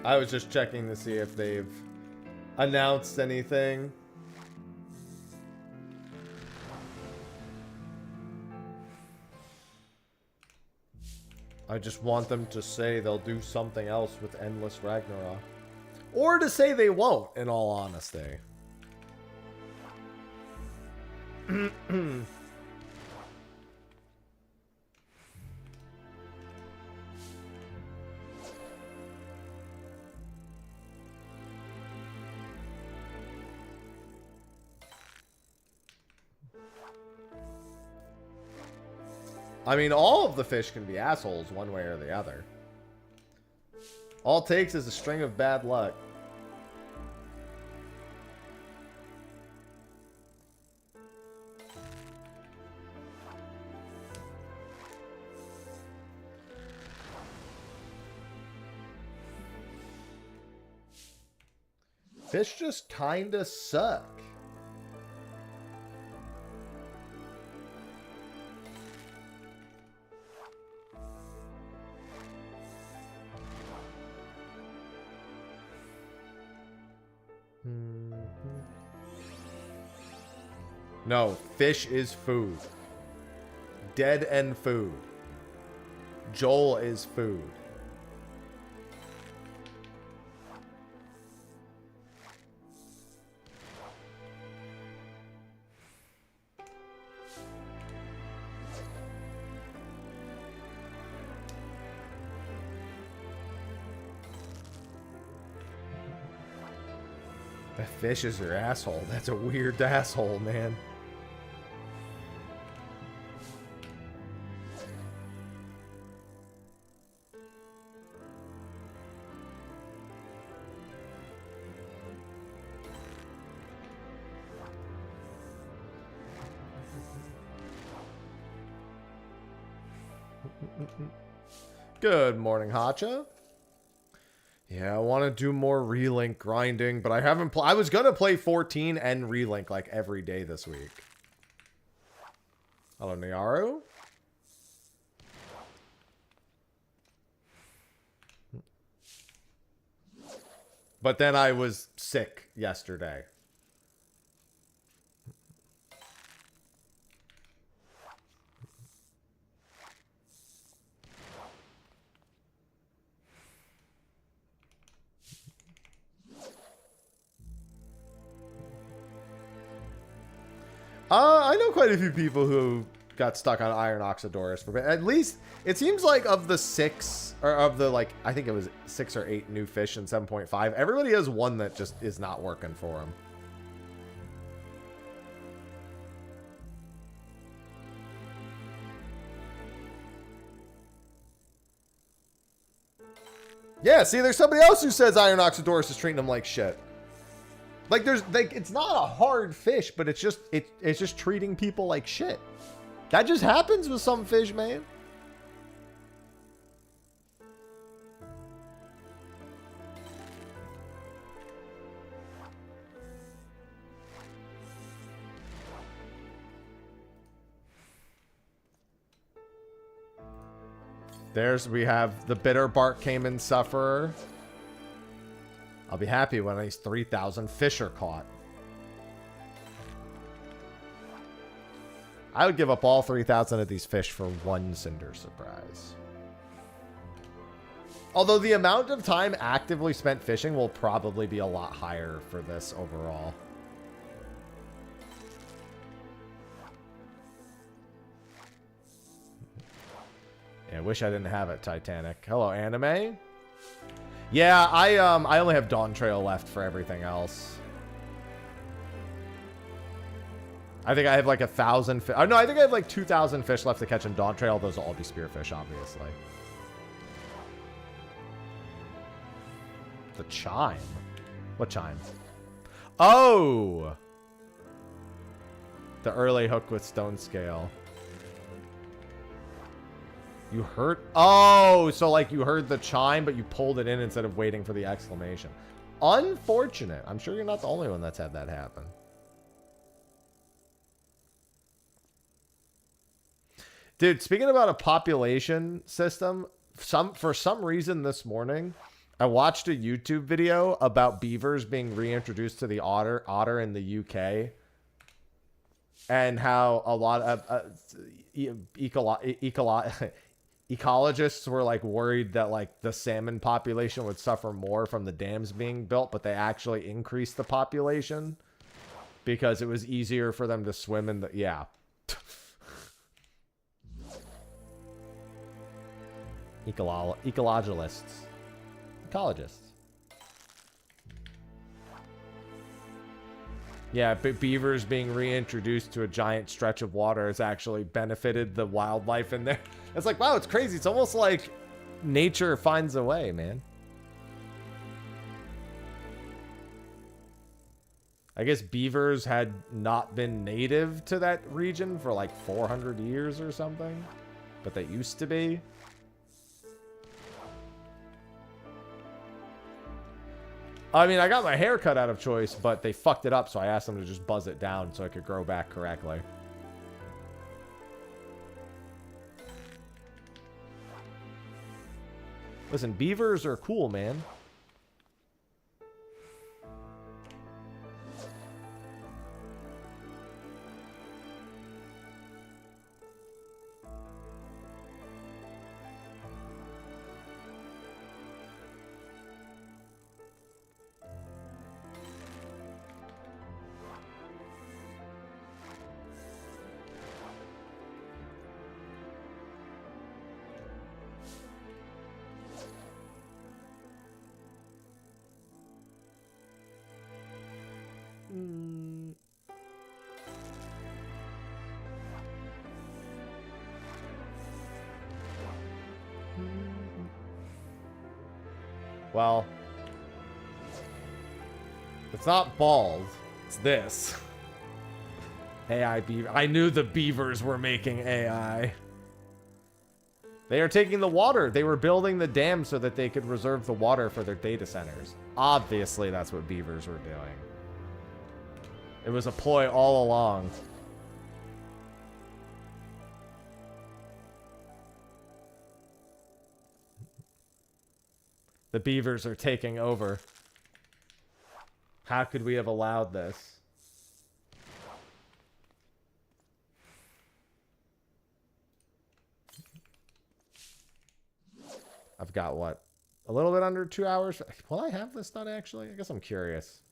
I was just checking to see if they've announced anything. I just want them to say they'll do something else with Endless Ragnarok. Or to say they won't, in all honesty. I mean, all of the fish can be assholes one way or the other. All it takes is a string of bad luck. Fish just kinda suck. No, fish is food. Dead end food. Joel is food. The fish is your asshole. That's a weird asshole, man. Good morning, Hacha. Yeah, I want to do more relink grinding, but I haven't I was going to play 14 and relink like every day this week. Hello, Niaru. But then I was sick yesterday. I know quite a few people who got stuck on Iron Oxydorus for at least it seems like of the 6 or of the like I think it was 6 or 8 new fish in 7.5. Everybody has one that just is not working for them. Yeah, see, there's somebody else who says Iron Oxydorus is treating them like shit. Like, there's, like, it's not a hard fish, but it's just treating people like shit. That just happens with some fish, man. We have the bitter bark caiman sufferer. I'll be happy when these 3,000 fish are caught. I would give up all 3,000 of these fish for one Cinder Surprise. Although the amount of time actively spent fishing will probably be a lot higher for this overall. Yeah, I wish I didn't have it, Titanic. Hello, anime. Yeah, I only have Dawn Trail left for everything else. I think I have like 1,000 fish. Oh, no, I think I have like 2,000 fish left to catch in Dawn Trail. Those will all be spearfish, obviously. The chime? What chime? Oh! The early hook with stone scale. You heard? Oh, so like you heard the chime, but you pulled it in instead of waiting for the exclamation. Unfortunate. I'm sure you're not the only one that's had that happen. Dude, speaking about a population system, for some reason this morning, I watched a YouTube video about beavers being reintroduced to the otter in the UK. And how a lot of ecologists were like worried that like the salmon population would suffer more from the dams being built, but they actually increased the population because it was easier for them to swim in the, yeah. Ecologists. Yeah, beavers being reintroduced to a giant stretch of water has actually benefited the wildlife in there. It's like, wow, it's crazy. It's almost like nature finds a way, man. I guess beavers had not been native to that region for like 400 years or something, but they used to be. I mean, I got my hair cut out of choice, but they fucked it up, so I asked them to just buzz it down so it could grow back correctly. Listen, beavers are cool, man. Well, it's not bald. It's this. AI beaver. I knew the beavers were making AI. They are taking the water. They were building the dam so that they could reserve the water for their data centers. Obviously, that's what beavers were doing. It was a ploy all along. The beavers are taking over. How could we have allowed this? I've got what? A little bit under 2 hours? Will I have this done actually? I guess I'm curious.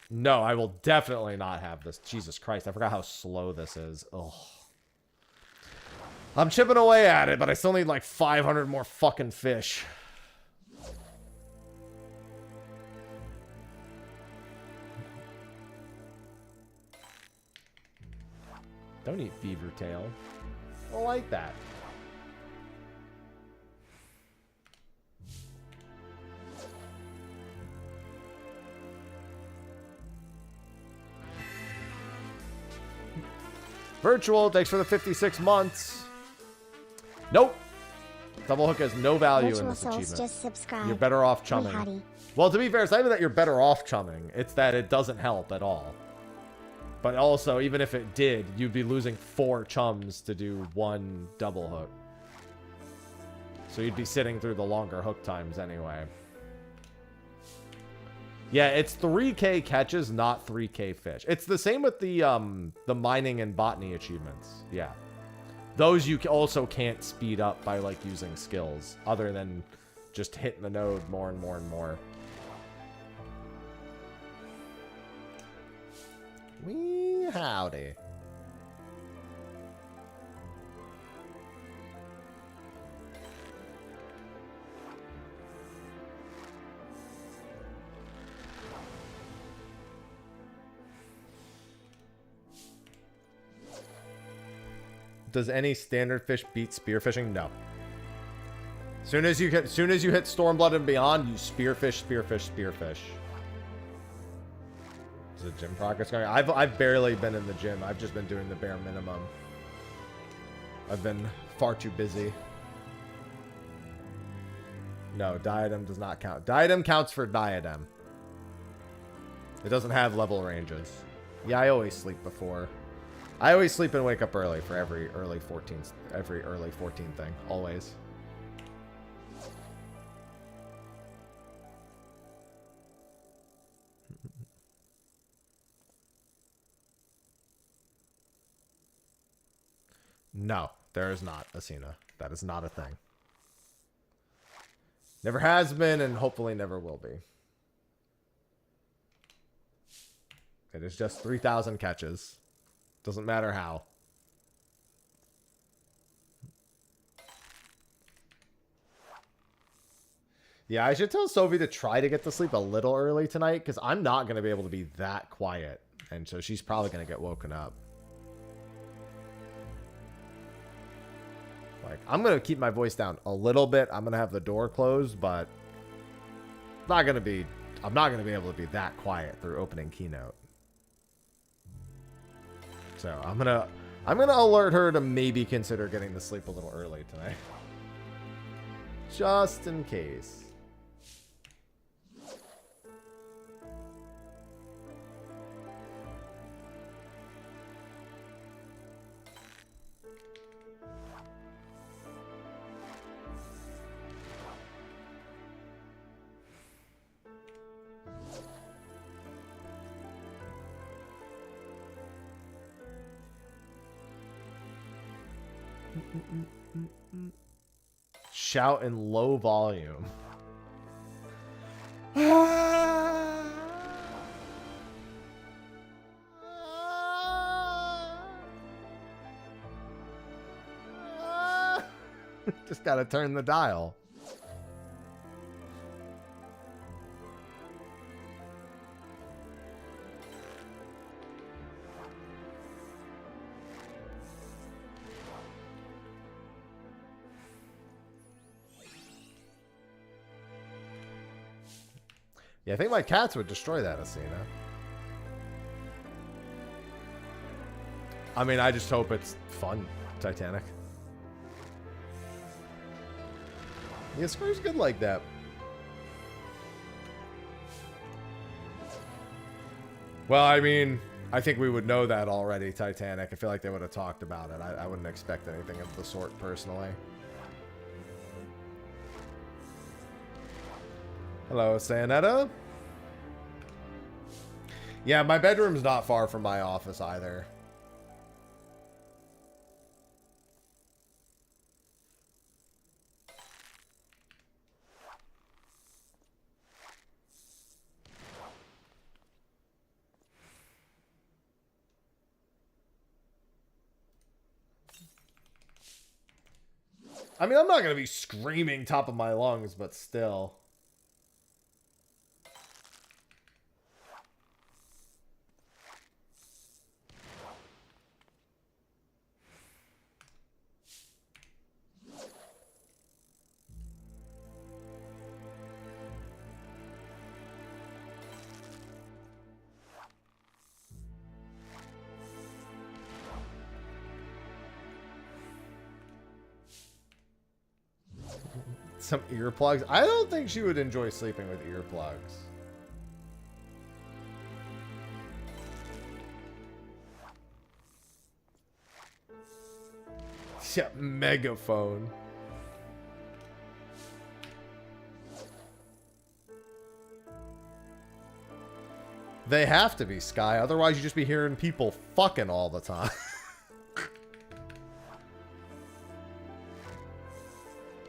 No, I will definitely not have this. Jesus Christ, I forgot how slow this is. Ugh. I'm chipping away at it, but I still need like 500 more fucking fish. Don't eat beaver tail. I like that. Virtual, thanks for the 56 months. Nope. Double hook has no value Virtual in this Souls achievement. just subscribe. You're better off chumming. Well, to be fair, it's not even that you're better off chumming. It's that it doesn't help at all. But also, even if it did, you'd be losing 4 chums to do 1 double hook. So you'd be sitting through the longer hook times anyway. Yeah, it's 3K catches, not 3K fish. It's the same with the mining and botany achievements. Yeah. Those you also can't speed up by, like, using skills, other than just hitting the node more and more and more. Wee howdy. Does any standard fish beat spearfishing? No. Soon as you hit Stormblood and beyond, you spearfish, spearfish, spearfish. Is the gym progress going? I've barely been in the gym. I've just been doing the bare minimum. I've been far too busy. No, diadem does not count. Diadem counts for diadem. It doesn't have level ranges. Yeah, I always sleep before. I always sleep and wake up early for every early 14 thing. Always. No, there is not, Asina. That is not a thing. Never has been and hopefully never will be. It is just 3,000 catches. Doesn't matter how. Yeah, I should tell Sophie to try to get to sleep a little early tonight, because I'm not going to be able to be that quiet. And so she's probably going to get woken up. Like, I'm going to keep my voice down a little bit. I'm going to have the door closed, but I'm not going to be able to be that quiet through opening keynote. So I'm gonna alert her to maybe consider getting to sleep a little early tonight. Just in case. Shout in low volume. Just gotta turn the dial. Yeah, I think my cats would destroy that, Asina. I mean, I just hope it's fun, Titanic. Yeah, Square's good like that. Well, I mean, I think we would know that already, Titanic. I feel like they would have talked about it. I wouldn't expect anything of the sort, personally. Hello, Sayonetta. Yeah, my bedroom's not far from my office either. I mean, I'm not going to be screaming top of my lungs, but still. Some earplugs. I don't think she would enjoy sleeping with earplugs. Yeah, megaphone. They have to be, Sky. Otherwise, you just be hearing people fucking all the time.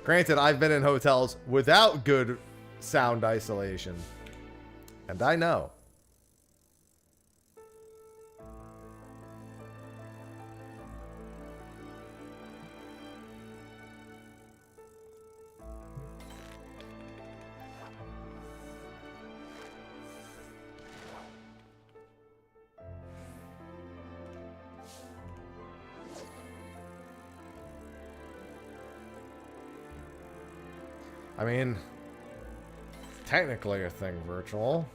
Granted, I've been in hotels without good sound isolation. And I know. I mean, technically a thing virtual.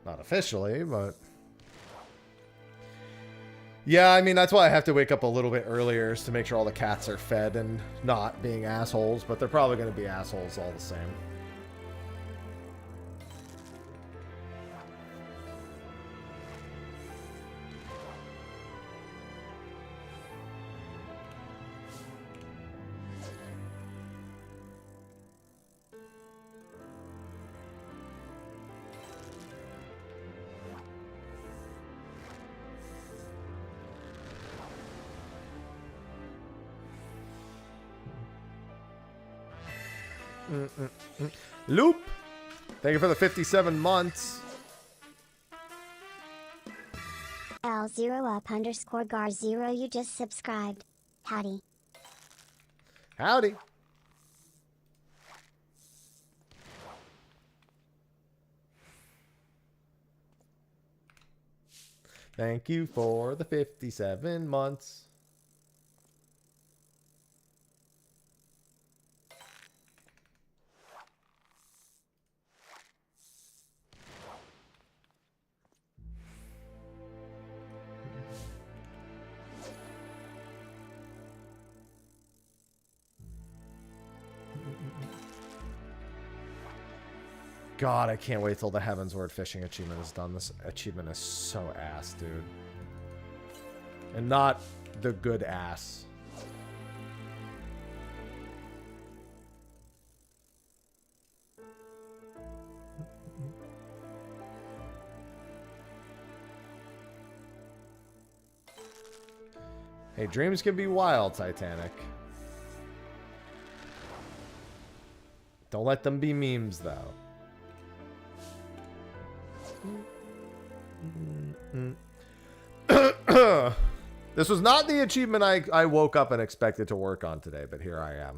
Not officially, but... Yeah, I mean, that's why I have to wake up a little bit earlier is to make sure all the cats are fed and not being assholes, but they're probably going to be assholes all the same. Loop! Thank you for the 57 months. L0up_gar0 you just subscribed. Howdy. Howdy. Thank you for the 57 months. God, I can't wait till the Heavensward fishing achievement is done. This achievement is so ass, dude. And not the good ass. Hey, dreams can be wild, Titanic. Don't let them be memes, though. This was not the achievement I woke up and expected to work on today, but here I am.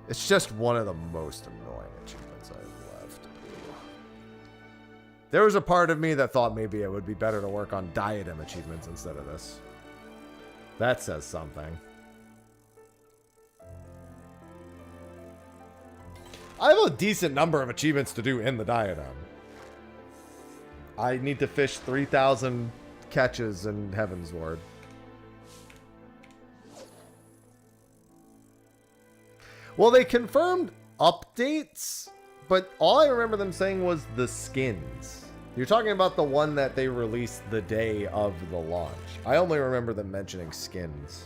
It's just one of the most annoying achievements I've left. There was a part of me that thought maybe it would be better to work on diadem achievements instead of this. That says something. I have a decent number of achievements to do in the diadem. I need to fish 3,000 catches in Heavensward. Well, they confirmed updates, but all I remember them saying was the skins. You're talking about the one that they released the day of the launch. I only remember them mentioning skins.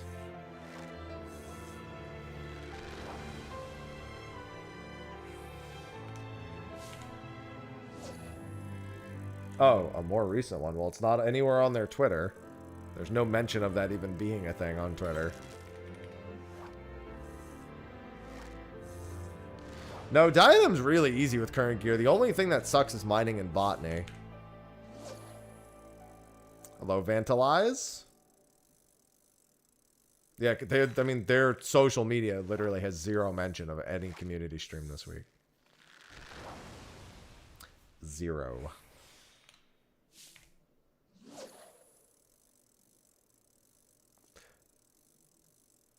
Oh, a more recent one. Well, it's not anywhere on their Twitter. There's no mention of that even being a thing on Twitter. No, Diadem's really easy with current gear. The only thing that sucks is mining and botany. Hello, Vantalize. Yeah, I mean, their social media literally has zero mention of any community stream this week. Zero.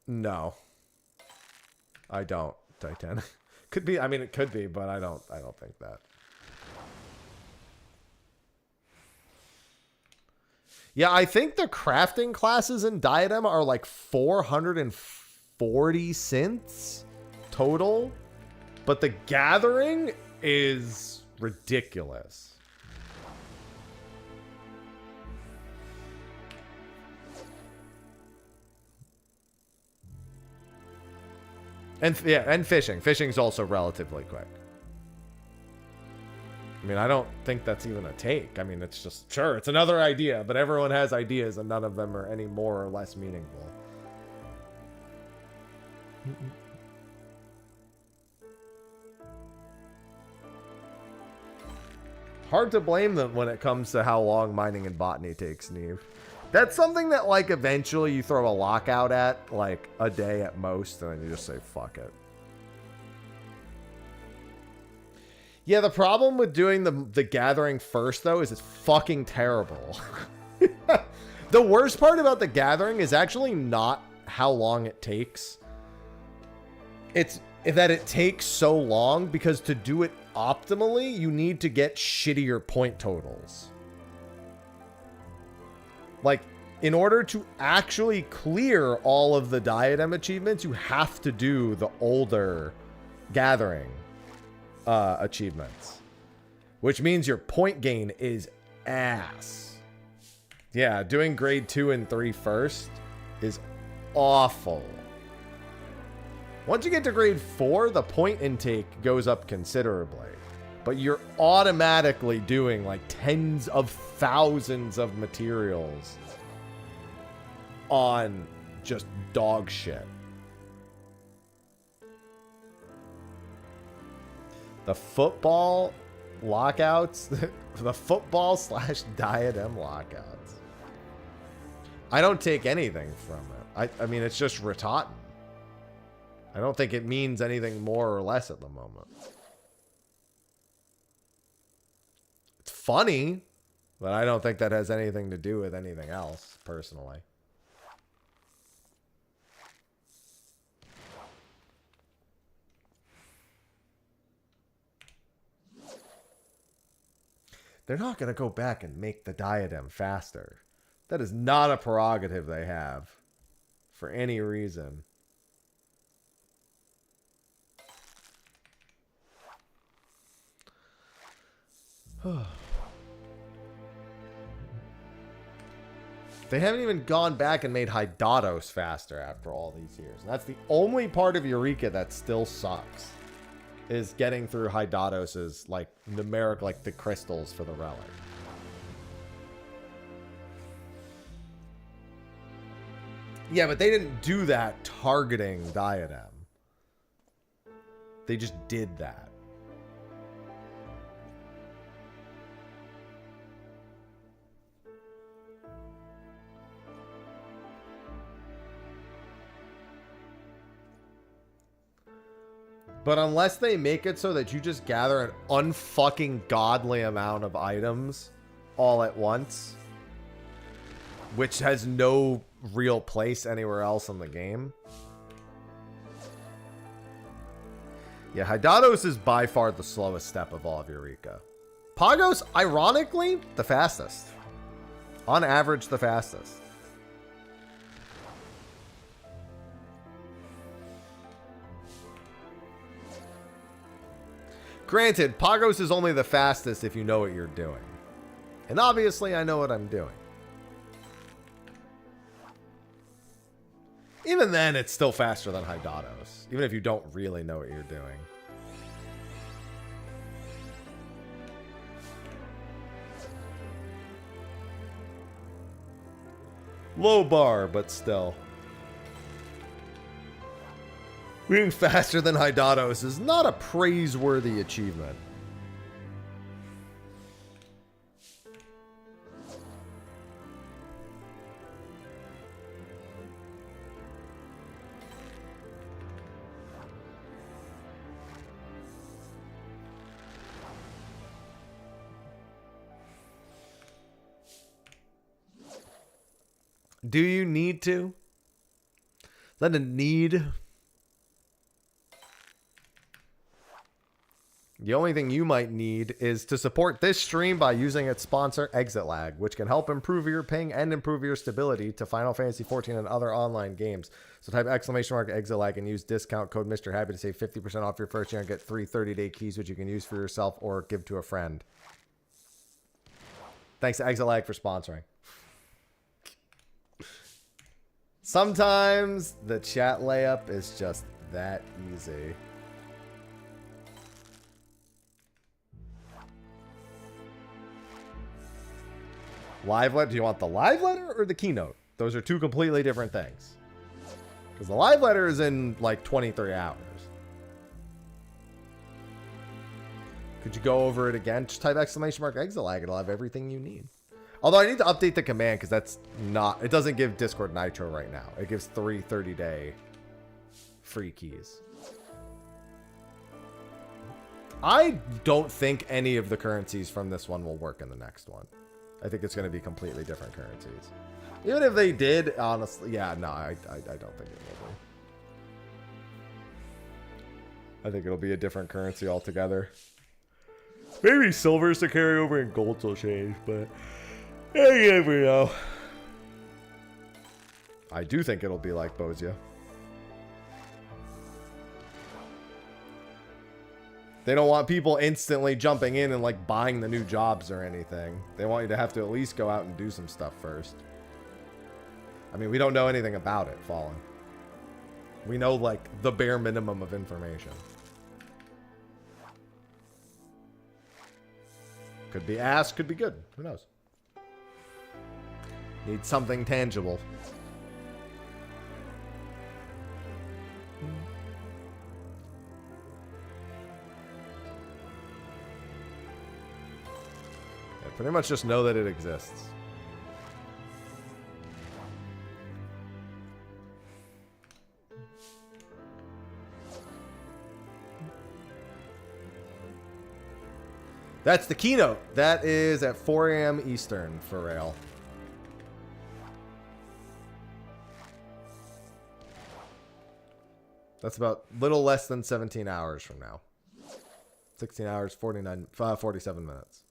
No. I don't, Titan. Could be, I mean, it could be, but I don't think that. Yeah, I think the crafting classes in Diadem are like 440 cents total, but the gathering is ridiculous. And yeah, and fishing. Fishing's also relatively quick. I mean, I don't think that's even a take. I mean, it's just, sure, it's another idea, but everyone has ideas and none of them are any more or less meaningful. Hard to blame them when it comes to how long mining and botany takes, Neve. That's something that, like, eventually you throw a lockout at, like, a day at most, and then you just say, fuck it. Yeah, the problem with doing the gathering first, though, is it's fucking terrible. The worst part about the gathering is actually not how long it takes. It's that it takes so long because to do it optimally, you need to get shittier point totals. Like, in order to actually clear all of the diadem achievements, you have to do the older gathering achievements, which means your point gain is ass. Yeah, doing grade 2 and 3 first is awful. Once you get to grade 4, the point intake goes up considerably, but you're automatically doing like tens of thousands of materials on just dog shit. The football lockouts, the football / diadem lockouts. I don't take anything from it. I mean, it's just Ratatan. I don't think it means anything more or less at the moment. It's funny, but I don't think that has anything to do with anything else, personally. They're not going to go back and make the diadem faster. That is not a prerogative they have for any reason. They haven't even gone back and made Hydatos faster after all these years. And that's the only part of Eureka that still sucks. Is getting through Hydatos's, like, numeric, like, the crystals for the relic. Yeah, but they didn't do that targeting Diadem. They just did that. But unless they make it so that you just gather an unfucking godly amount of items all at once, which has no real place anywhere else in the game. Yeah, Hydatos is by far the slowest step of all of Eureka. Pagos, ironically, the fastest. On average, the fastest. Granted, Pagos is only the fastest if you know what you're doing. And obviously, I know what I'm doing. Even then, it's still faster than Hydatos. Even if you don't really know what you're doing. Low bar, but still. Being faster than Hydatos is not a praiseworthy achievement. Do you need to? Is that a need? The only thing you might need is to support this stream by using its sponsor, Exit Lag, which can help improve your ping and improve your stability to Final Fantasy XIV and other online games. So type !Exit Lag and use discount code Mr. Happy to save 50% off your first year and get 3 30-day keys, which you can use for yourself or give to a friend. Thanks to Exit Lag for sponsoring. Sometimes the chat layup is just that easy. Live letter? Do you want the live letter or the keynote? Those are two completely different things. Because the live letter is in like 23 hours. Could you go over it again? Just type !Exit Lag. It'll have everything you need. Although I need to update the command because that's not... It doesn't give Discord Nitro right now. It gives 3 30-day free keys. I don't think any of the currencies from this one will work in the next one. I think it's going to be completely different currencies. Even if they did, honestly, yeah, no, I don't think it will be. I think it'll be a different currency altogether. Maybe silvers to carry over and golds will change, but you never know. I do think it'll be like Bozia. They don't want people instantly jumping in and like buying the new jobs or anything. They want you to have to at least go out and do some stuff first. I mean, we don't know anything about it, Fallen. We know like the bare minimum of information. Could be ass, could be good. Who knows? Need something tangible. Pretty much just know that it exists. That's the keynote. That is at 4 a.m. Eastern for rail. That's about little less than 17 hours from now. 16 hours, 47 minutes.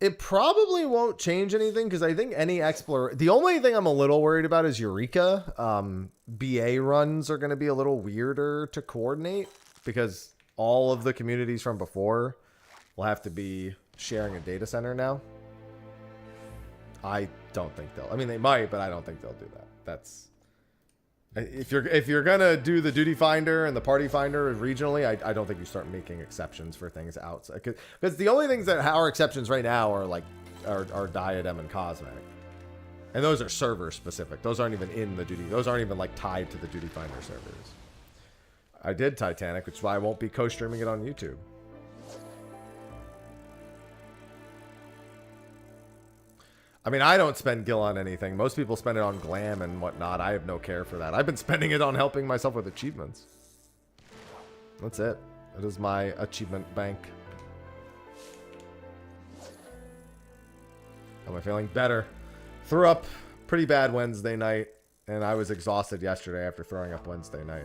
It probably won't change anything because I think any explorer... The only thing I'm a little worried about is Eureka. BA runs are going to be a little weirder to coordinate because all of the communities from before will have to be sharing a data center now. I don't think they'll... I mean, they might, but I don't think they'll do that. That's... If you're gonna do the duty finder and the party finder regionally, I don't think you start making exceptions for things outside, because the only things that are exceptions right now are like are Diadem and Cosmic, and those are server specific. Those aren't even in the duty. Those aren't even like tied to the duty finder servers. I did Titanic, which is why I won't be co-streaming it on YouTube. I mean, I don't spend gil on anything. Most people spend it on glam and whatnot. I have no care for that. I've been spending it on helping myself with achievements. That's it. It is my achievement bank. Am I feeling better? Threw up pretty bad Wednesday night, and I was exhausted yesterday after throwing up Wednesday night.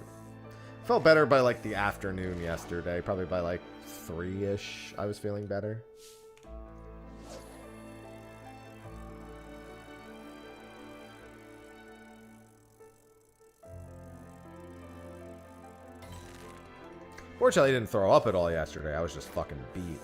Felt better by like the afternoon yesterday. Probably by like 3-ish I was feeling better. Fortunately, I didn't throw up at all yesterday. I was just fucking beat.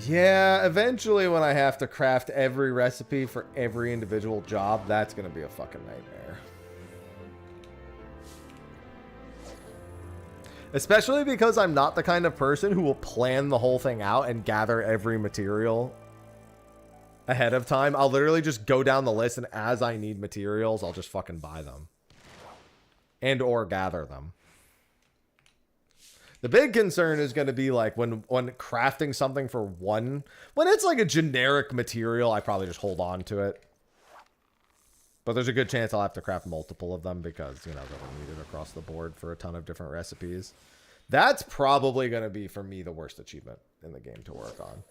Yeah, eventually when I have to craft every recipe for every individual job, that's going to be a fucking nightmare. Especially because I'm not the kind of person who will plan the whole thing out and gather every material ahead of time. I'll literally just go down the list, and as I need materials, I'll just fucking buy them. And or gather them. The big concern is going to be like when crafting something for one, when it's like a generic material, I probably just hold on to it. But there's a good chance I'll have to craft multiple of them because, you know, they'll need it across the board for a ton of different recipes. That's probably going to be, for me, the worst achievement in the game to work on.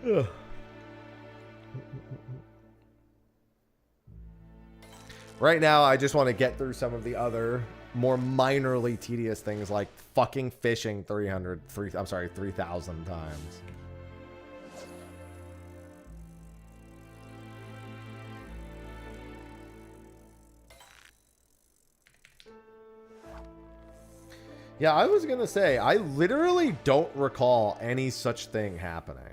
Ugh. Right now, I just want to get through some of the other more minorly tedious things like fucking fishing 3,000 times. Yeah, I was going to say, I literally don't recall any such thing happening.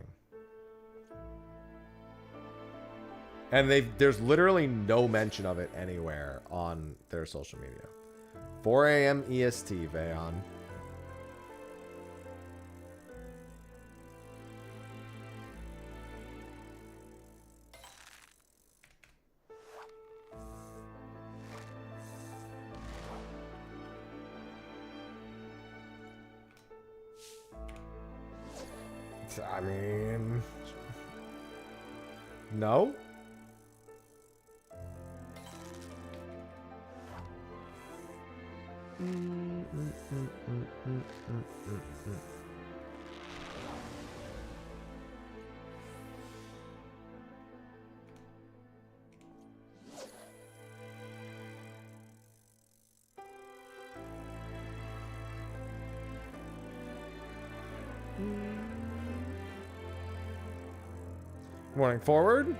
And there's literally no mention of it anywhere on their social media. 4 a.m. EST, Vayon. I mean... No? Going forward?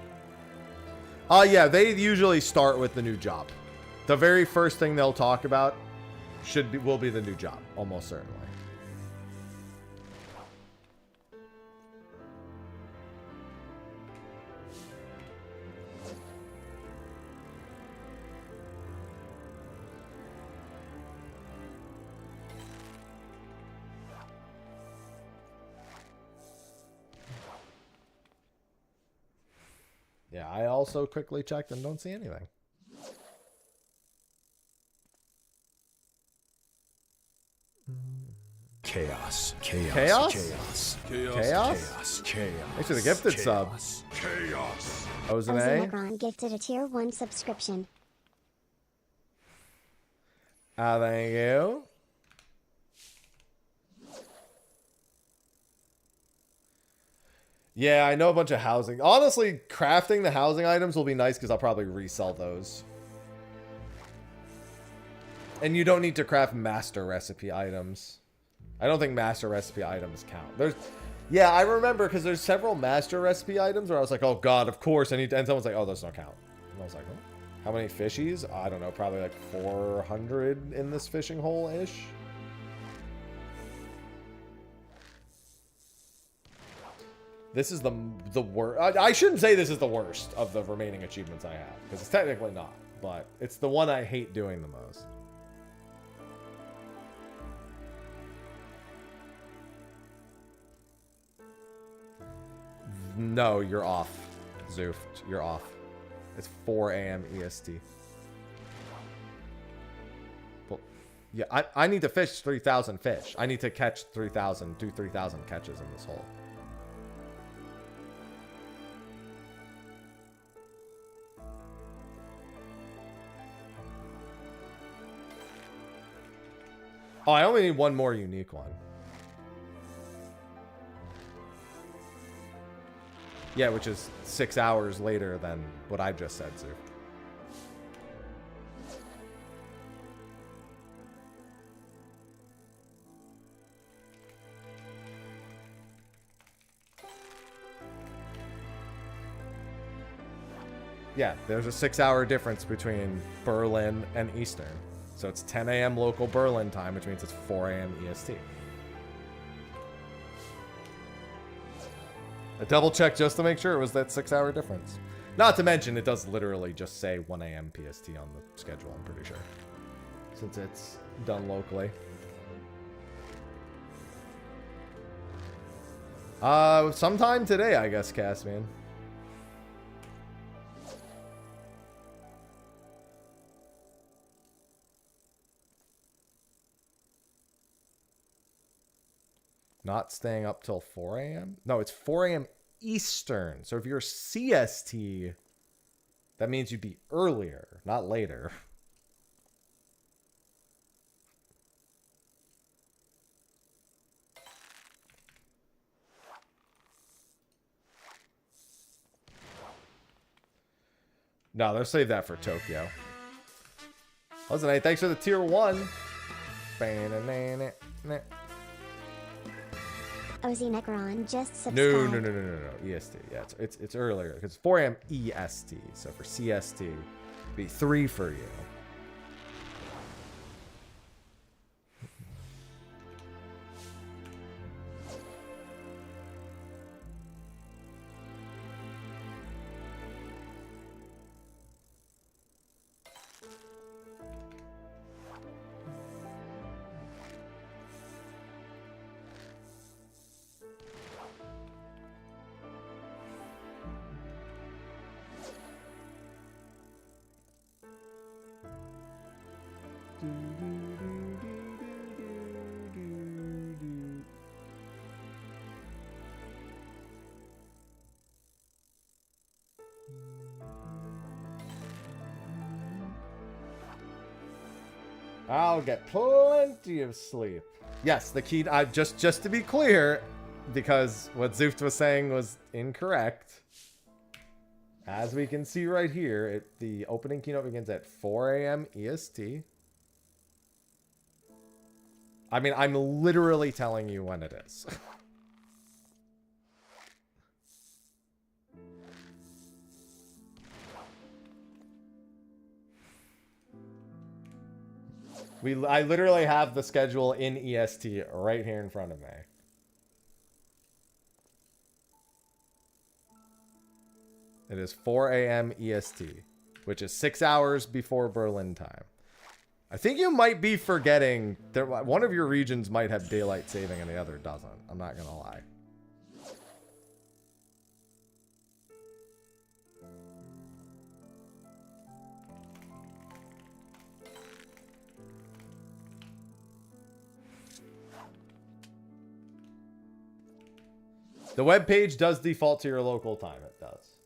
Yeah, they usually start with the new job. The very first thing they'll talk about will be the new job, almost certainly. Yeah, I also quickly checked and don't see anything. Chaos. Chaos? Chaos. Chaos? Thanks for the gifted sub. Chaos. Jose Macron gifted a tier 1 subscription. Thank you. Yeah, I know a bunch of housing. Honestly, crafting the housing items will be nice because I'll probably resell those. And you don't need to craft master recipe items. I don't think master recipe items count. Yeah, I remember because there's several master recipe items where I was like, oh god, of course I need to, and someone's like, oh, those don't count. And I was like, oh, how many fishies? I don't know, probably like 400 in this fishing hole-ish. This is the worst. I shouldn't say this is the worst of the remaining achievements I have, because it's technically not, but it's the one I hate doing the most. No, you're off, Zoof. You're off. It's 4 a.m. EST. Well, yeah, I need to fish 3,000 fish. I need to catch 3,000, do 3,000 catches in this hole. Oh, I only need one more unique one. Yeah, which is 6 hours later than what I just said, Zoo. Yeah, there's a 6-hour difference between Berlin and Eastern. So it's 10 a.m. local Berlin time, which means it's 4 a.m. EST. I double checked just to make sure it was that 6-hour difference. Not to mention, it does literally just say 1 a.m. PST on the schedule, I'm pretty sure. Since it's done locally. Sometime today, I guess, Cassman. Not staying up till 4 a.m.? No, it's 4 a.m. Eastern. So if you're CST, that means you'd be earlier, not later. No, they'll save that for Tokyo. Listen, hey, thanks for the tier 1. OZ Necron just subscribed. No. EST. Yeah, it's earlier because 4 a.m. EST. So for CST, it'd be 3 for you. I'll get plenty of sleep. Yes, the key. Just to be clear, because what Zooft was saying was incorrect. As we can see right here, the opening keynote begins at 4 a.m. EST. I mean, I'm literally telling you when it is. I literally have the schedule in EST right here in front of me. It is 4 a.m. EST, which is 6 hours before Berlin time. I think you might be forgetting that one of your regions might have daylight saving and the other doesn't. I'm not gonna lie. The web page does default to your local time. It does.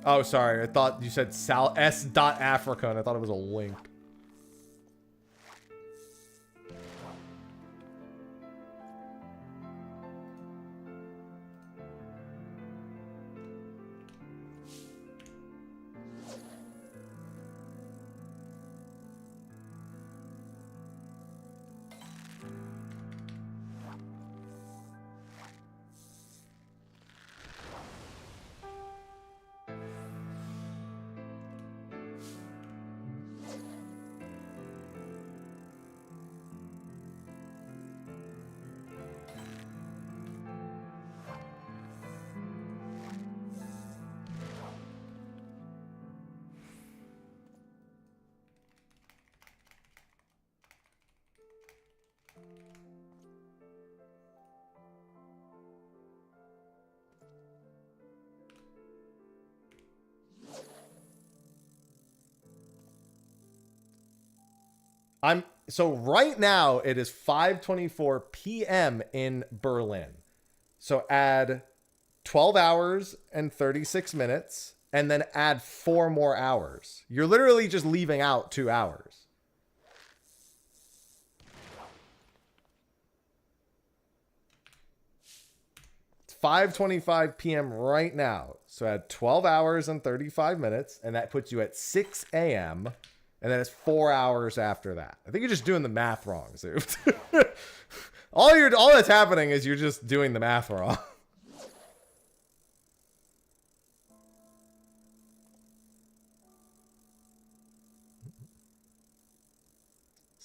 Oh, sorry. I thought you said s.africa, and I thought it was a link. So right now it is 5:24 p.m. in Berlin. So add 12 hours and 36 minutes and then add 4 more hours. You're literally just leaving out 2 hours. It's 5:25 p.m. right now. So add 12 hours and 35 minutes and that puts you at 6 a.m. And then it's 4 hours after that. I think you're just doing the math wrong, Zoot. all that's happening is you're just doing the math wrong.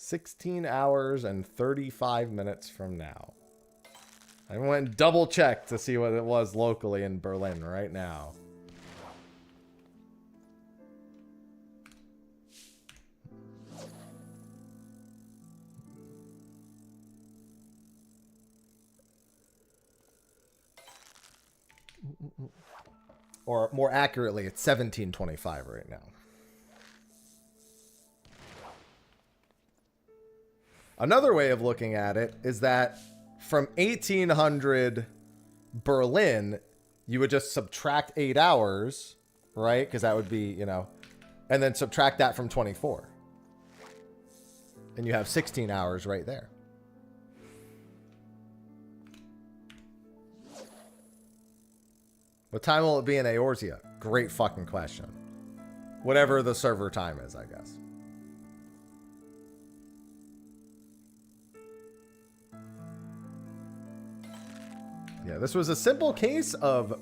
16 hours and 35 minutes from now. I went and double checked to see what it was locally in Berlin right now. Or more accurately, it's 1725 right now. Another way of looking at it is that from 1800 Berlin, you would just subtract 8 hours, right? Because that would be, you know, and then subtract that from 24. And you have 16 hours right there. What time will it be in Eorzea? Great fucking question. Whatever the server time is, I guess. Yeah, this was a simple case of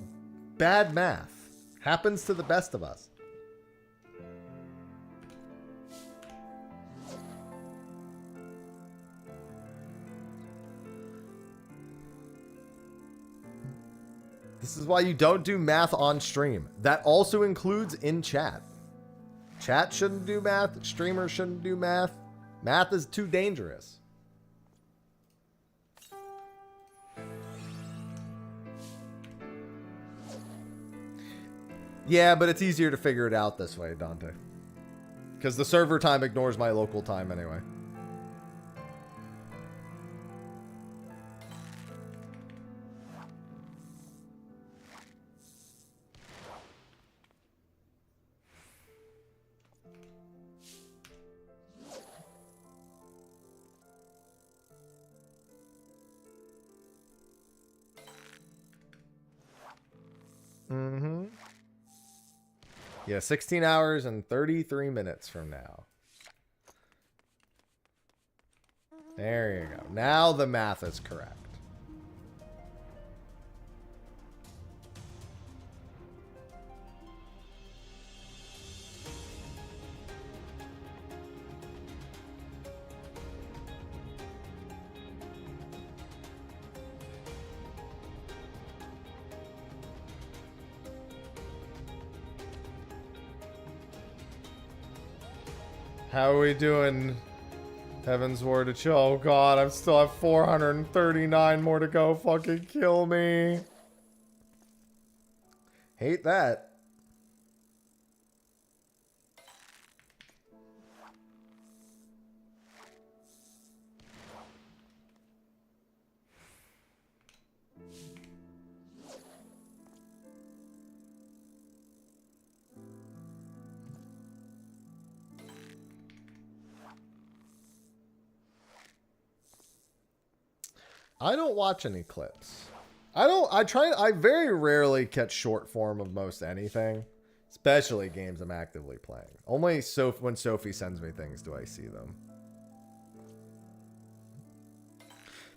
bad math. Happens to the best of us. This is why you don't do math on stream. That also includes in chat. Chat shouldn't do math. Streamers shouldn't do math. Math is too dangerous. Yeah, but it's easier to figure it out this way, Dante. Because the server time ignores my local time anyway. Mm-hmm. Yeah, 16 hours and 33 minutes from now. There you go. Now the math is correct. How are we doing? Heaven's Word to chill. Oh god, I still have 439 more to go. Fucking kill me. Hate that. I don't watch any clips. I very rarely catch short form of most anything, especially games I'm actively playing. Only when Sophie sends me things do I see them.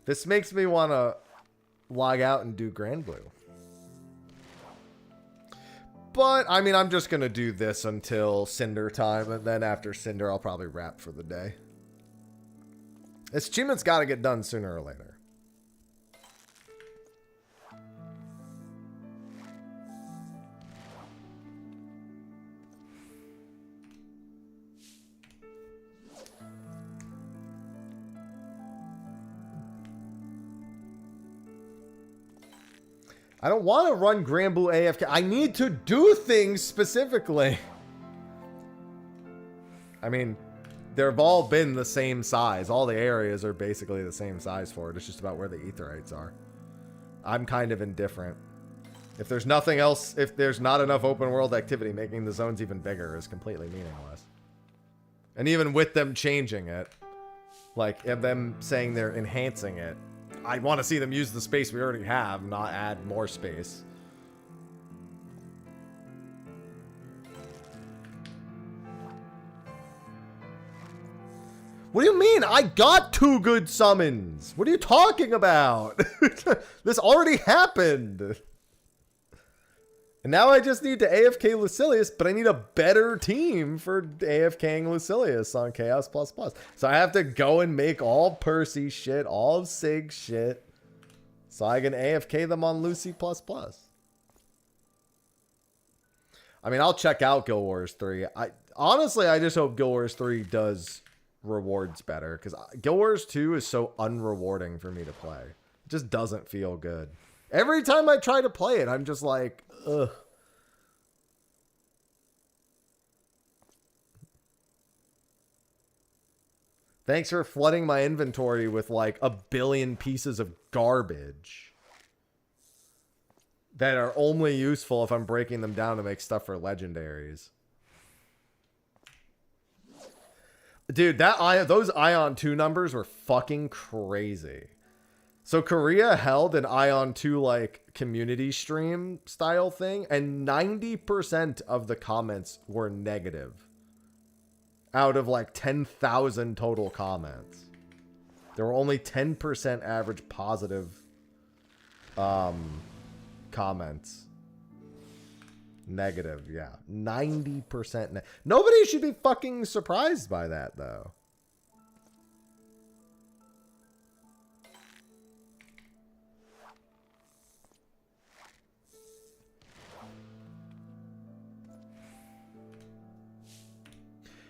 This makes me want to log out and do Grand Blue. But, I mean, I'm just going to do this until Cinder time, and then after Cinder, I'll probably wrap for the day. This achievement's got to get done sooner or later. I don't want to run Grand Blue AFK. I need to do things specifically. I mean, they've all been the same size. All the areas are basically the same size for it. It's just about where the aetherites are. I'm kind of indifferent. If there's nothing else, if there's not enough open world activity, making the zones even bigger is completely meaningless. And even with them changing it, like them saying they're enhancing it, I want to see them use the space we already have, not add more space. What do you mean? I got 2 good summons. What are you talking about? This already happened. And now I just need to AFK Lucilius, but I need a better team for AFKing Lucilius on Chaos++. So I have to go and make all Percy shit, all of Sig shit, so I can AFK them on Lucy++. I mean, I'll check out Guild Wars 3. Honestly, I just hope Guild Wars 3 does rewards better, because Guild Wars 2 is so unrewarding for me to play. It just doesn't feel good. Every time I try to play it, I'm just like, ugh. Thanks for flooding my inventory with like 1 billion pieces of garbage that are only useful if I'm breaking them down to make stuff for legendaries. Dude, those Ion 2 numbers were fucking crazy. So Korea held an Ion 2 like community stream style thing, and 90% of the comments were negative out of like 10,000 total comments. There were only 10% average positive comments. Negative, yeah. 90%. Nobody should be fucking surprised by that, though.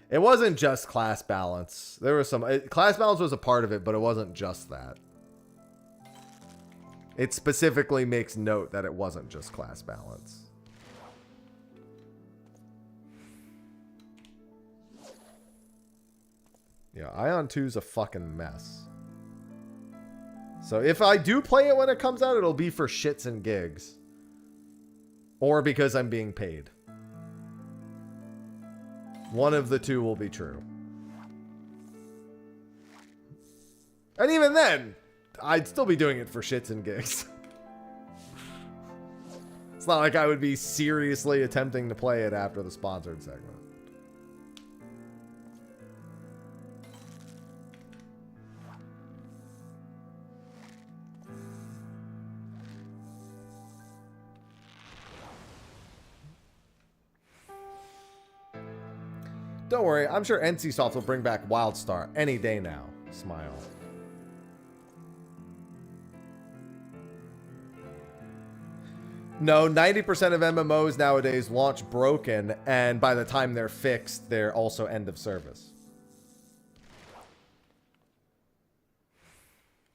It wasn't just class balance. There was some... class balance was a part of it, but it wasn't just that. It specifically makes note that it wasn't just class balance. Yeah, Ion 2 is a fucking mess. So if I do play it when it comes out, it'll be for shits and gigs. Or because I'm being paid. One of the two will be true. And even then, I'd still be doing it for shits and gigs. It's not like I would be seriously attempting to play it after the sponsored segment. Don't worry, I'm sure NCSoft will bring back WildStar any day now. Smile. No, 90% of MMOs nowadays launch broken, and by the time they're fixed, they're also end of service.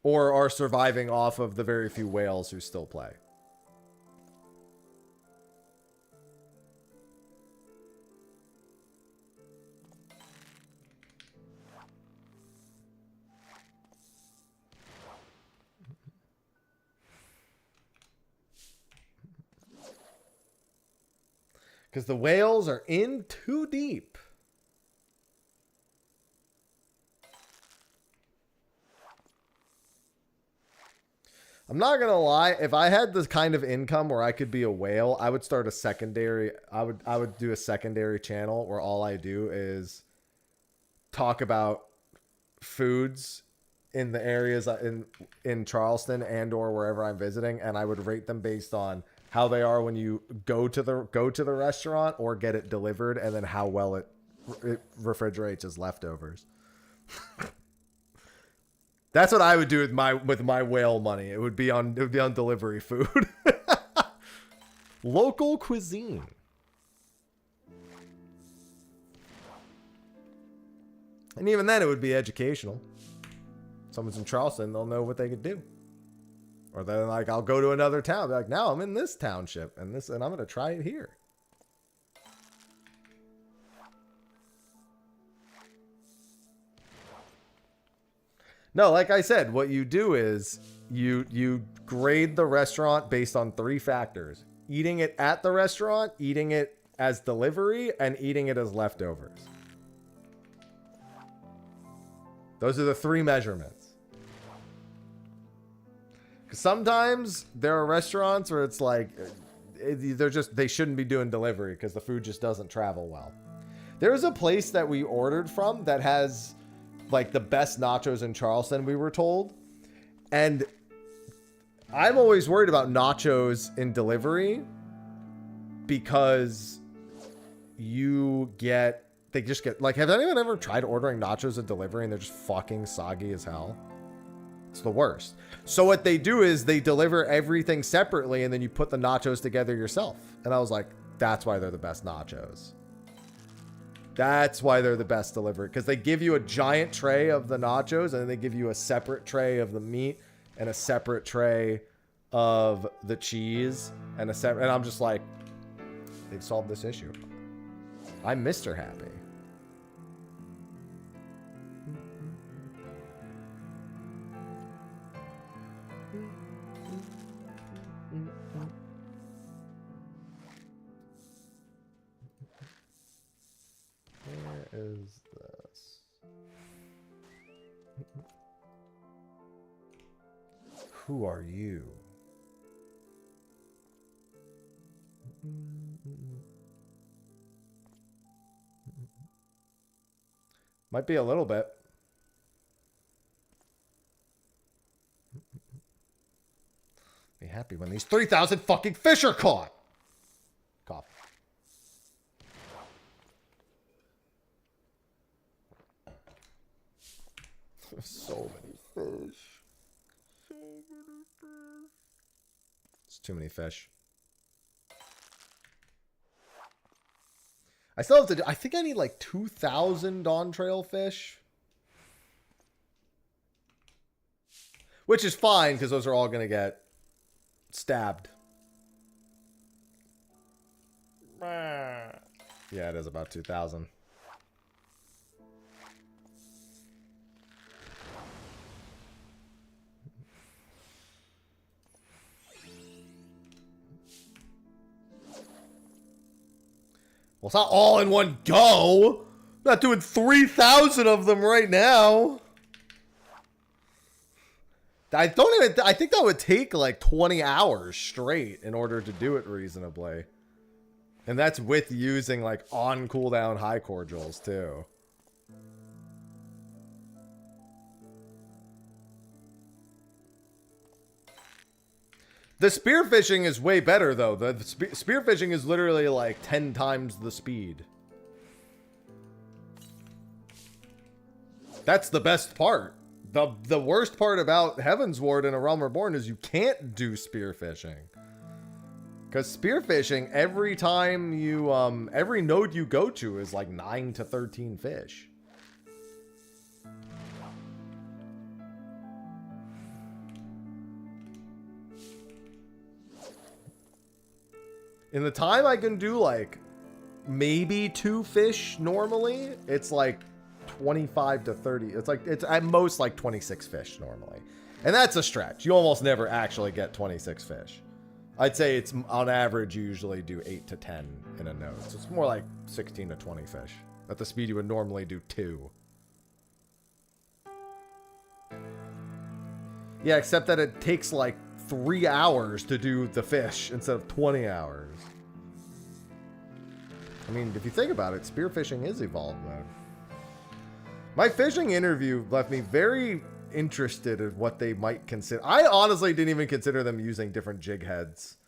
Or are surviving off of the very few whales who still play. Because the whales are in too deep. I'm not going to lie. If I had this kind of income where I could be a whale, I would start a secondary. I would do a secondary channel where all I do is talk about foods in the areas in Charleston and or wherever I'm visiting. And I would rate them based on how they are when you go to the restaurant or get it delivered, and then how well it refrigerates as leftovers. That's what I would do with my whale money. It would be on delivery food. Local cuisine. And even then it would be educational. Someone's in Charleston, they'll know what they could do. Or then, like, I'll go to another town. Be like, now I'm in this township, and I'm going to try it here. No, like I said, what you do is you grade the restaurant based on 3 factors: eating it at the restaurant, eating it as delivery, and eating it as leftovers. Those are the 3 measurements. Sometimes there are restaurants where it's like they shouldn't be doing delivery because the food just doesn't travel well. There's a place that we ordered from that has like the best nachos in Charleston, we were told. And I'm always worried about nachos in delivery because they just get, like, have anyone ever tried ordering nachos at delivery and they're just fucking soggy as hell? It's the worst. So what they do is they deliver everything separately and then you put the nachos together yourself. And I was like, that's why they're the best nachos. That's why they're the best delivery, because they give you a giant tray of the nachos and then they give you a separate tray of the meat and a separate tray of the cheese and and I'm just like, they've solved this issue. I'm Mr. Happy. Where is this? Who are you? Might be a little bit. Be happy when these 3,000 fucking fish are caught. Cough. So many fish. So many fish. It's too many fish. I still have to do, I think I need like 2,000 Dawn Trail fish. Which is fine, because those are all going to get stabbed. Yeah, it is about 2,000. Well, it's not all in one go. I'm not doing 3,000 of them right now. I think that would take like 20 hours straight in order to do it reasonably. And that's with using like on cooldown high cordials too. The spearfishing is way better, though. The spearfishing is literally like 10 times the speed. That's the best part. The worst part about Heaven's Ward in A Realm Reborn is you can't do spearfishing. Because spearfishing, every time you, every node you go to is like 9 to 13 fish. In the time I can do like maybe 2 fish normally, it's like 25 to 30. It's like, it's at most like 26 fish normally. And that's a stretch. You almost never actually get 26 fish. I'd say it's on average, you usually do 8 to 10 in a node. So it's more like 16 to 20 fish. At the speed you would normally do 2. Yeah, except that it takes like 3 hours to do the fish instead of 20 hours. I mean, if you think about it, spearfishing is evolved mode. My fishing interview left me very interested in what they might consider. I honestly didn't even consider them using different jig heads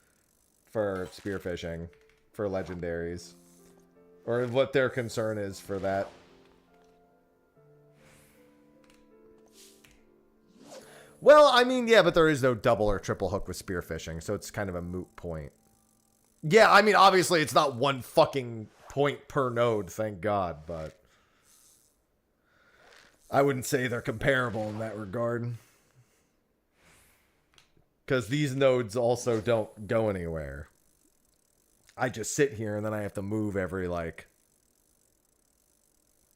for spearfishing, for legendaries, or what their concern is for that. Well, I mean, yeah, but there is no double or triple hook with spearfishing, so it's kind of a moot point. Yeah, I mean, obviously it's not one fucking point per node, thank God, but I wouldn't say they're comparable in that regard. Because these nodes also don't go anywhere. I just sit here and then I have to move every, like,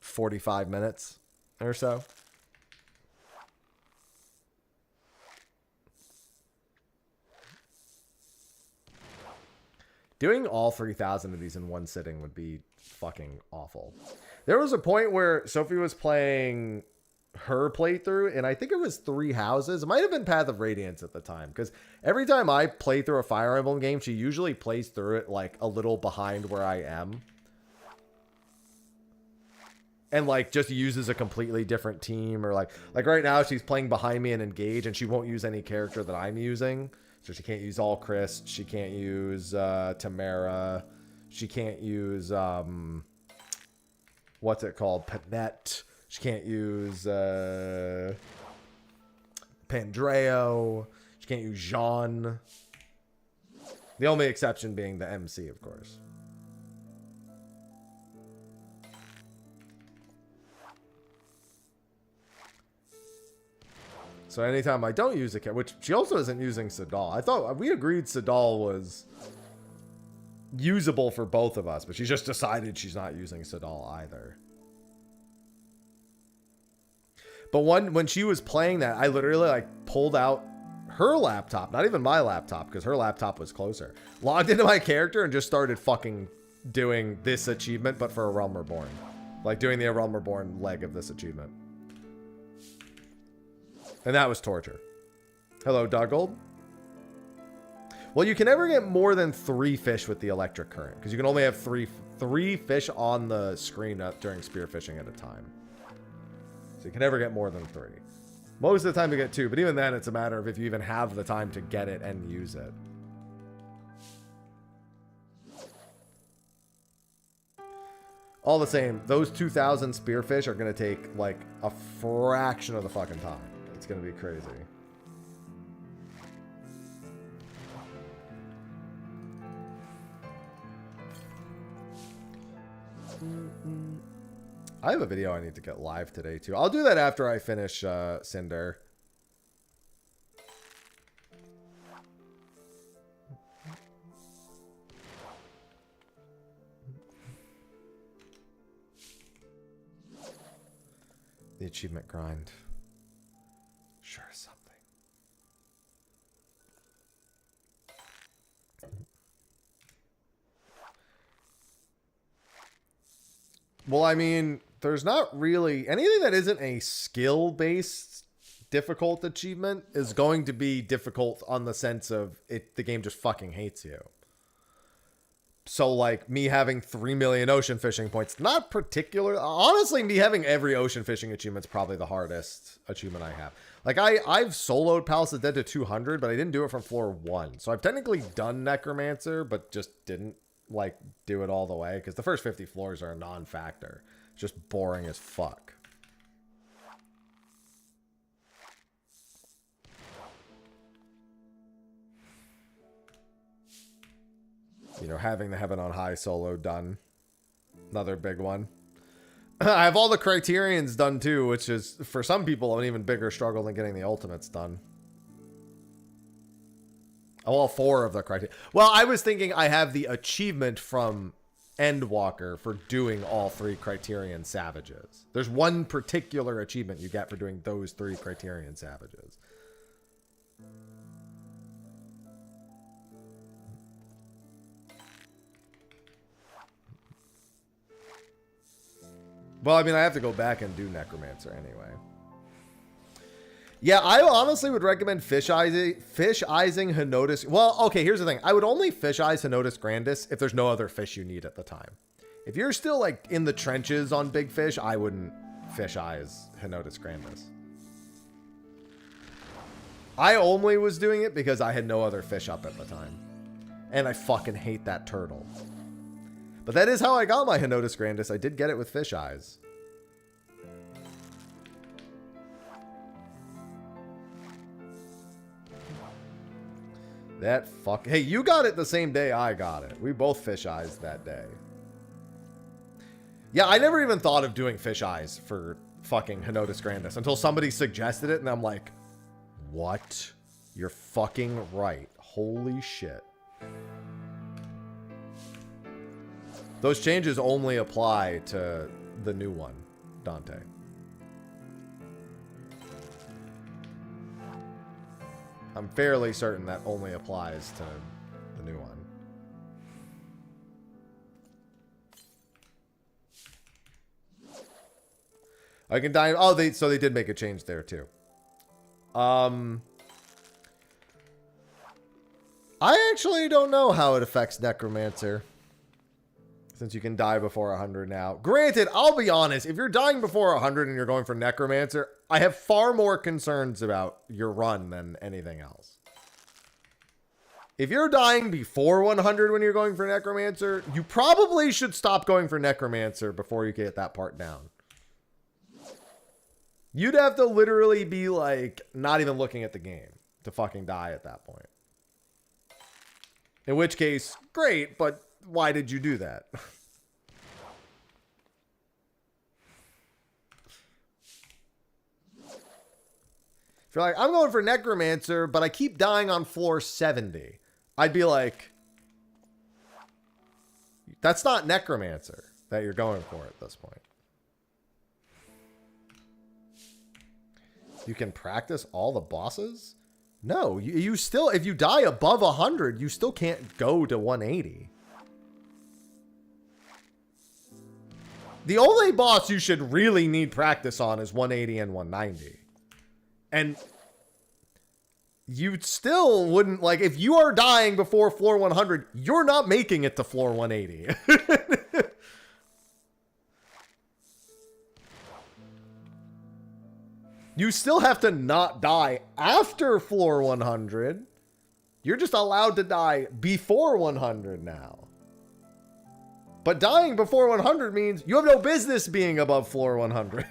45 minutes or so. Doing all 3,000 of these in one sitting would be fucking awful. There was a point where Sophie was playing her playthrough, and I think it was 3 houses. It might have been Path of Radiance at the time, because every time I play through a Fire Emblem game, she usually plays through it like a little behind where I am. And like just uses a completely different team, or like right now she's playing behind me in Engage, and she won't use any character that I'm using. So she can't use All Christ, she can't use Tamara, She can't use, what's it called? Panette. She can't use, Pandreo. She can't use Jean. The only exception being the MC, of course. So anytime I don't use a character, which she also isn't using Sadal. I thought we agreed Sadal was usable for both of us, but she's just decided she's not using Sadal either. But when she was playing that, I literally like pulled out her laptop, not even my laptop, because her laptop was closer. Logged into my character and just started fucking doing this achievement, but for A Realm Reborn. Like doing the A Realm Reborn leg of this achievement. And that was torture. Hello, Duggold. Well, you can never get more than 3 fish with the electric current, because you can only have three fish on the screen during spearfishing at a time. So you can never get more than 3. Most of the time you get 2, but even then it's a matter of if you even have the time to get it and use it. All the same, those 2,000 spearfish are going to take like a fraction of the fucking time. It's going to be crazy. I have a video I need to get live today too. I'll do that after I finish Cinder. The achievement grind. Sure, something. Well, I mean, there's not really anything that isn't a skill-based difficult achievement is going to be difficult on the sense of it. The game just fucking hates you. So, like, me having 3 million ocean fishing points, not particular. Honestly, me having every ocean fishing achievement's probably the hardest achievement I have. Like, I've soloed Palace of the Dead to 200, but I didn't do it from floor 1. So I've technically done Necromancer, but just didn't, like, do it all the way. Because the first 50 floors are a non-factor. It's just boring as fuck. You know, having the Heaven on High solo done. Another big one. I have all the Criterions done too, which is, for some people, an even bigger struggle than getting the Ultimates done. Oh, all 4 of the Criterion. Well, I was thinking I have the achievement from Endwalker for doing all 3 Criterion Savages. There's one particular achievement you get for doing those 3 Criterion Savages. Well, I mean, I have to go back and do Necromancer anyway. Yeah, I honestly would recommend fish eyesing Henotis. Well, okay, here's the thing. I would only fish eyes Henotis Grandis if there's no other fish you need at the time. If you're still, like, in the trenches on big fish, I wouldn't fish eyes Henotis Grandis. I only was doing it because I had no other fish up at the time. And I fucking hate that turtle. But that is how I got my Henotis Grandis. I did get it with fish eyes. That fuck. Hey, you got it the same day I got it. We both fish eyes that day. Yeah, I never even thought of doing fish eyes for fucking Henotis Grandis until somebody suggested it, and I'm like, what? You're fucking right. Holy shit. Those changes only apply to the new one, Dante. I'm fairly certain that only applies to the new one. I can die. Oh, so they did make a change there too. I actually don't know how it affects Necromancer. Since you can die before 100 now. Granted, I'll be honest. If you're dying before 100 and you're going for Necromancer, I have far more concerns about your run than anything else. If you're dying before 100 when you're going for Necromancer, you probably should stop going for Necromancer before you get that part down. You'd have to literally be like not even looking at the game to fucking die at that point. In which case, great, but why did you do that? If you're like, I'm going for Necromancer, but I keep dying on floor 70. I'd be like, that's not Necromancer that you're going for at this point. You can practice all the bosses? No, you still, if you die above 100, you still can't go to 180. The only boss you should really need practice on is 180 and 190. And you still wouldn't, like, if you are dying before floor 100, you're not making it to floor 180. You still have to not die after floor 100. You're just allowed to die before 100 now. But dying before 100 means you have no business being above floor 100.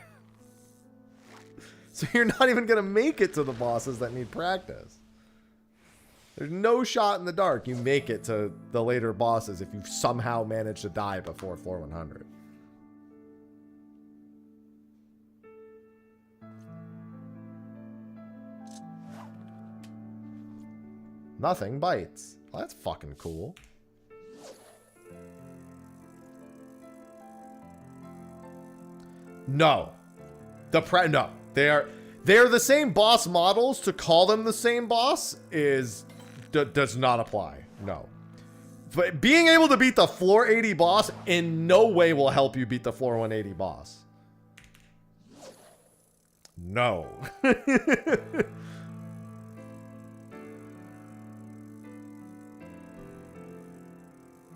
So you're not even going to make it to the bosses that need practice. There's no shot in the dark you make it to the later bosses if you somehow manage to die before floor 100. Nothing bites. Well, that's fucking cool. No. No. They're the same boss models. To call them the same boss does not apply. No. But being able to beat the floor 80 boss in no way will help you beat the floor 180 boss. No.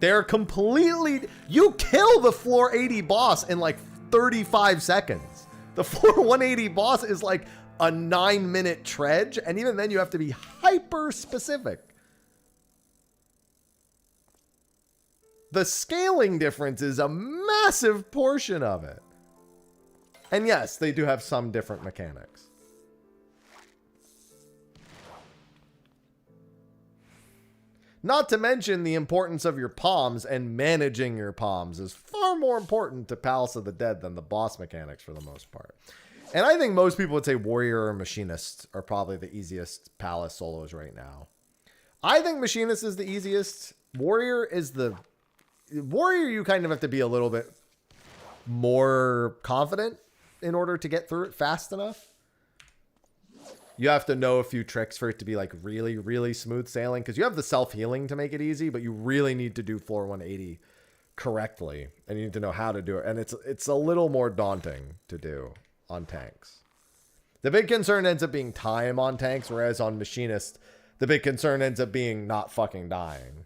They're completely... You kill the floor 80 boss in like 35 seconds. The floor 180 boss is like a 9-minute trudge, and even then you have to be hyper specific. The scaling difference is a massive portion of it. And yes, they do have some different mechanics. Not to mention the importance of your palms, and managing your palms is far more important to Palace of the Dead than the boss mechanics for the most part. And I think most people would say Warrior or Machinist are probably the easiest Palace solos right now. I think Machinist is the easiest. Warrior is the... Warrior, you kind of have to be a little bit more confident in order to get through it fast enough. You have to know a few tricks for it to be like really, really smooth sailing, because you have the self-healing to make it easy, but you really need to do floor 180 correctly, and you need to know how to do it. And it's a little more daunting to do on tanks. The big concern ends up being time on tanks, whereas on Machinist, the big concern ends up being not fucking dying.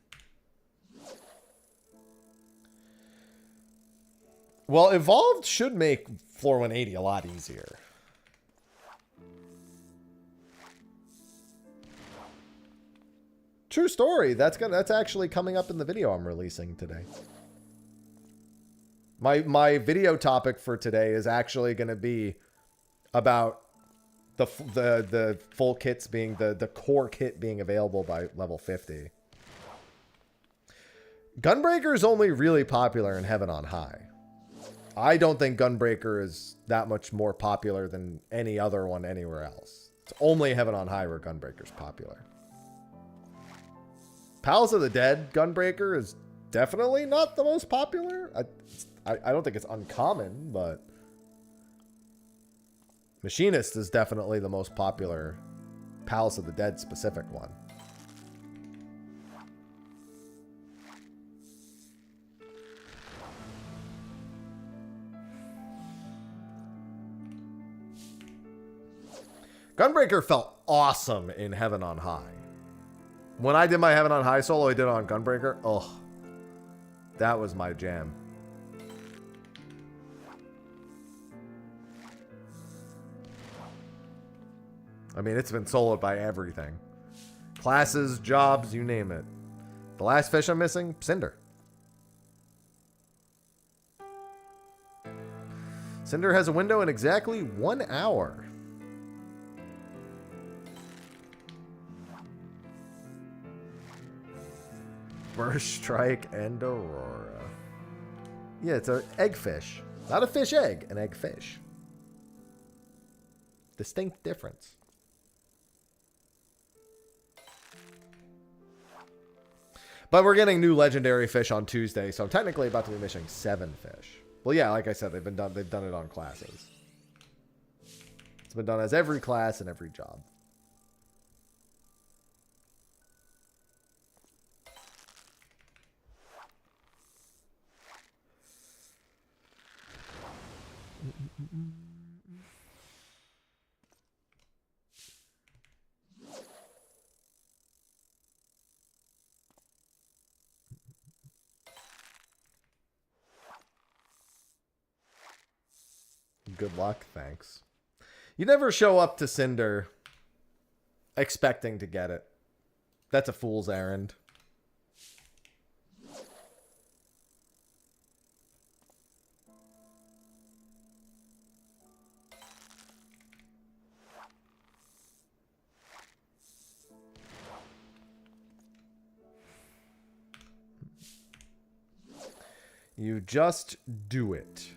Well, Evolved should make floor 180 a lot easier. True story. That's actually coming up in the video I'm releasing today. My video topic for today is actually going to be about the full kits being the core kit being available by level 50. Gunbreaker is only really popular in Heaven on High. I don't think Gunbreaker is that much more popular than any other one anywhere else. It's only Heaven on High where Gunbreaker's popular. Palace of the Dead Gunbreaker is definitely not the most popular. I don't think it's uncommon, but Machinist is definitely the most popular Palace of the Dead specific one. Gunbreaker felt awesome in Heaven on High. When I did my Heaven on High solo, I did it on Gunbreaker. Oh, that was my jam. I mean, it's been soloed by everything. Classes, jobs, you name it. The last fish I'm missing, Cinder. Cinder has a window in exactly 1 hour. Burst, Strike, and Aurora. Yeah, it's an eggfish. Not a fish egg, an eggfish. Distinct difference. But we're getting new legendary fish on Tuesday, so I'm technically about to be missing 7 fish. Well, yeah, like I said, they've done it on classes. It's been done as every class and every job. Good luck, thanks. You never show up to Cinder expecting to get it. That's a fool's errand. You just do it.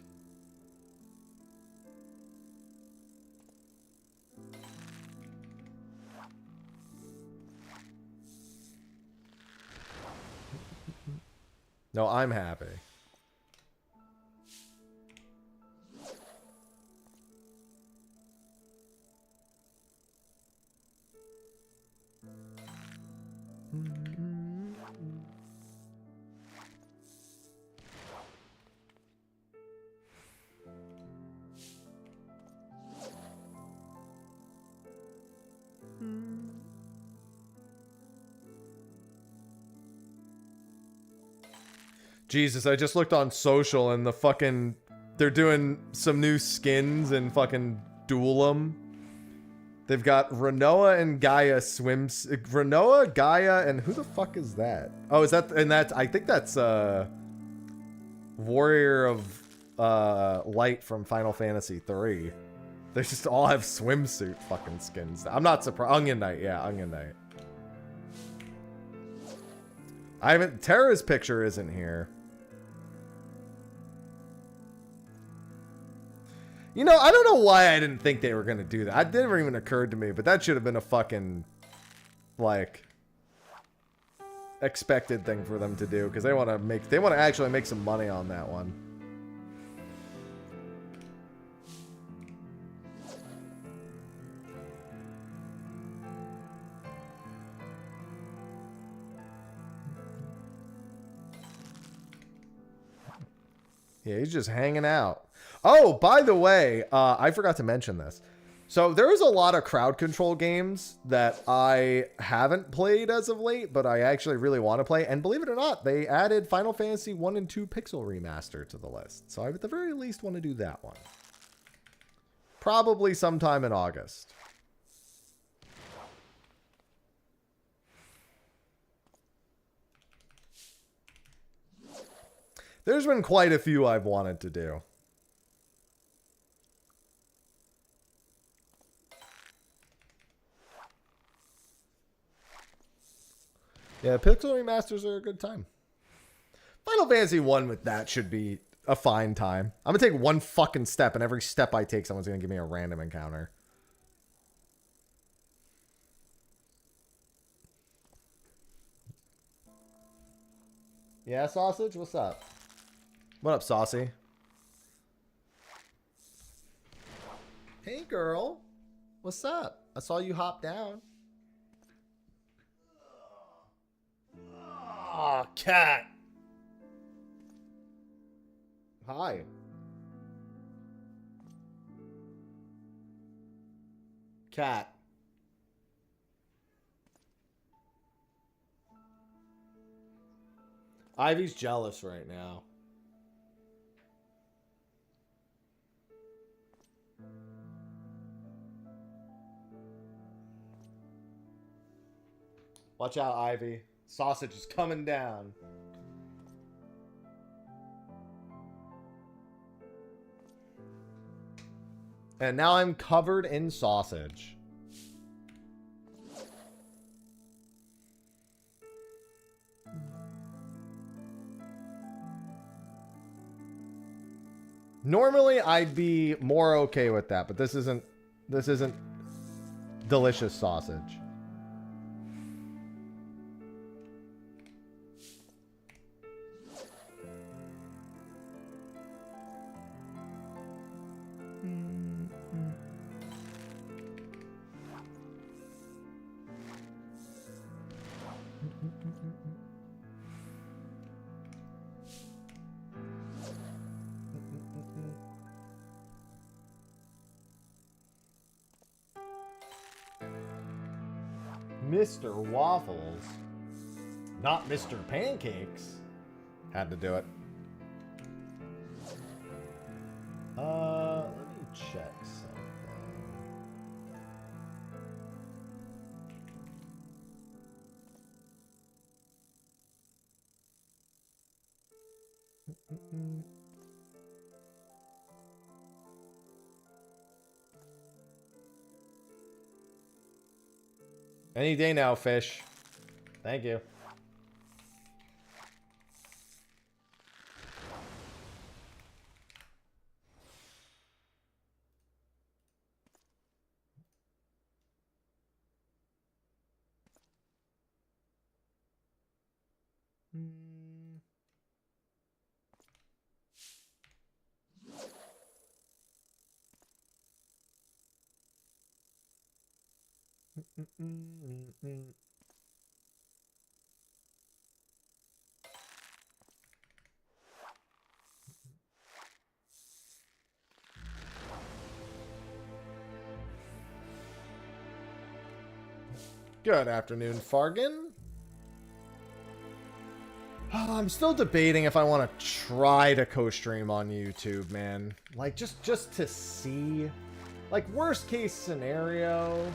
No, I'm happy. Jesus, I just looked on social and the fucking... They're doing some new skins and fucking Duelim. They've got Renoa and Gaia swims... Renoa, Gaia, and who the fuck is that? Oh, is that... And that's... I think that's, Warrior of, Light from Final Fantasy 3. They just all have swimsuit fucking skins. I'm not surprised. Onion Knight, yeah, Onion Knight. I haven't... Terra's picture isn't here. You know, I don't know why I didn't think they were going to do that. It never even occurred to me, but that should have been a fucking, like, expected thing for them to do, because they want to actually make some money on that one. Yeah, he's just hanging out. Oh, by the way, I forgot to mention this. So there's a lot of crowd control games that I haven't played as of late, but I actually really want to play. And believe it or not, they added Final Fantasy 1 and 2 Pixel Remaster to the list. So I at the very least want to do that one. Probably sometime in August. There's been quite a few I've wanted to do. Yeah, Pixel Remasters are a good time. Final Fantasy 1 with that should be a fine time. I'm going to take one fucking step, and every step I take, someone's going to give me a random encounter. Yeah, Sausage? What's up? What up, Saucy? Hey, girl. What's up? I saw you hop down. Oh, cat. Hi. Cat. Ivy's jealous right now. Watch out, Ivy. Sausage is coming down. And now I'm covered in sausage. Normally I'd be more okay with that, but this isn't delicious sausage. Mr. Waffles, not Mr. Pancakes. Had to do it. Let me check something. Any day now, fish. Thank you. Good afternoon, Fargan. I'm still debating if I want to try to co-stream on YouTube, man. Like, just to see. Like, worst case scenario.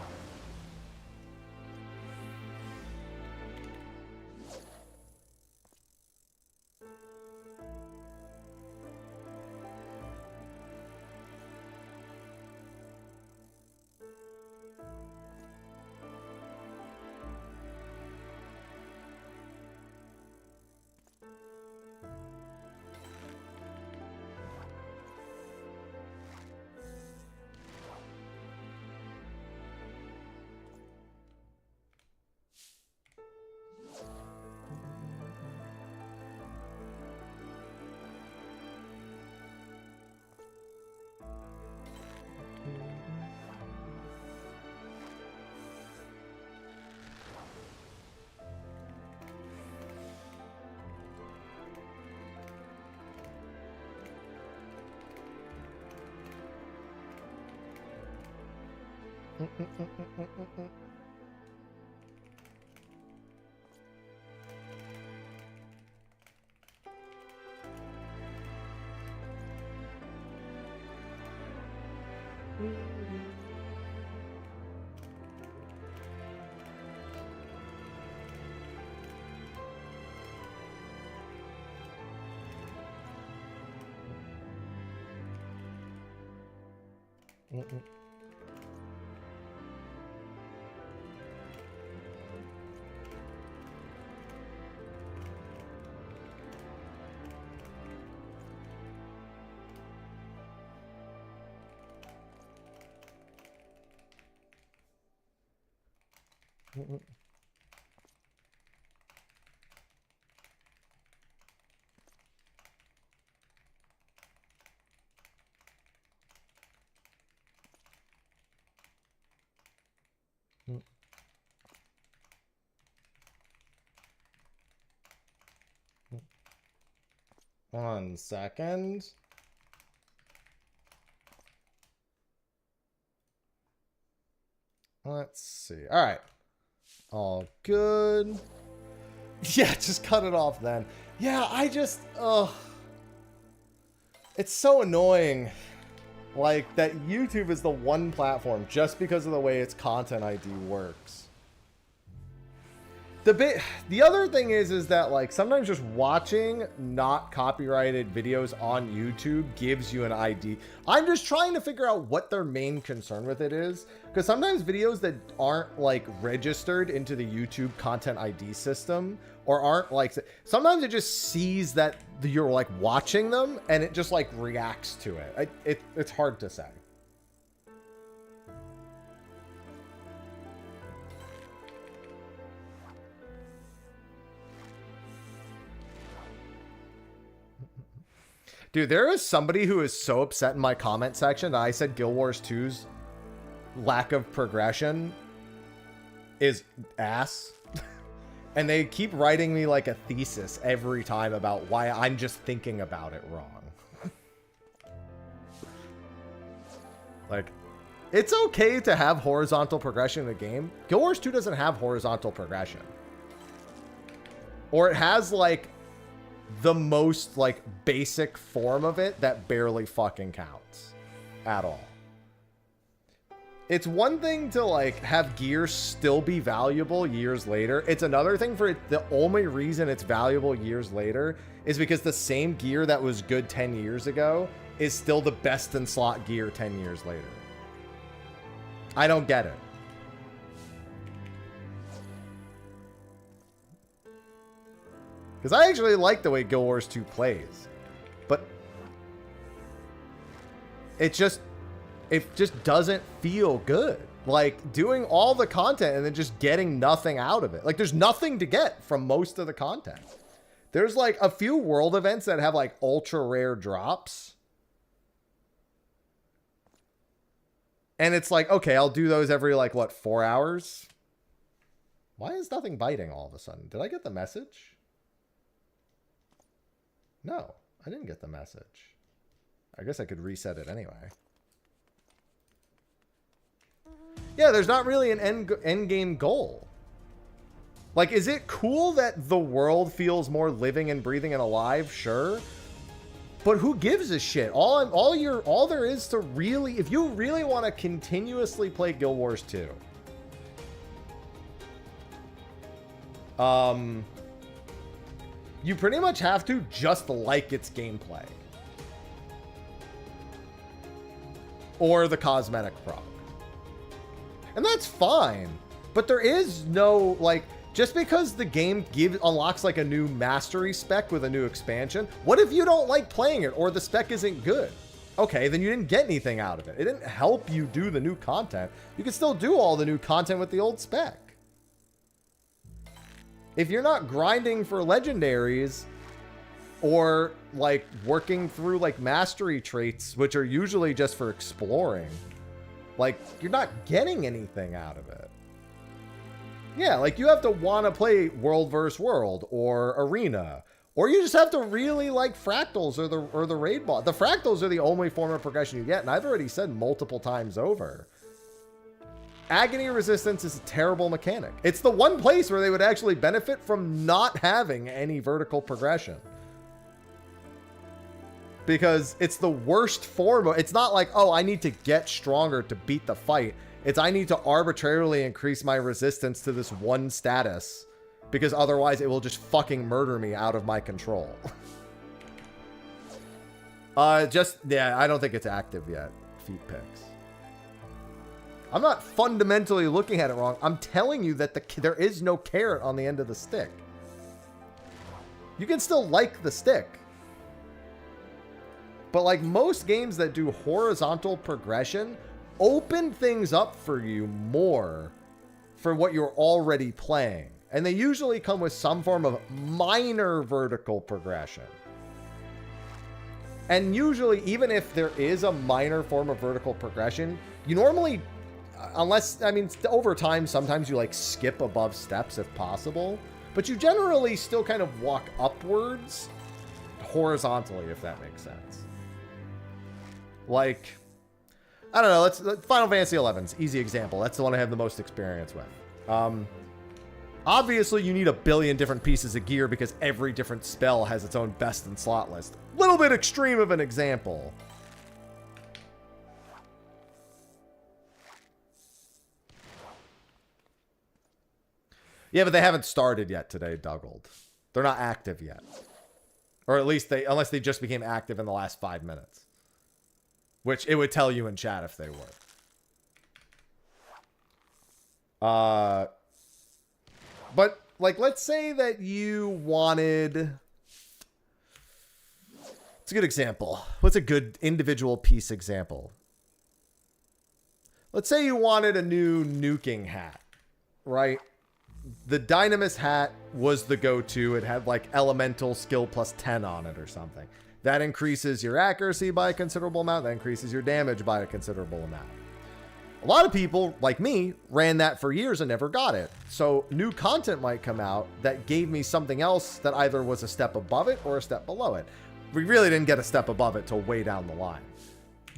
One second. Let's see. All right. All good. Yeah, just cut it off then. Yeah, I just, it's so annoying. Like, that YouTube is the one platform just because of the way its content ID works. The other thing is that like sometimes just watching not copyrighted videos on YouTube gives you an ID. I'm just trying to figure out what their main concern with it is, because sometimes videos that aren't like registered into the YouTube content ID system or aren't like, sometimes it just sees that you're like watching them and it just like reacts to it. It's hard to say. Dude, there is somebody who is so upset in my comment section that I said Guild Wars 2's lack of progression is ass. And they keep writing me like a thesis every time about why I'm just thinking about it wrong. Like, it's okay to have horizontal progression in a game. Guild Wars 2 doesn't have horizontal progression. Or it has like the most like basic form of it that barely fucking counts at all. It's one thing to like have gear still be valuable years later. It's another thing for it. The only reason it's valuable years later is because the same gear that was good 10 years ago is still the best in slot gear 10 years later. I don't get it. Because I actually like the way Guild Wars 2 plays. But it just doesn't feel good. Like, doing all the content and then just getting nothing out of it. Like, there's nothing to get from most of the content. There's, like, a few world events that have, like, ultra rare drops. And it's like, okay, I'll do those every, like, what, 4 hours? Why is nothing biting all of a sudden? Did I get the message? No, I didn't get the message. I guess I could reset it anyway. Yeah, there's not really an end game goal. Like, is it cool that the world feels more living and breathing and alive? Sure. But who gives a shit? All there is to really, if you really want to continuously play Guild Wars 2, you pretty much have to just like its gameplay. Or the cosmetic prog. And that's fine. But there is no, like, just because the game unlocks like a new mastery spec with a new expansion, what if you don't like playing it or the spec isn't good? Okay, then you didn't get anything out of it. It didn't help you do the new content. You can still do all the new content with the old spec. If you're not grinding for legendaries or like working through like mastery traits, which are usually just for exploring, like you're not getting anything out of it. Yeah, like you have to want to play world versus world or arena, or you just have to really like fractals or the raid boss. The fractals are the only form of progression you get, and I've already said multiple times over. Agony resistance is a terrible mechanic. It's the one place where they would actually benefit from not having any vertical progression. Because it's the worst form of, it's not like, oh, I need to get stronger to beat the fight. It's I need to arbitrarily increase my resistance to this one status because otherwise it will just fucking murder me out of my control. Yeah, I don't think it's active yet. Feet picks. I'm not fundamentally looking at it wrong. I'm telling you that there is no carrot on the end of the stick. You can still like the stick. But like most games that do horizontal progression, open things up for you more for what you're already playing. And they usually come with some form of minor vertical progression. And usually, even if there is a minor form of vertical progression, you normally, unless, I mean, over time, sometimes you like skip above steps if possible, but you generally still kind of walk upwards horizontally, if that makes sense. Like, I don't know, Final Fantasy XI's easy example. That's the one I have the most experience with. Obviously, you need a billion different pieces of gear because every different spell has its own best in slot list. Little bit extreme of an example. Yeah, but they haven't started yet today, Duggold. They're not active yet. Or at least unless they just became active in the last 5 minutes. Which it would tell you in chat if they were. But, like, let's say that you wanted... It's a good example. What's a good individual piece example? Let's say you wanted a new nuking hat, right? The Dynamis hat was the go-to. It had, like, elemental skill plus 10 on it or something. That increases your accuracy by a considerable amount. That increases your damage by a considerable amount. A lot of people, like me, ran that for years and never got it. So new content might come out that gave me something else that either was a step above it or a step below it. We really didn't get a step above it till way down the line.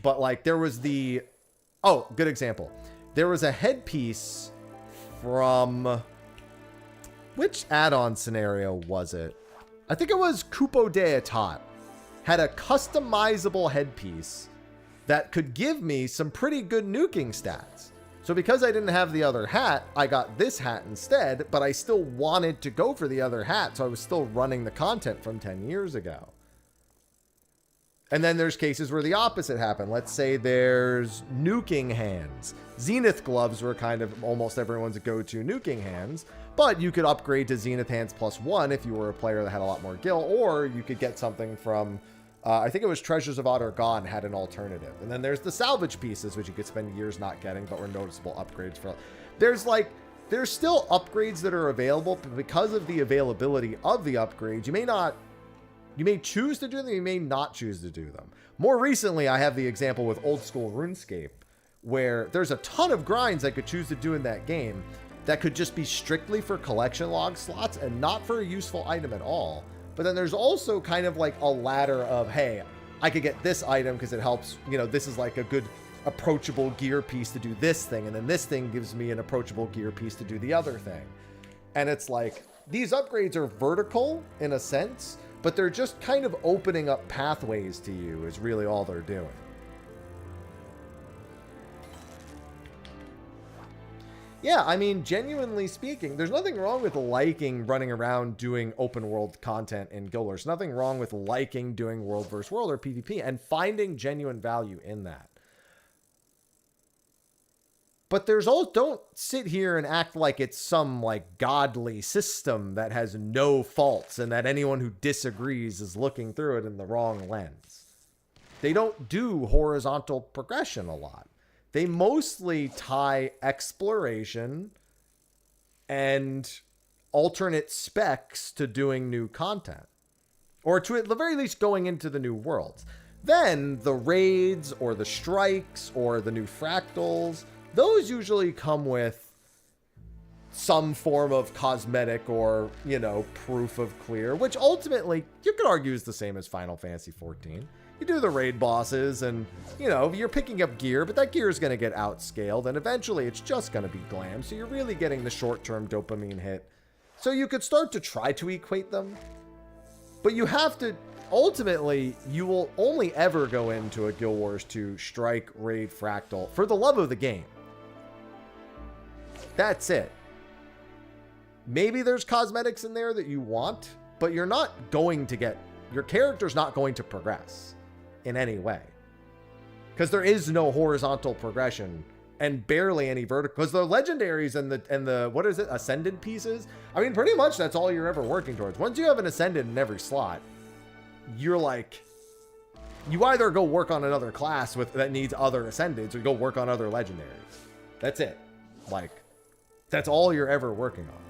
But like there was the... Oh, good example. There was a headpiece from... Which add-on scenario was it? I think it was Kupo de Etat. Had a customizable headpiece that could give me some pretty good nuking stats. So because I didn't have the other hat, I got this hat instead, but I still wanted to go for the other hat, so I was still running the content from 10 years ago. And then there's cases where the opposite happened. Let's say there's nuking hands. Zenith gloves were kind of almost everyone's go-to nuking hands, but you could upgrade to Zenith hands +1 if you were a player that had a lot more gil, or you could get something from... I think it was Treasures of Otter Gone had an alternative. And then there's the salvage pieces, which you could spend years not getting, but were noticeable upgrades for. There's still upgrades that are available, but because of the availability of the upgrades, you may choose to do them, you may not choose to do them. More recently, I have the example with old school RuneScape, where there's a ton of grinds I could choose to do in that game that could just be strictly for collection log slots and not for a useful item at all. But then there's also kind of like a ladder of, hey, I could get this item because it helps, you know, this is like a good approachable gear piece to do this thing. And then this thing gives me an approachable gear piece to do the other thing. And it's like, these upgrades are vertical in a sense, but they're just kind of opening up pathways to you is really all they're doing. Yeah, I mean, genuinely speaking, there's nothing wrong with liking running around doing open world content in Guild Wars. There's nothing wrong with liking doing world versus world or PvP and finding genuine value in that. But there's all, don't sit here and act like it's some like godly system that has no faults and that anyone who disagrees is looking through it in the wrong lens. They don't do horizontal progression a lot. They mostly tie exploration and alternate specs to doing new content. Or to at the very least going into the new worlds. Then the raids or the strikes or the new fractals, those usually come with some form of cosmetic or, you know, proof of clear, which ultimately you could argue is the same as Final Fantasy XIV. You do the raid bosses and, you know, you're picking up gear, but that gear is going to get outscaled and eventually it's just going to be glam. So you're really getting the short-term dopamine hit. So you could start to try to equate them, but you have to, ultimately, you will only ever go into a Guild Wars 2 strike, raid, fractal for the love of the game. That's it. Maybe there's cosmetics in there that you want, but you're not going to get, your character's not going to progress in any way. Because there is no horizontal progression and barely any vertical. Because the legendaries and the what is it, ascended pieces? I mean, pretty much that's all you're ever working towards. Once you have an ascended in every slot, you're like, you either go work on another class with that needs other ascendeds or you go work on other legendaries. That's it. Like, that's all you're ever working on.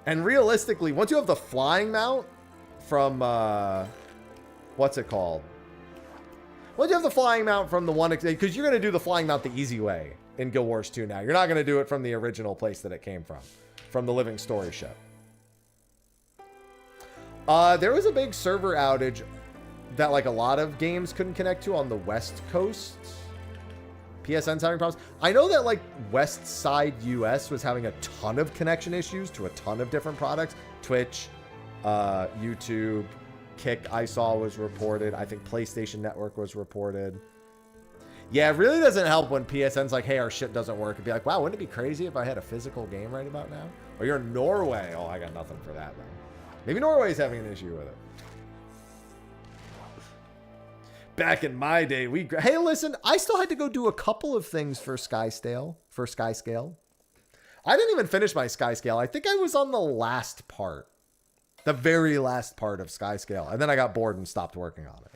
And realistically, once you have the flying mount from, what's it called? Once you have the flying mount from the one, because you're going to do the flying mount the easy way in Guild Wars 2 now. You're not going to do it from the original place that it came from the Living Story ship. There was a big server outage that like a lot of games couldn't connect to on the West Coast. PSN's having problems. I know that like West Side US was having a ton of connection issues to a ton of different products. Twitch, YouTube, Kick I saw was reported. I think PlayStation Network was reported. Yeah, it really doesn't help when PSN's like, hey, our shit doesn't work. It'd be like, wow, wouldn't it be crazy if I had a physical game right about now? Oh, you're in Norway. Oh, I got nothing for that, then. Maybe Norway's having an issue with it. Back in my day, hey, listen, I still had to go do a couple of things for Skyscale. I didn't even finish my Skyscale. I think I was on the last part. The very last part of Skyscale. And then I got bored and stopped working on it.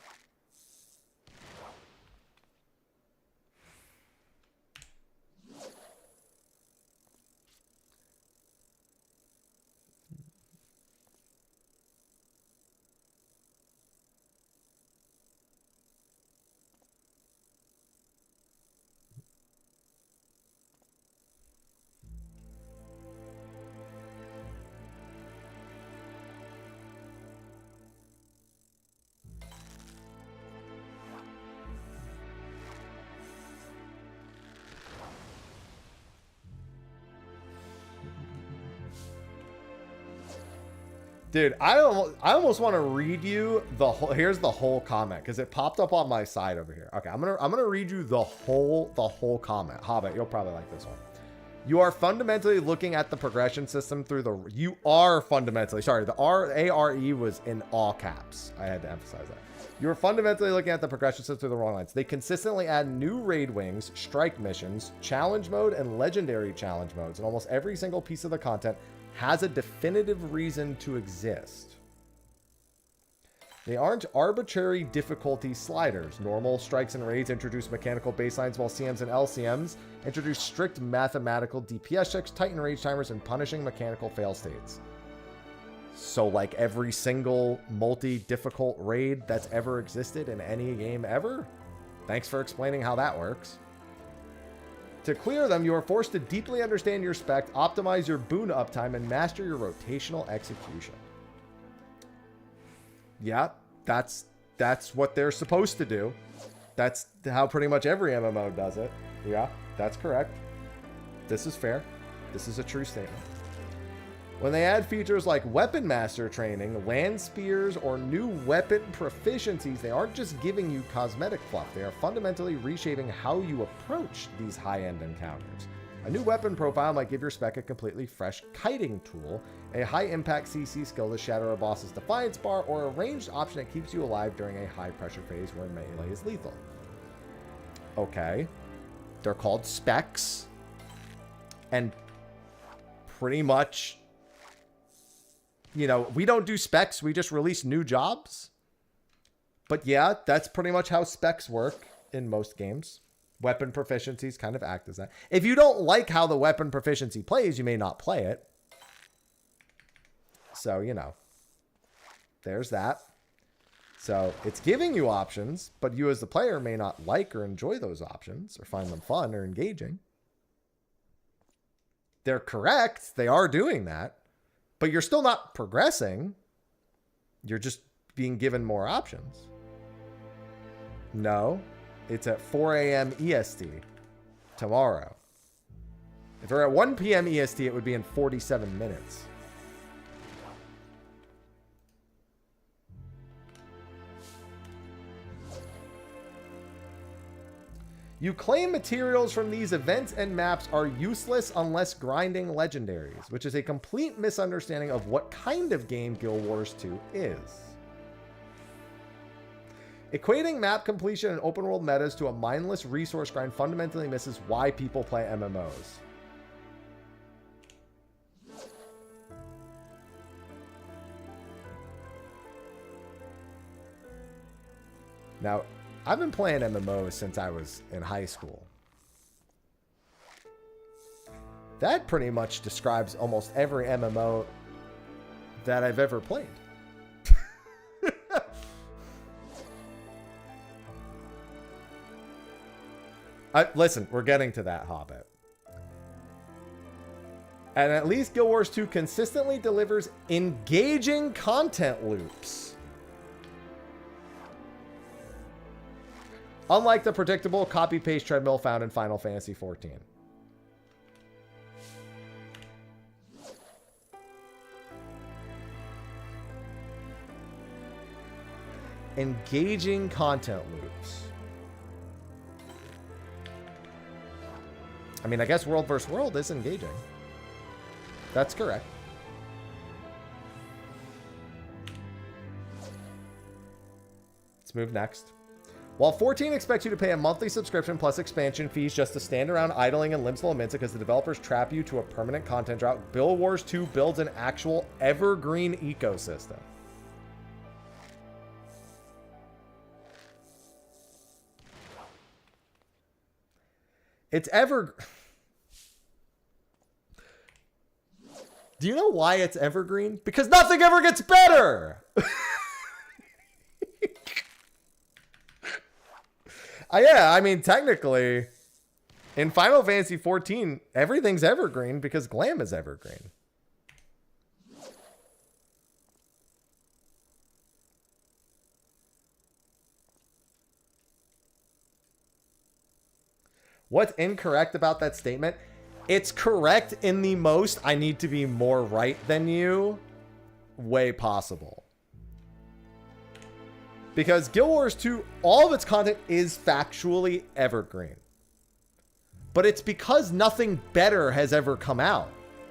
Dude, I almost want to read you the whole. Here's the whole comment because it popped up on my side over here. Okay, I'm gonna read you the whole comment. Hobbit, you'll probably like this one. You are fundamentally looking at the progression system through the. You are fundamentally sorry. The ARE was in all caps. I had to emphasize that. You are fundamentally looking at the progression system through the wrong lines. They consistently add new raid wings, strike missions, challenge mode, and legendary challenge modes, and almost every single piece of the content has a definitive reason to exist. They aren't arbitrary difficulty sliders. Normal strikes and raids introduce mechanical baselines, while CMs and LCMs introduce strict mathematical DPS checks, tighten rage timers, and punishing mechanical fail states. So like every single multi-difficult raid that's ever existed in any game ever? Thanks for explaining how that works. To clear them, you are forced to deeply understand your spec, optimize your boon uptime, and master your rotational execution. Yeah, that's what they're supposed to do. That's how pretty much every MMO does it. Yeah, that's correct. This is fair. This is a true statement. When they add features like Weapon Master training, land spears, or new weapon proficiencies, they aren't just giving you cosmetic fluff. They are fundamentally reshaping how you approach these high-end encounters. A new weapon profile might give your spec a completely fresh kiting tool, a high-impact CC skill to shatter a boss's defiance bar, or a ranged option that keeps you alive during a high-pressure phase where melee is lethal. Okay. They're called specs. And pretty much, you know, we don't do specs. We just release new jobs. But yeah, that's pretty much how specs work in most games. Weapon proficiencies kind of act as that. If you don't like how the weapon proficiency plays, you may not play it. So, you know, there's that. So it's giving you options, but you as the player may not like or enjoy those options or find them fun or engaging. They're correct. They are doing that. But you're still not progressing. You're just being given more options. No, it's at 4 a.m. EST tomorrow. If we're at 1 p.m. EST, it would be in 47 minutes. You claim materials from these events and maps are useless unless grinding legendaries, which is a complete misunderstanding of what kind of game Guild Wars 2 is. Equating map completion and open world metas to a mindless resource grind fundamentally misses why people play MMOs. Now, I've been playing MMOs since I was in high school. That pretty much describes almost every MMO that I've ever played. Listen, we're getting to that, Hobbit. And at least Guild Wars 2 consistently delivers engaging content loops. Unlike the predictable copy-paste treadmill found in Final Fantasy XIV. Engaging content loops. I mean, I guess World vs. World is engaging. That's correct. Let's move next. While 14 expects you to pay a monthly subscription plus expansion fees just to stand around idling and limps lamenta because the developers trap you to a permanent content drought, Build Wars 2 builds an actual evergreen ecosystem. It's Do you know why it's evergreen? Because nothing ever gets better! Yeah, I mean, technically, in Final Fantasy 14, everything's evergreen because Glam is evergreen. What's incorrect about that statement? It's correct in the most I need to be more right than you way possible. Because Guild Wars 2, all of its content is factually evergreen. But it's because nothing better has ever come out.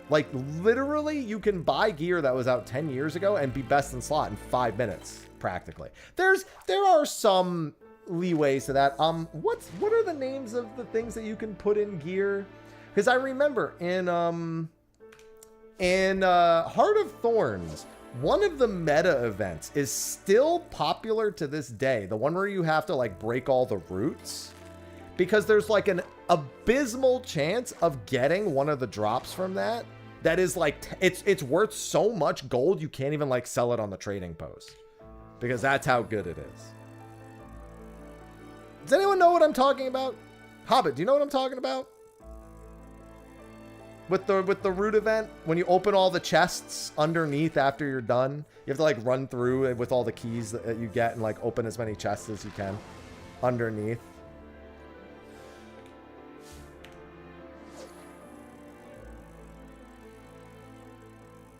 Like, literally, you can buy gear that was out 10 years ago and be best in slot in 5 minutes, practically. There are some leeways to that. What are the names of the things that you can put in gear? Because I remember in Heart of Thorns, one of the meta events is still popular to this day. The one where you have to like break all the roots, because there's like an abysmal chance of getting one of the drops from that. That is like, it's worth so much gold you can't even like sell it on the trading post, because that's how good it is. Does anyone know what I'm talking about? Hobbit, do you know what I'm talking about? With the root event, when you open all the chests underneath after you're done, you have to like run through with all the keys that you get and like open as many chests as you can underneath.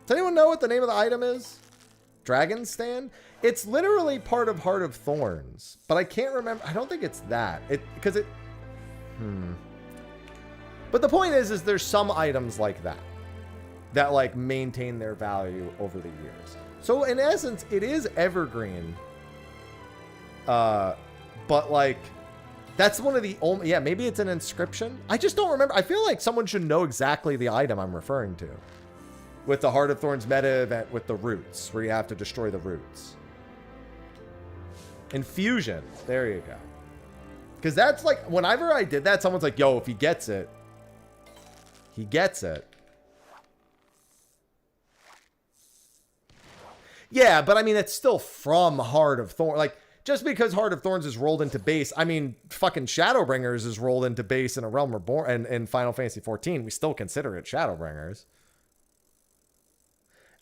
Does anyone know what the name of the item is? Dragon Stand? It's literally part of Heart of Thorns, but I can't remember. I don't think it's that. But the point is there's some items like that like maintain their value over the years. So in essence, it is evergreen. But like, that's one of the only, yeah, maybe it's an inscription. I just don't remember. I feel like someone should know exactly the item I'm referring to. With the Heart of Thorns meta event with the roots, where you have to destroy the roots. Infusion. There you go. Because that's like, whenever I did that, someone's like, yo, if he gets it, he gets it. Yeah, but I mean, it's still from Heart of Thorns. Like, just because Heart of Thorns is rolled into base, I mean, fucking Shadowbringers is rolled into base in A Realm Reborn and in Final Fantasy 14. We still consider it Shadowbringers.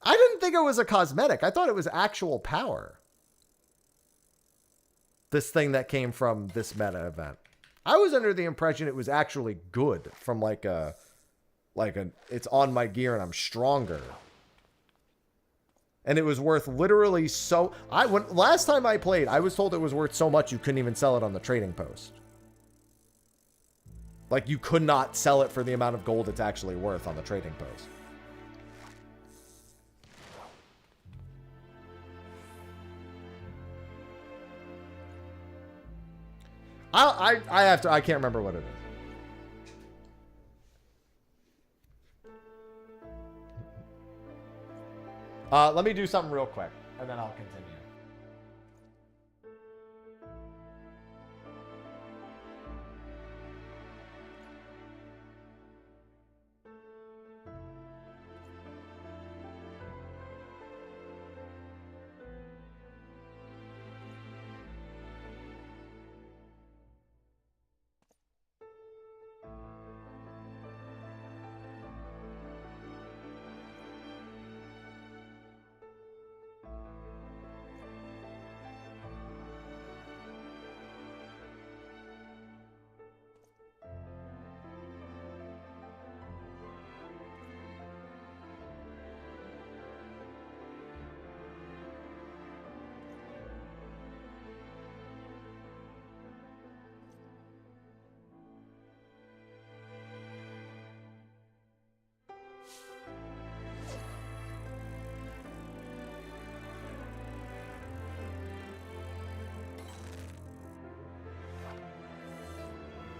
I didn't think it was a cosmetic. I thought it was actual power. This thing that came from this meta event. I was under the impression it was actually good from like a it's on my gear and I'm stronger. And it was worth literally last time I played, I was told it was worth so much you couldn't even sell it on the trading post. Like, you could not sell it for the amount of gold it's actually worth on the trading post. I can't remember what it is. Let me do something real quick, and then I'll continue.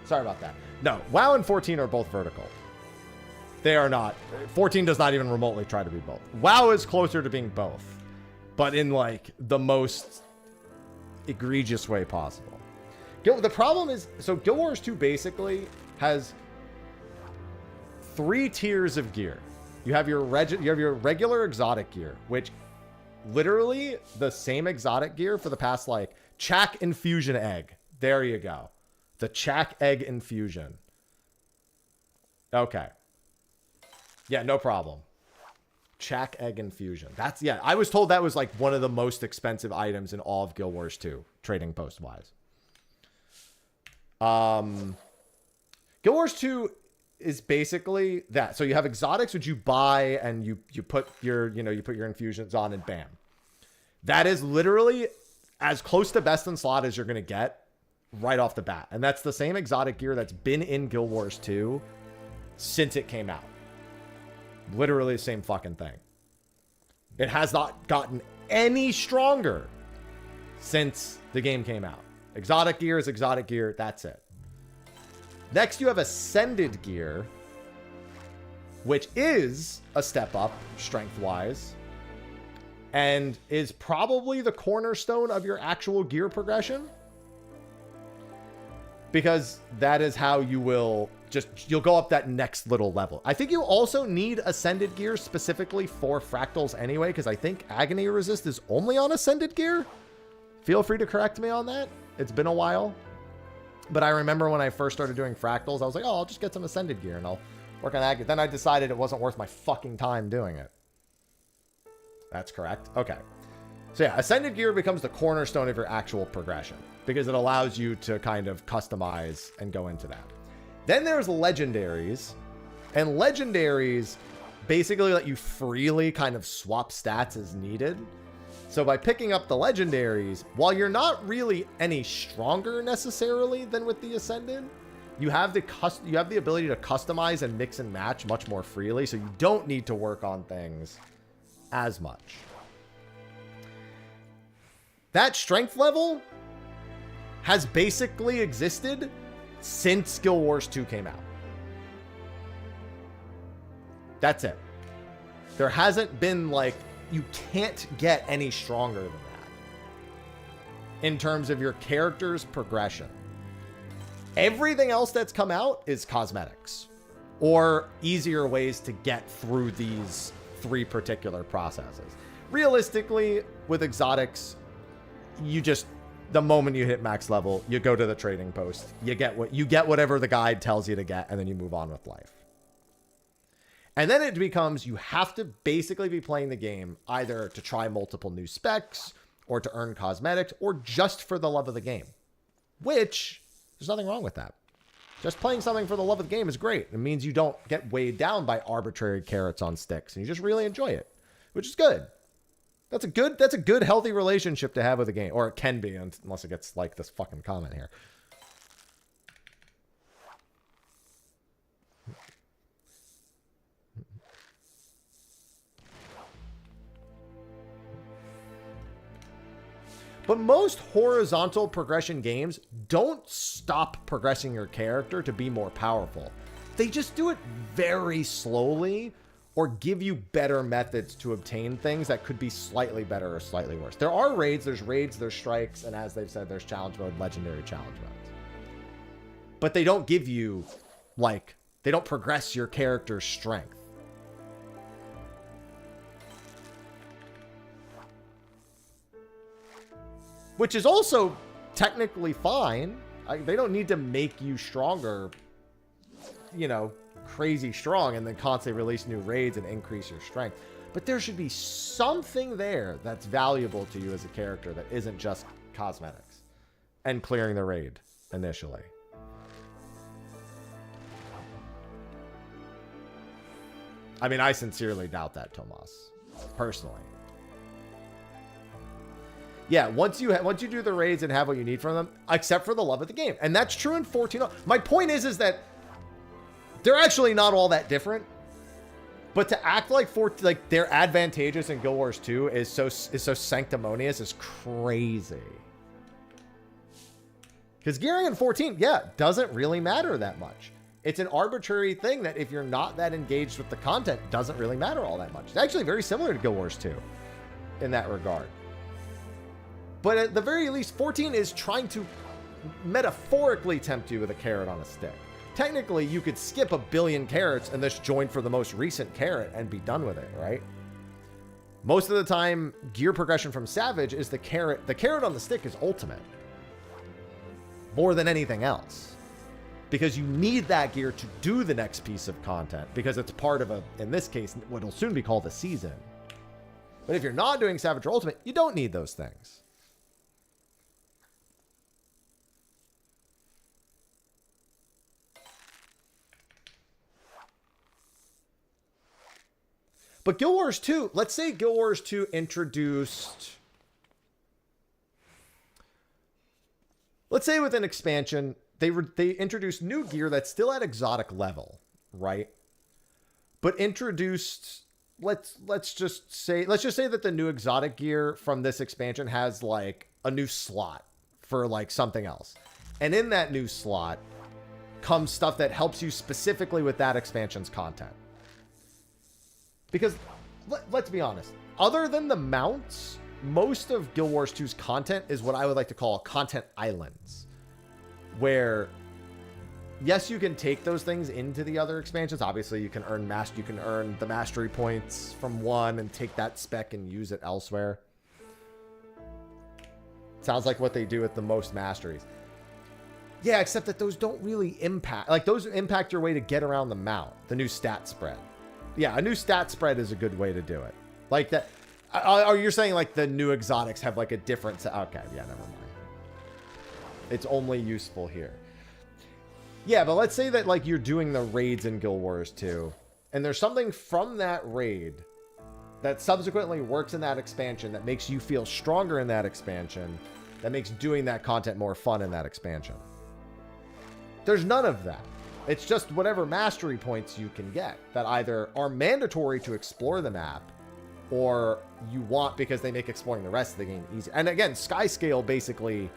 Sorry about that. No, WoW and 14 are both vertical. They are not. 14 does not even remotely try to be both. WoW is closer to being both, but in like the most egregious way possible. The problem is, so Guild Wars 2 basically has 3 tiers of gear. You have your regular exotic gear, which literally the same exotic gear for the past, like, Chak Infusion Egg. There you go. The Chak Egg Infusion. Okay. Yeah, no problem. Chak Egg Infusion. That's, yeah, I was told that was like one of the most expensive items in all of Guild Wars 2, trading post wise. Guild Wars 2 is basically that. So you have exotics, which you buy and you put your, you put your infusions on and bam. That is literally as close to best in slot as you're going to get right off the bat. And that's the same exotic gear that's been in Guild Wars 2 since it came out. Literally the same fucking thing. It has not gotten any stronger since the game came out. Exotic gear is exotic gear. That's it. Next, you have Ascended gear, which is a step up strength-wise and is probably the cornerstone of your actual gear progression, because that is how you will you'll go up that next little level. I think you also need Ascended gear specifically for fractals anyway, because I think Agony Resist is only on Ascended gear. Feel free to correct me on that. It's been a while. But I remember when I first started doing fractals, I was like, oh, I'll just get some Ascended gear and I'll work on that. Then I decided it wasn't worth my fucking time doing it. That's correct. Okay. So yeah, Ascended gear becomes the cornerstone of your actual progression because it allows you to kind of customize and go into that. Then there's legendaries, and legendaries basically let you freely kind of swap stats as needed. So by picking up the legendaries, while you're not really any stronger necessarily than with the Ascended, you have the ability to customize and mix and match much more freely, so you don't need to work on things as much. That strength level has basically existed since Guild Wars 2 came out. That's it. There hasn't been like, you can't get any stronger than that in terms of your character's progression. Everything else that's come out is cosmetics or easier ways to get through these 3 particular processes. Realistically, with exotics, you just, the moment you hit max level, you go to the trading post, you get whatever the guide tells you to get, and then you move on with life. And then it becomes, you have to basically be playing the game either to try multiple new specs or to earn cosmetics or just for the love of the game, which there's nothing wrong with that. Just playing something for the love of the game is great. It means you don't get weighed down by arbitrary carrots on sticks and you just really enjoy it, which is good. That's a good healthy relationship to have with a game, or it can be unless it gets like this fucking comment here. But most horizontal progression games don't stop progressing your character to be more powerful. They just do it very slowly or give you better methods to obtain things that could be slightly better or slightly worse. There are raids, there's strikes, and as they've said, there's challenge mode, legendary challenge modes. But they don't give you, like, they don't progress your character's strength. Which is also technically fine. They don't need to make you stronger, crazy strong and then constantly release new raids and increase your strength. But there should be something there that's valuable to you as a character that isn't just cosmetics and clearing the raid initially. I mean, I sincerely doubt that, Tomas, personally. Yeah, once you do the raids and have what you need from them, except for the love of the game. And that's true in 14. My point is that they're actually not all that different. But to act like they're advantageous in Guild Wars 2 is so sanctimonious is crazy. Because gearing in 14, yeah, doesn't really matter that much. It's an arbitrary thing that if you're not that engaged with the content, doesn't really matter all that much. It's actually very similar to Guild Wars 2 in that regard. But at the very least, 14 is trying to metaphorically tempt you with a carrot on a stick. Technically, you could skip a billion carrots and just join for the most recent carrot and be done with it, right? Most of the time, gear progression from Savage is the carrot. The carrot on the stick is ultimate. More than anything else. Because you need that gear to do the next piece of content. Because it's part of a, in this case, what will soon be called a season. But if you're not doing Savage or Ultimate, you don't need those things. But Guild Wars 2, let's say Guild Wars 2 introduced... Let's say with an expansion, they introduced new gear that's still at exotic level, right? But introduced... Let's just say that the new exotic gear from this expansion has like a new slot for like something else. And in that new slot comes stuff that helps you specifically with that expansion's content. Because, let's be honest, other than the mounts, most of Guild Wars 2's content is what I would like to call content islands. Where, yes, you can take those things into the other expansions. Obviously, you can earn the mastery points from one and take that spec and use it elsewhere. Sounds like what they do with the most masteries. Yeah, except that those don't really impact. Like, those impact your way to get around the mount, the new stat spread. Yeah, a new stat spread is a good way to do it. Like that. Are you saying like the new exotics have like a different... Okay, yeah, never mind. It's only useful here. Yeah, but let's say that like you're doing the raids in Guild Wars 2, and there's something from that raid that subsequently works in that expansion that makes you feel stronger in that expansion, that makes doing that content more fun in that expansion. There's none of that. It's just whatever mastery points you can get that either are mandatory to explore the map or you want because they make exploring the rest of the game easy. And again, Skyscale basically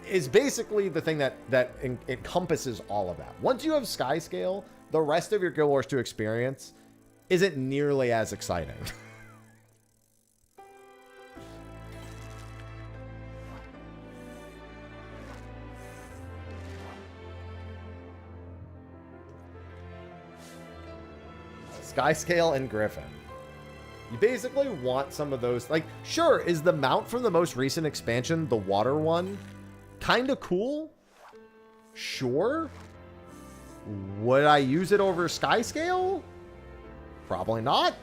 is the thing that encompasses all of that. Once you have Skyscale, the rest of your Guild Wars 2 experience isn't nearly as exciting. Skyscale and Griffin. You basically want some of those. Like, sure, is the mount from the most recent expansion, the water one, kind of cool? Sure. Would I use it over Skyscale? Probably not.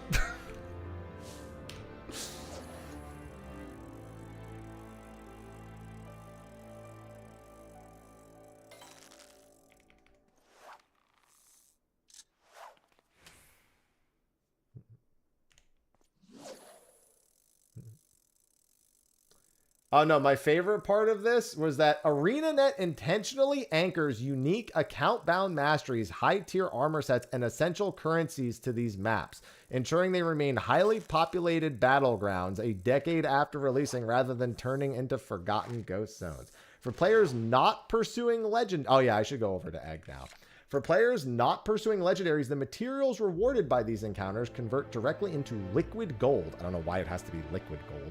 Oh no, my favorite part of this was that ArenaNet intentionally anchors unique account-bound masteries, high-tier armor sets, and essential currencies to these maps, ensuring they remain highly populated battlegrounds a decade after releasing rather than turning into forgotten ghost zones. For players not pursuing legend... Oh yeah, I should go over to Egg now. For players not pursuing legendaries, the materials rewarded by these encounters convert directly into liquid gold. I don't know why it has to be liquid gold.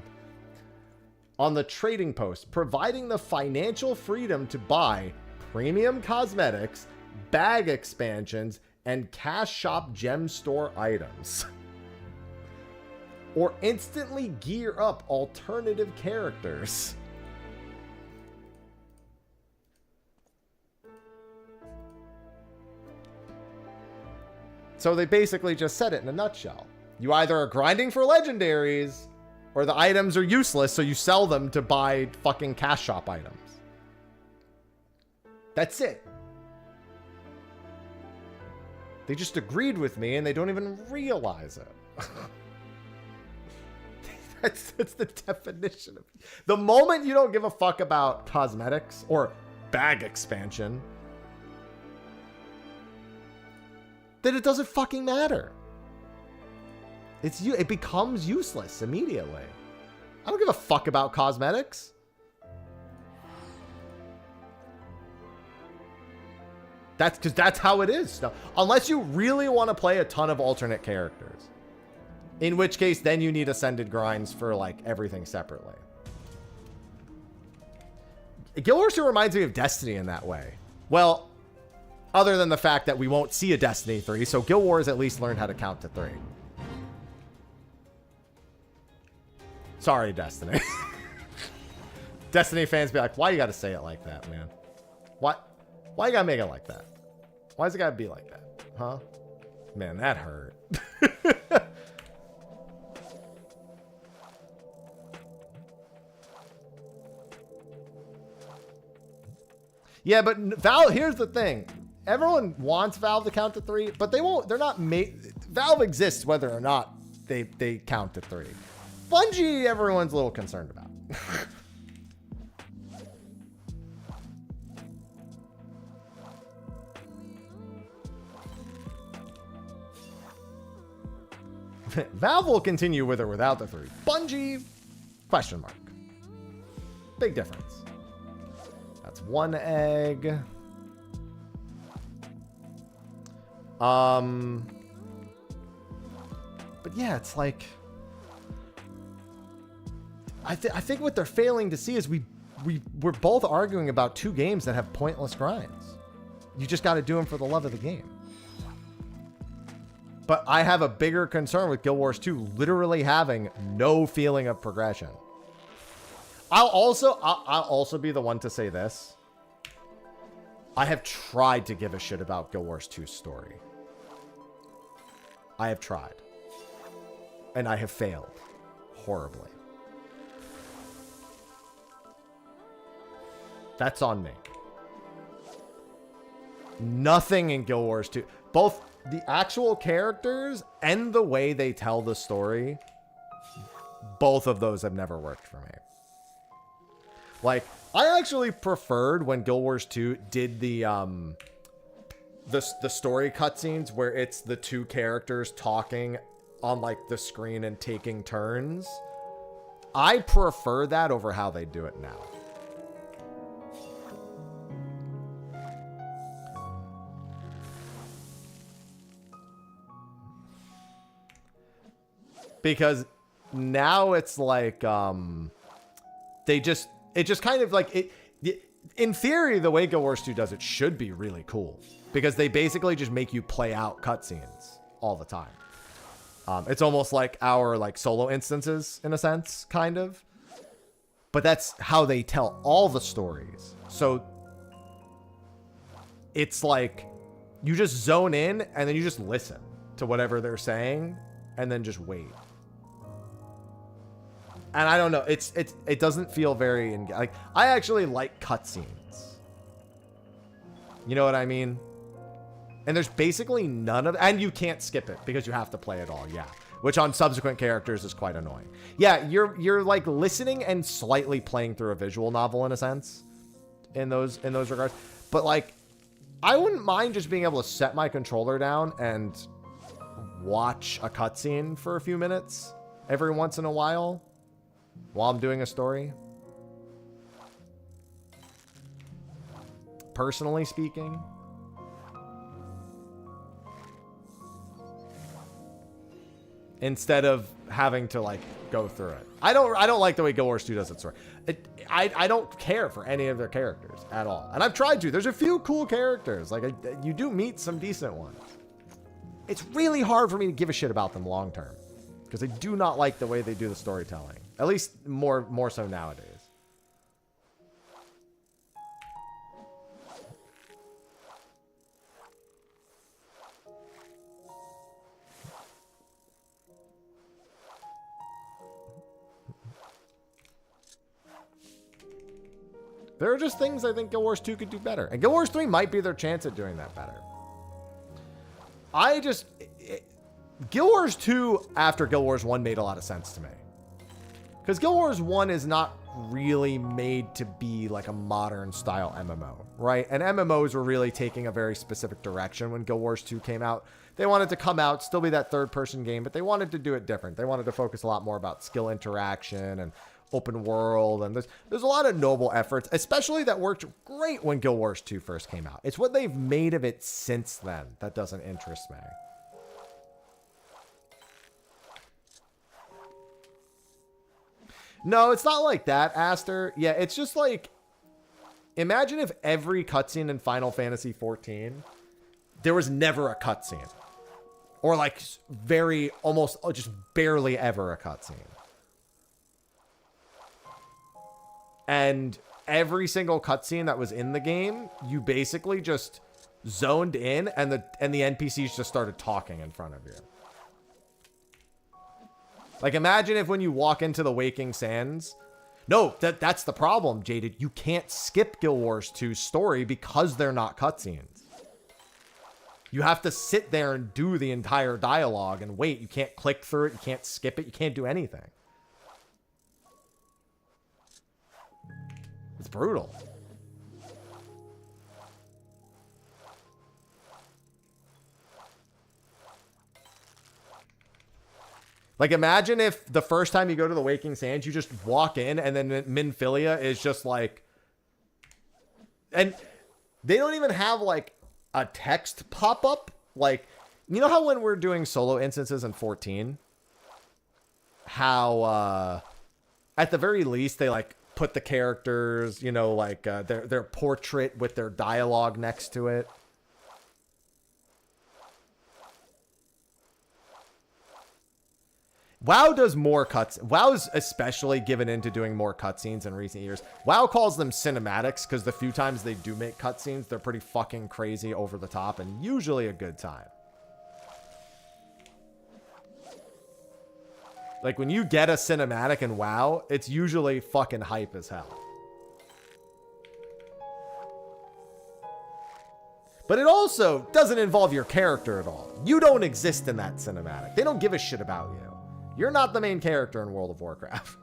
On the trading post, providing the financial freedom to buy premium cosmetics, bag expansions, and cash shop gem store items. Or instantly gear up alternative characters. So they basically just said it in a nutshell. You either are grinding for legendaries, or the items are useless, so you sell them to buy fucking cash shop items. That's it. They just agreed with me, and they don't even realize it. That's the definition of it. The moment you don't give a fuck about cosmetics or bag expansion, then it doesn't fucking matter. It becomes useless immediately. I don't give a fuck about cosmetics. That's because that's how it is. No, unless you really want to play a ton of alternate characters. In which case, then you need ascended grinds for, like, everything separately. Guild Wars 2 reminds me of Destiny in that way. Well, other than the fact that we won't see a Destiny 3, so Guild Wars at least learned how to count to 3. Sorry, Destiny. Destiny fans be like, why you gotta say it like that, man? Why you gotta make it like that? Why's it gotta be like that? Huh? Man, that hurt. Yeah, but Valve, here's the thing. Everyone wants Valve to count to 3, but they won't. They're not made. Valve exists whether or not they count to 3. Bungie, everyone's a little concerned about. Valve will continue with or without the 3. Bungie, question mark. Big difference. That's 1 egg. But yeah, it's like I think what they're failing to see is we're both arguing about 2 games that have pointless grinds. You just got to do them for the love of the game. But I have a bigger concern with Guild Wars 2 literally having no feeling of progression. I'll also be the one to say this. I have tried to give a shit about Guild Wars 2's story. I have tried. And I have failed horribly. That's on me. Nothing in Guild Wars 2. Both the actual characters and the way they tell the story, both of those have never worked for me. Like, I actually preferred when Guild Wars 2 did the story cutscenes where it's the 2 characters talking on, like, the screen and taking turns. I prefer that over how they do it now. Because now it's like, it just kind of like in theory, the way Guild Wars 2 does it should be really cool because they basically just make you play out cutscenes all the time. It's almost like our like solo instances in a sense, kind of, but that's how they tell all the stories. So it's like you just zone in and then you just listen to whatever they're saying and then just wait. And I don't know, it doesn't feel very like I actually like cutscenes. You know what I mean? And there's basically none of, and you can't skip it because you have to play it all. Yeah, which on subsequent characters is quite annoying. Yeah, you're like listening and slightly playing through a visual novel in a sense, in those regards. But like, I wouldn't mind just being able to set my controller down and watch a cutscene for a few minutes every once in a while. While I'm doing a story. Personally speaking. Instead of having to like go through it. I don't like the way Guild Wars 2 does its story. I don't care for any of their characters at all. And I've tried to. There's a few cool characters. Like you do meet some decent ones. It's really hard for me to give a shit about them long term. Because I do not like the way they do the storytelling. At least more so nowadays. There are just things I think Guild Wars 2 could do better. And Guild Wars 3 might be their chance at doing that better. Guild Wars 2 after Guild Wars 1 made a lot of sense to me. Because Guild Wars 1 is not really made to be like a modern style MMO, right? And MMOs were really taking a very specific direction when Guild Wars 2 came out. They wanted to come out, still be that third person game, but they wanted to do it different. They wanted to focus a lot more about skill interaction and open world, and there's a lot of noble efforts, especially that worked great when Guild Wars 2 first came out. It's what they've made of it since then that doesn't interest me. No, it's not like that, Aster. Yeah, it's just like, imagine if every cutscene in Final Fantasy XIV, there was never a cutscene. Or like very, almost, just barely ever a cutscene. And every single cutscene that was in the game, you basically just zoned in and the NPCs just started talking in front of you. Like, imagine if when you walk into the Waking Sands... No, that's the problem, Jaded. You can't skip Guild Wars 2's story because they're not cutscenes. You have to sit there and do the entire dialogue and wait. You can't click through it. You can't skip it. You can't do anything. It's brutal. Like, imagine if the first time you go to the Waking Sands, you just walk in and then Minfilia is just like... And they don't even have, like, a text pop up. Like, you know how when we're doing solo instances in 14, how, at the very least, they, like, put the characters, you know, like, their portrait with their dialogue next to it. WoW does more cuts. WoW's especially given into doing more cutscenes in recent years. WoW calls them cinematics because the few times they do make cutscenes, they're pretty fucking crazy, over the top, and usually a good time. Like, when you get a cinematic in WoW, it's usually fucking hype as hell. But it also doesn't involve your character at all. You don't exist in that cinematic. They don't give a shit about you. You're not the main character in World of Warcraft.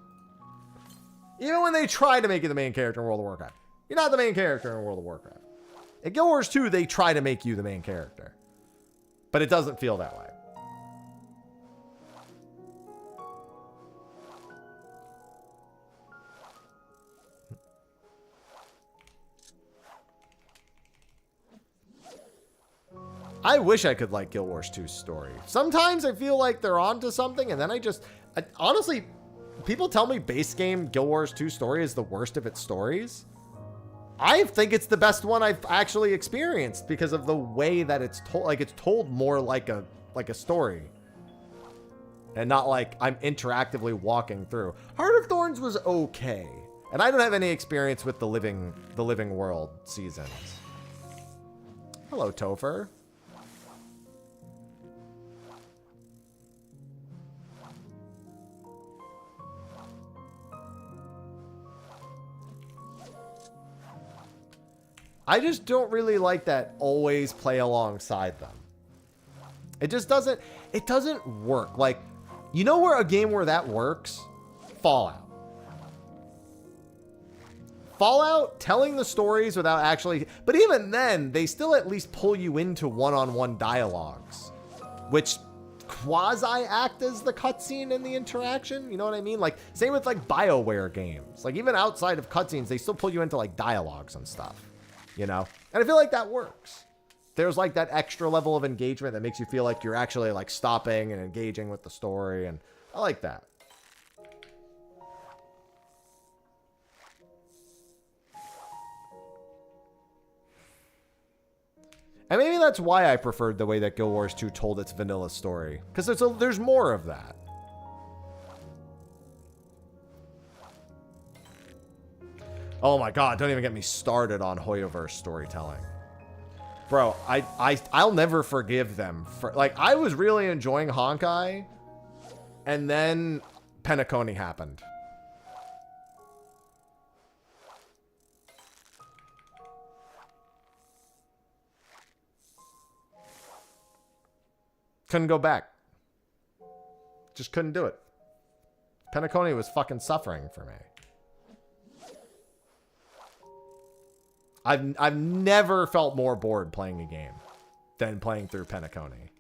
Even when they try to make you the main character in World of Warcraft, you're not the main character in World of Warcraft. In Guild Wars 2, they try to make you the main character. But it doesn't feel that way. I wish I could like Guild Wars 2's story. Sometimes I feel like they're onto something, and then honestly, people tell me base game Guild Wars 2 story is the worst of its stories. I think it's the best one I've actually experienced because of the way that it's told. Like, it's told more like a story, and not like I'm interactively walking through. Heart of Thorns was okay, and I don't have any experience with the Living World seasons. Hello, Topher. I just don't really like that always play alongside them. It just doesn't work. Like, you know where a game where that works? Fallout. Fallout, telling the stories without actually, but even then, they still at least pull you into one-on-one dialogues, which quasi act as the cutscene and the interaction. You know what I mean? Like, same with like BioWare games. Like, even outside of cutscenes, they still pull you into like dialogues and stuff. You know, and I feel like that works. There's like that extra level of engagement that makes you feel like you're actually like stopping and engaging with the story, and I like that. And maybe that's why I preferred the way that Guild Wars 2 told its vanilla story, because there's more of that. Oh my god, don't even get me started on Hoyoverse storytelling. Bro, I'll never forgive them for, like, I was really enjoying Honkai, and then Penacony happened. Couldn't go back. Just couldn't do it. Penacony was fucking suffering for me. I've never felt more bored playing a game than playing through Penacony.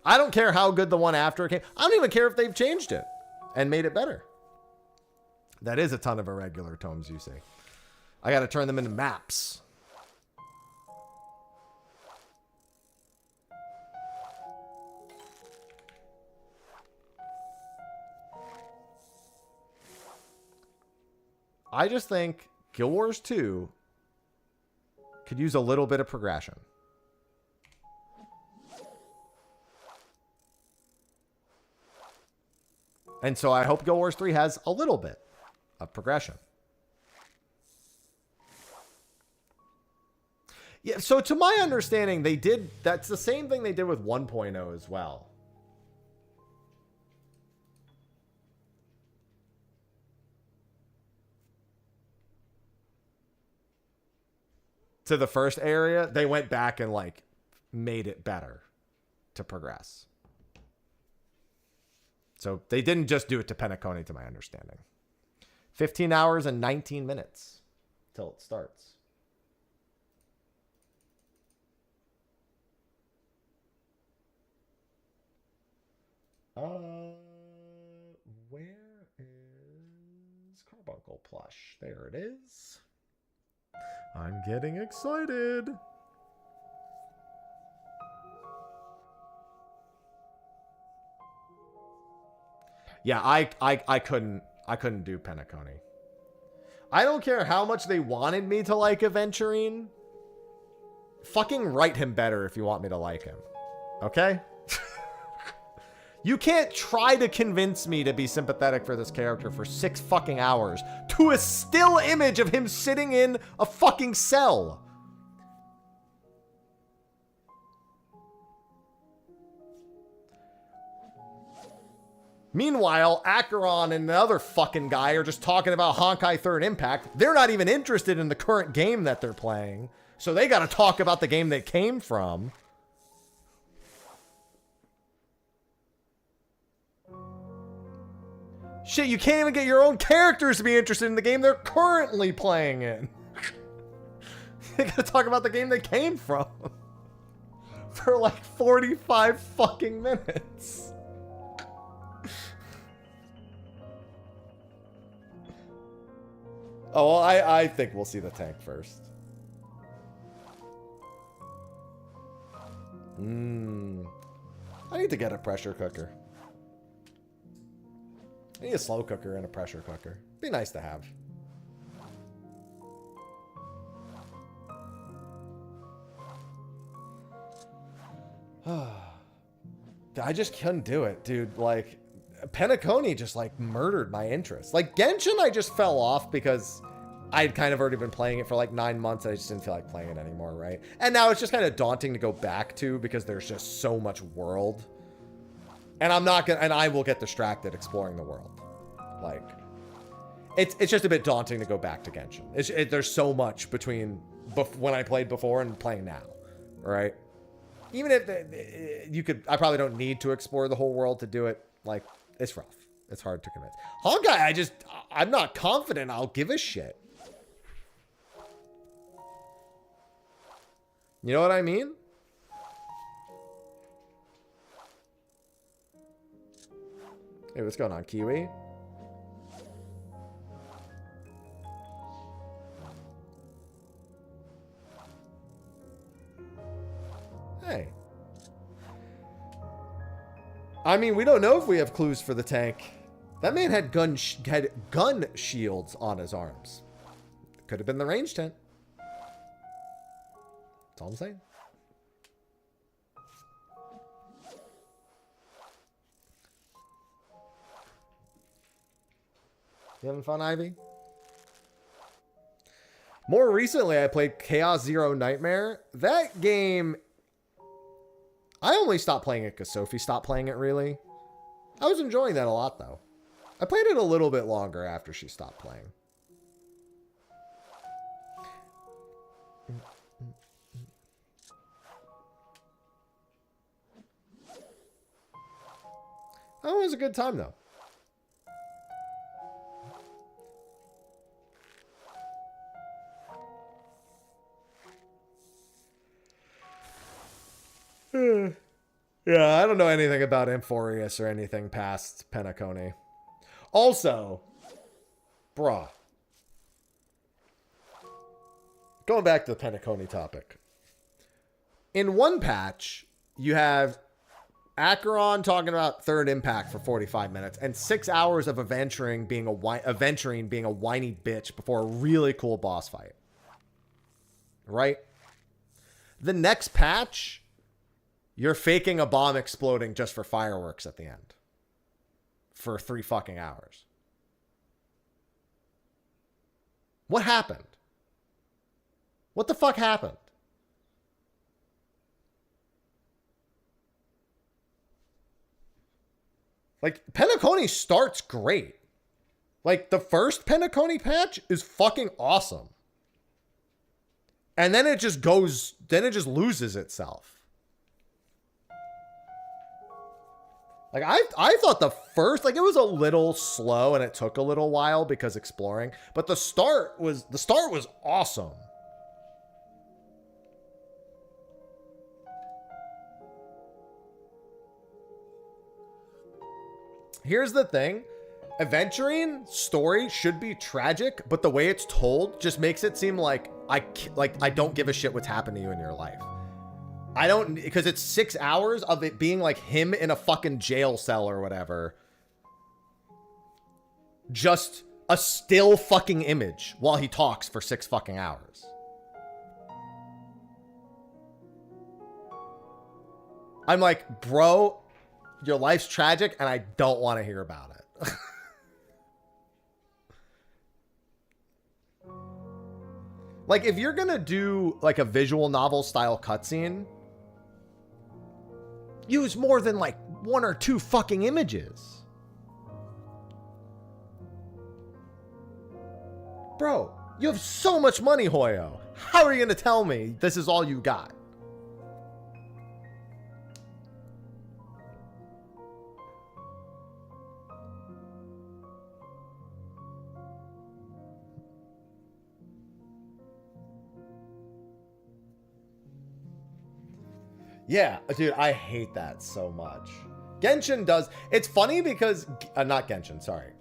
I don't care how good the one after it came. I don't even care if they've changed it and made it better. That is a ton of irregular tomes, you see. I got to turn them into maps. I just think Guild Wars 2 could use a little bit of progression. And so I hope Guild Wars 3 has a little bit of progression. Yeah, so to my understanding, that's the same thing they did with 1.0 as well. To the first area, they went back and like made it better to progress. So they didn't just do it to Penacony, to my understanding. 15 hours and 19 minutes till it starts. Where is Carbuncle Plush? There it is. I'm getting excited. Yeah, I couldn't do Penacony. I don't care how much they wanted me to like Aventurine. Fucking write him better if you want me to like him. Okay? You can't try to convince me to be sympathetic for this character for 6 fucking hours to a still image of him sitting in a fucking cell. Meanwhile, Acheron and the other fucking guy are just talking about Honkai Third Impact. They're not even interested in the current game that they're playing. So they gotta talk about the game they came from. Shit, you can't even get your own characters to be interested in the game they're currently playing in. They gotta talk about the game they came from. For like 45 fucking minutes. Oh, well, I think we'll see the tank first. I need to get a pressure cooker. I need a slow cooker and a pressure cooker. Be nice to have. I just couldn't do it, dude. Like, Penacony just, like, murdered my interest. Like, Genshin, I just fell off because I'd kind of already been playing it for, like, 9 months. And I just didn't feel like playing it anymore, right? And now it's just kind of daunting to go back to because there's just so much world. And I'm not gonna, and I will get distracted exploring the world. Like, it's just a bit daunting to go back to Genshin. There's so much between when I played before and playing now, right? Even if you could, I probably don't need to explore the whole world to do it. Like, it's rough. It's hard to convince. Honkai, I'm not confident I'll give a shit. You know what I mean? Hey, what's going on, Kiwi? Hey. I mean, we don't know if we have clues for the tank. That man had gun shields on his arms. Could have been the range tent. That's all I'm saying. You having fun, Ivy? More recently, I played Chaos Zero Nightmare. That game, I only stopped playing it because Sophie stopped playing it, really. I was enjoying that a lot, though. I played it a little bit longer after she stopped playing. Oh, it was a good time, though. Yeah, I don't know anything about Amphorius or anything past Penacony. Also, bruh. Going back to the Penacony topic. In one patch, you have Acheron talking about third impact for 45 minutes and 6 hours of Aventurine being a whiny bitch before a really cool boss fight. Right? The next patch, you're faking a bomb exploding just for fireworks at the end. For 3 fucking hours. What happened? What the fuck happened? Like, Penacony starts great. Like, the first Penacony patch is fucking awesome. And then it just goes, then it just loses itself. Like, I thought the first, like, it was a little slow and it took a little while because exploring. But the start was awesome. Here's the thing. Aventurine story should be tragic, but the way it's told just makes it seem like I don't give a shit what's happened to you in your life. I don't, because it's 6 hours of it being like him in a fucking jail cell or whatever. Just a still fucking image while he talks for 6 fucking hours. I'm like, bro, your life's tragic and I don't want to hear about it. Like, if you're gonna do like a visual novel style cutscene, use more than like 1 or 2 fucking images. Bro, you have so much money, Hoyo. How are you gonna tell me this is all you got? Yeah, dude, I hate that so much. Genshin does. It's funny because not Genshin, sorry.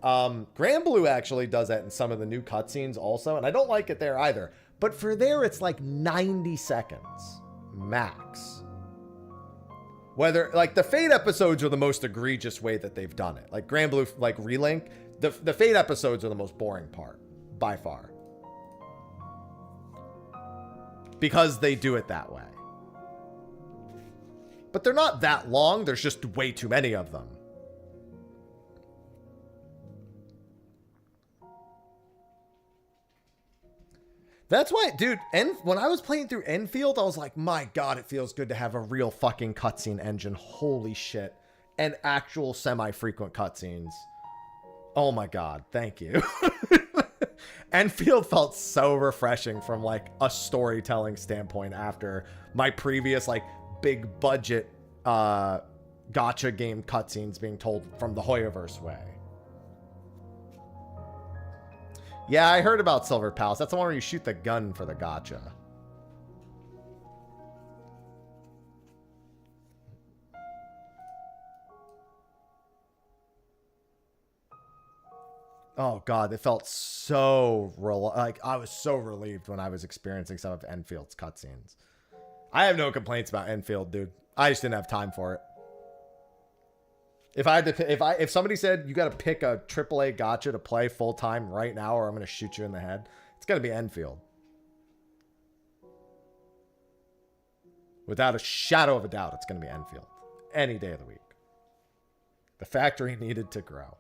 Grand Blue actually does that in some of the new cutscenes also, and I don't like it there either. But for there, it's like 90 seconds max. Whether like the Fate episodes are the most egregious way that they've done it. Like Grand Blue, like Relink, the Fate episodes are the most boring part by far because they do it that way. But they're not that long. There's just way too many of them. That's why, dude, when I was playing through Enfield, I was like, my God, it feels good to have a real fucking cutscene engine. Holy shit. And actual semi-frequent cutscenes. Oh my God, thank you. Enfield felt so refreshing from like a storytelling standpoint after my previous like big budget gacha game cutscenes being told from the Hoyoverse way. Yeah, I heard about Silver Palace. That's the one where you shoot the gun for the gacha. Oh God, it felt so like I was so relieved when I was experiencing some of Enfield's cutscenes. I have no complaints about Enfield, dude. I just didn't have time for it. If I had to, if somebody said you got to pick a AAA gacha to play full time right now, or I'm going to shoot you in the head, it's going to be Enfield. Without a shadow of a doubt, it's going to be Enfield. Any day of the week. The factory needed to grow.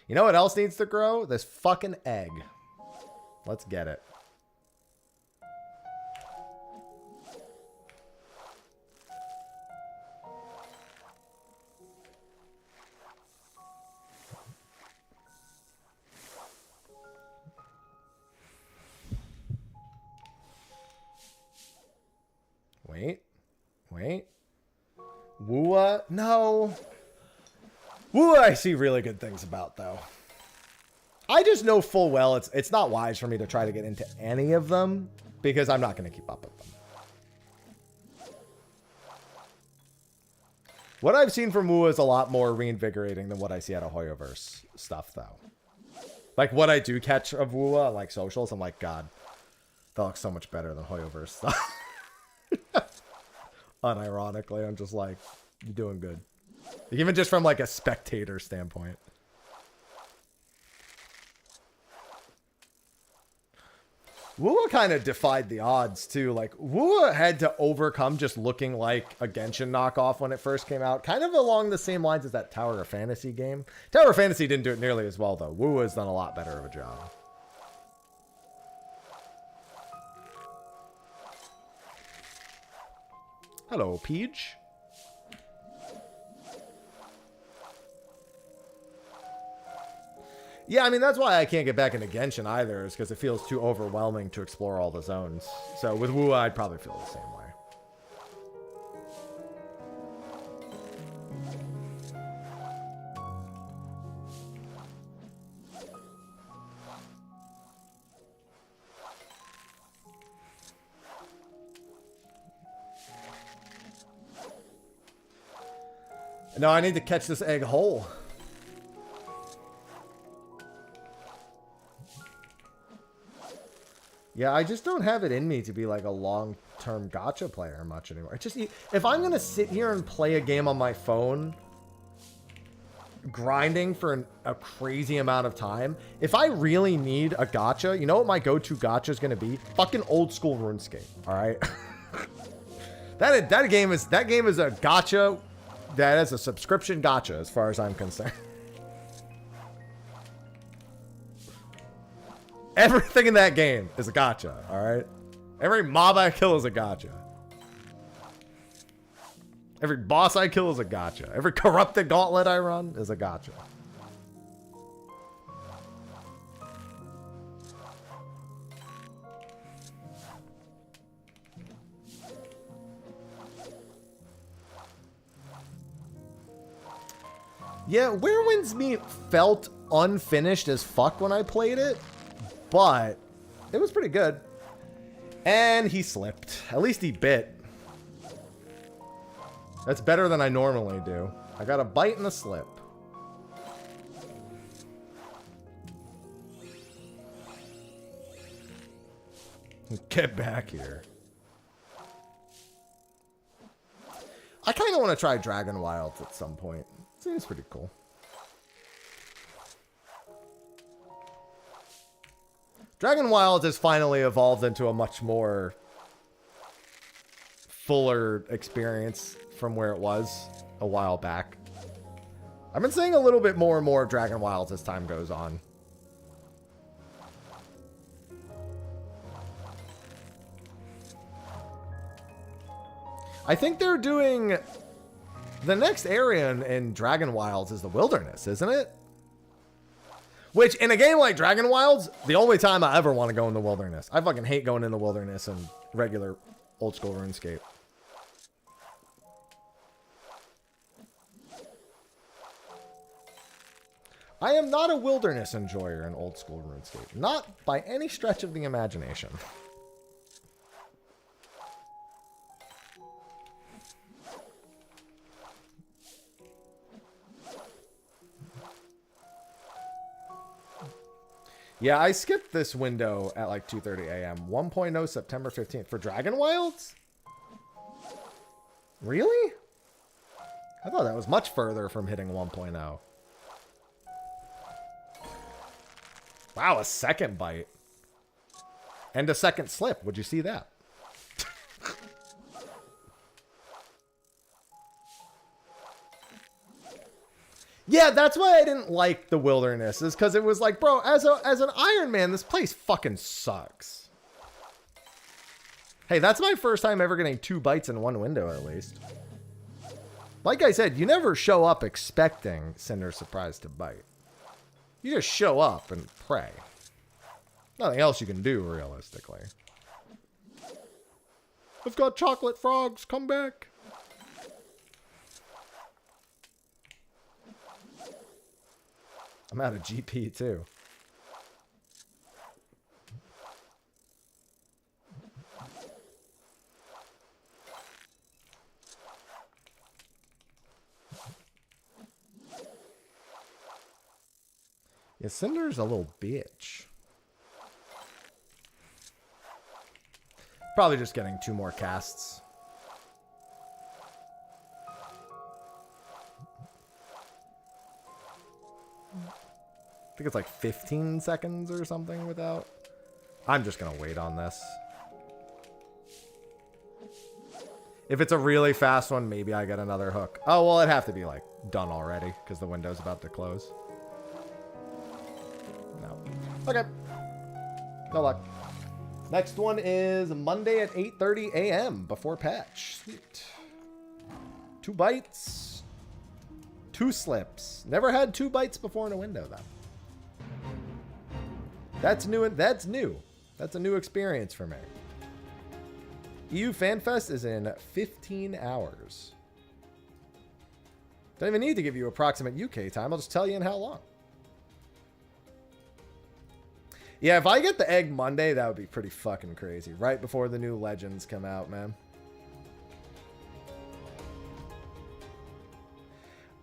You know what else needs to grow? This fucking egg. Let's get it. Wait. Wua? No. Wua I see really good things about, though. I just know full well it's not wise for me to try to get into any of them, because I'm not going to keep up with them. What I've seen from Wua is a lot more reinvigorating than what I see out of Hoyoverse stuff, though. Like, what I do catch of Wua on, like, socials, I'm like, God, that looks so much better than Hoyoverse stuff. Unironically, I'm just like, you're doing good. Even just from, like, a spectator standpoint. Wua kind of defied the odds, too. Like, Wua had to overcome just looking like a Genshin knockoff when it first came out. Kind of along the same lines as that Tower of Fantasy game. Tower of Fantasy didn't do it nearly as well, though. Wua's done a lot better of a job. Hello, Peach. Yeah, I mean, that's why I can't get back into Genshin either, is because it feels too overwhelming to explore all the zones. So with Wua, I'd probably feel the same way. No, I need to catch this egg whole. Yeah, I just don't have it in me to be like a long-term gacha player much anymore. It's just, if I'm going to sit here and play a game on my phone, grinding for a crazy amount of time, if I really need a gacha, you know what my go-to gacha is going to be? Fucking old school RuneScape, all right? that game is a gacha. That is a subscription gacha as far as I'm concerned. Everything in that game is a gacha, alright? Every mob I kill is a gacha. Every boss I kill is a gacha. Every corrupted gauntlet I run is a gacha. Yeah, Werewind's Meat felt unfinished as fuck when I played it, but it was pretty good. And he slipped. At least he bit. That's better than I normally do. I got a bite and a slip. Get back here. I kind of want to try Dragon Wilds at some point. Seems pretty cool. Dragon Wilds has finally evolved into a much more fuller experience from where it was a while back. I've been seeing a little bit more and more of Dragon Wilds as time goes on. I think they're doing... The next area in Dragon Wilds is the Wilderness, isn't it? Which, in a game like Dragon Wilds, the only time I ever want to go in the Wilderness. I fucking hate going in the Wilderness in regular old school RuneScape. I am not a Wilderness enjoyer in old school RuneScape. Not by any stretch of the imagination. Yeah, I skipped this window at like 2:30 a.m. 1.0 September 15th for Dragon Wilds? Really? I thought that was much further from hitting 1.0. Wow, a second bite. And a second slip. Would you see that? Yeah, that's why I didn't like the Wilderness, is because it was like, bro, as an Iron Man, this place fucking sucks. Hey, that's my first time ever getting 2 bites in one window, at least. Like I said, you never show up expecting Cinder's Surprise to bite. You just show up and pray. Nothing else you can do, realistically. I've got chocolate frogs, come back. I'm out of GP, too. Yeah, Cinder's a little bitch. Probably just getting 2 more casts. I think it's like 15 seconds or something without. I'm just going to wait on this. If it's a really fast one, maybe I get another hook. Oh, well, it'd have to be like done already because the window's about to close. No. Okay. No luck. Next one is Monday at 8:30 a.m. before patch. Sweet. 2 bites. 2 slips. Never had 2 bites before in a window, though. That's new. That's new. That's a new experience for me. EU Fanfest is in 15 hours. Don't even need to give you approximate UK time. I'll just tell you in how long. Yeah, if I get the egg Monday, that would be pretty fucking crazy. Right before the new Legends come out, man.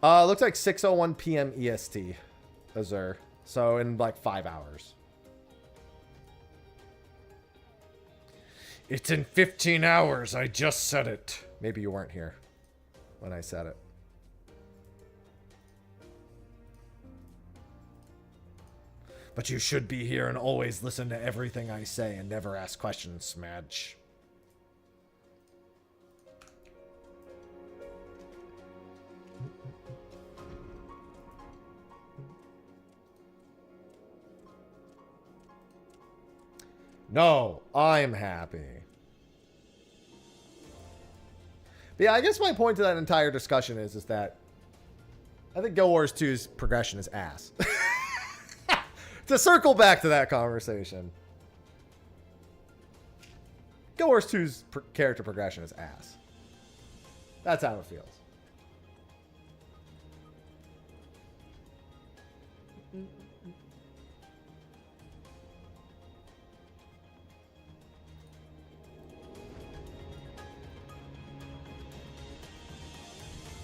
Looks like 6:01 p.m. EST, Azure. So in like 5 hours. It's in 15 hours. I just said it. Maybe you weren't here when I said it. But you should be here and always listen to everything I say and never ask questions, Smadge. No, I'm happy. But yeah, I guess my point to that entire discussion is that I think Guild Wars 2's progression is ass. To circle back to that conversation, Guild Wars 2's character progression is ass. That's how it feels.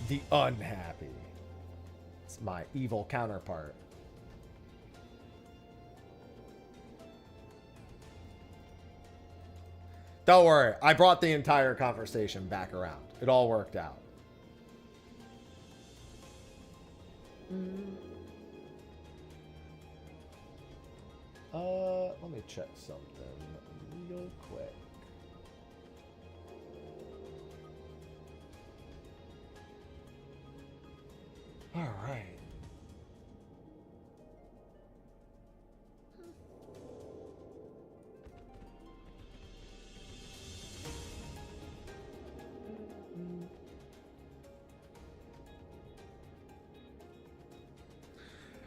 The unhappy. It's my evil counterpart. Don't worry, I brought the entire conversation back around. It all worked out. Let me check something real quick. All right.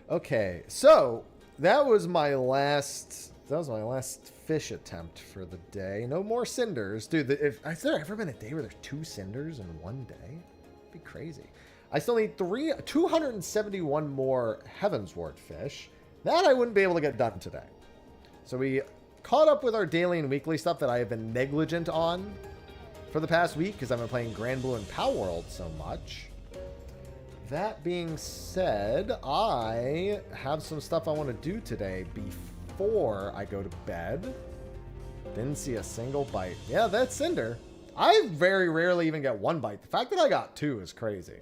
Okay, so that was my last fish attempt for the day. No more cinders, dude. Has there ever been a day where there's 2 cinders in one day? It'd be crazy. I still need 271 more Heavensward fish. That I wouldn't be able to get done today. So we caught up with our daily and weekly stuff that I have been negligent on for the past week because I've been playing Grand Blue and Pow World so much. That being said, I have some stuff I want to do today before I go to bed. Didn't see a single bite. Yeah, that's Cinder. I very rarely even get 1 bite. The fact that I got 2 is crazy.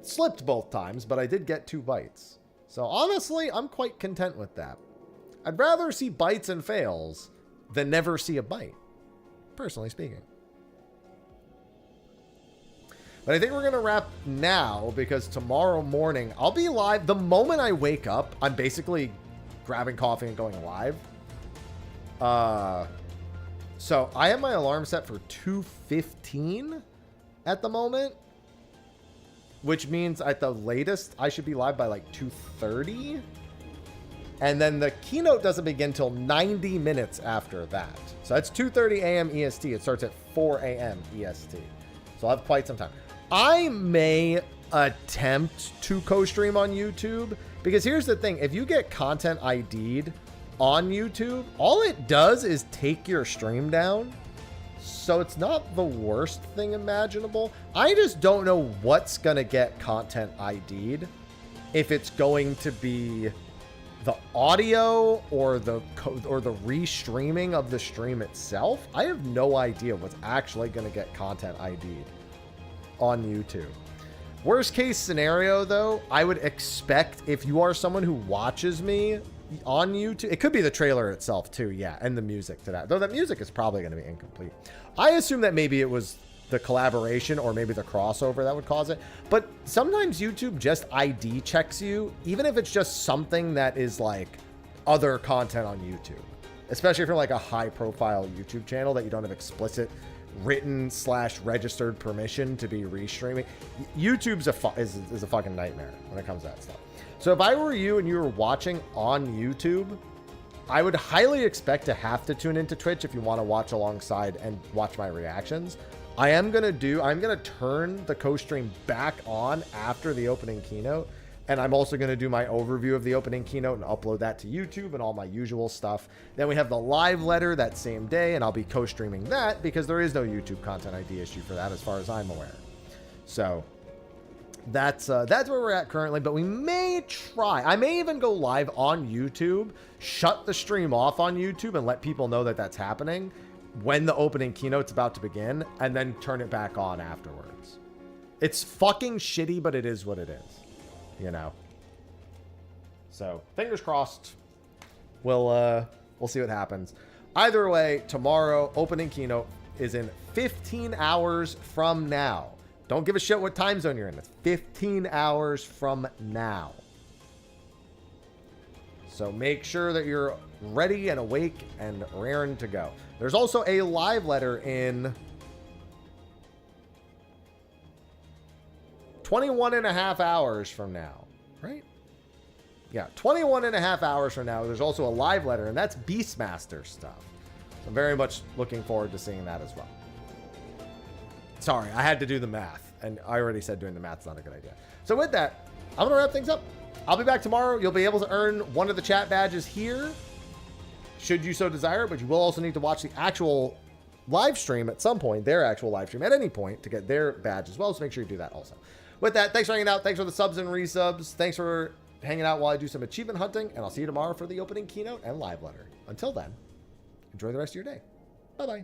Slipped both times, but I did get 2 bites. So honestly, I'm quite content with that. I'd rather see bites and fails than never see a bite, personally speaking. But I think we're going to wrap now because tomorrow morning I'll be live. The moment I wake up, I'm basically grabbing coffee and going live. So I have my alarm set for 2:15 at the moment, which means at the latest I should be live by like 2:30. And then the keynote doesn't begin till 90 minutes after that. So that's 2:30 a.m. EST. It starts at 4 a.m. EST. So I'll have quite some time. I may attempt to co-stream on YouTube because here's the thing. If you get content ID'd on YouTube, all it does is take your stream down. So it's not the worst thing imaginable. I just don't know what's going to get content ID'd. If it's going to be the audio or the restreaming of the stream itself, I have no idea what's actually going to get content ID'd on YouTube. Worst case scenario, though, I would expect if you are someone who watches me on YouTube, it could be the trailer itself too, yeah, and the music to that. Though that music is probably going to be incomplete. I assume that maybe it was the collaboration or maybe the crossover that would cause it. But sometimes YouTube just ID checks you, even if it's just something that is like other content on YouTube. Especially if you're like a high profile YouTube channel that you don't have explicit written / registered permission to be restreaming. YouTube's is a fucking nightmare when it comes to that stuff. So if I were you and you were watching on YouTube, I would highly expect to have to tune into Twitch if you want to watch alongside and watch my reactions. I'm going to turn the co-stream back on after the opening keynote. And I'm also going to do my overview of the opening keynote and upload that to YouTube and all my usual stuff. Then we have the live letter that same day, and I'll be co-streaming that because there is no YouTube content ID issue for that as far as I'm aware. So that's where we're at currently, but we may try. I may even go live on YouTube, shut the stream off on YouTube and let people know that that's happening when the opening keynote's about to begin, and then turn it back on afterwards. It's fucking shitty, but it is what it is. You know, so fingers crossed. We'll see what happens. Either way, tomorrow opening keynote is in 15 hours from now. Don't give a shit what time zone you're in. It's 15 hours from now. So make sure that you're ready and awake and raring to go. There's also a live letter in 21 and a half hours from now, right? Yeah, 21 and a half hours from now, there's also a live letter, and that's Beastmaster stuff. So I'm very much looking forward to seeing that as well. Sorry, I had to do the math, and I already said doing the math's not a good idea. So with that, I'm going to wrap things up. I'll be back tomorrow. You'll be able to earn one of the chat badges here, should you so desire, but you will also need to watch the actual live stream at some point, their actual live stream at any point to get their badge as well, so make sure you do that also. With that, thanks for hanging out. Thanks for the subs and resubs. Thanks for hanging out while I do some achievement hunting, and I'll see you tomorrow for the opening keynote and live letter. Until then, enjoy the rest of your day. Bye-bye.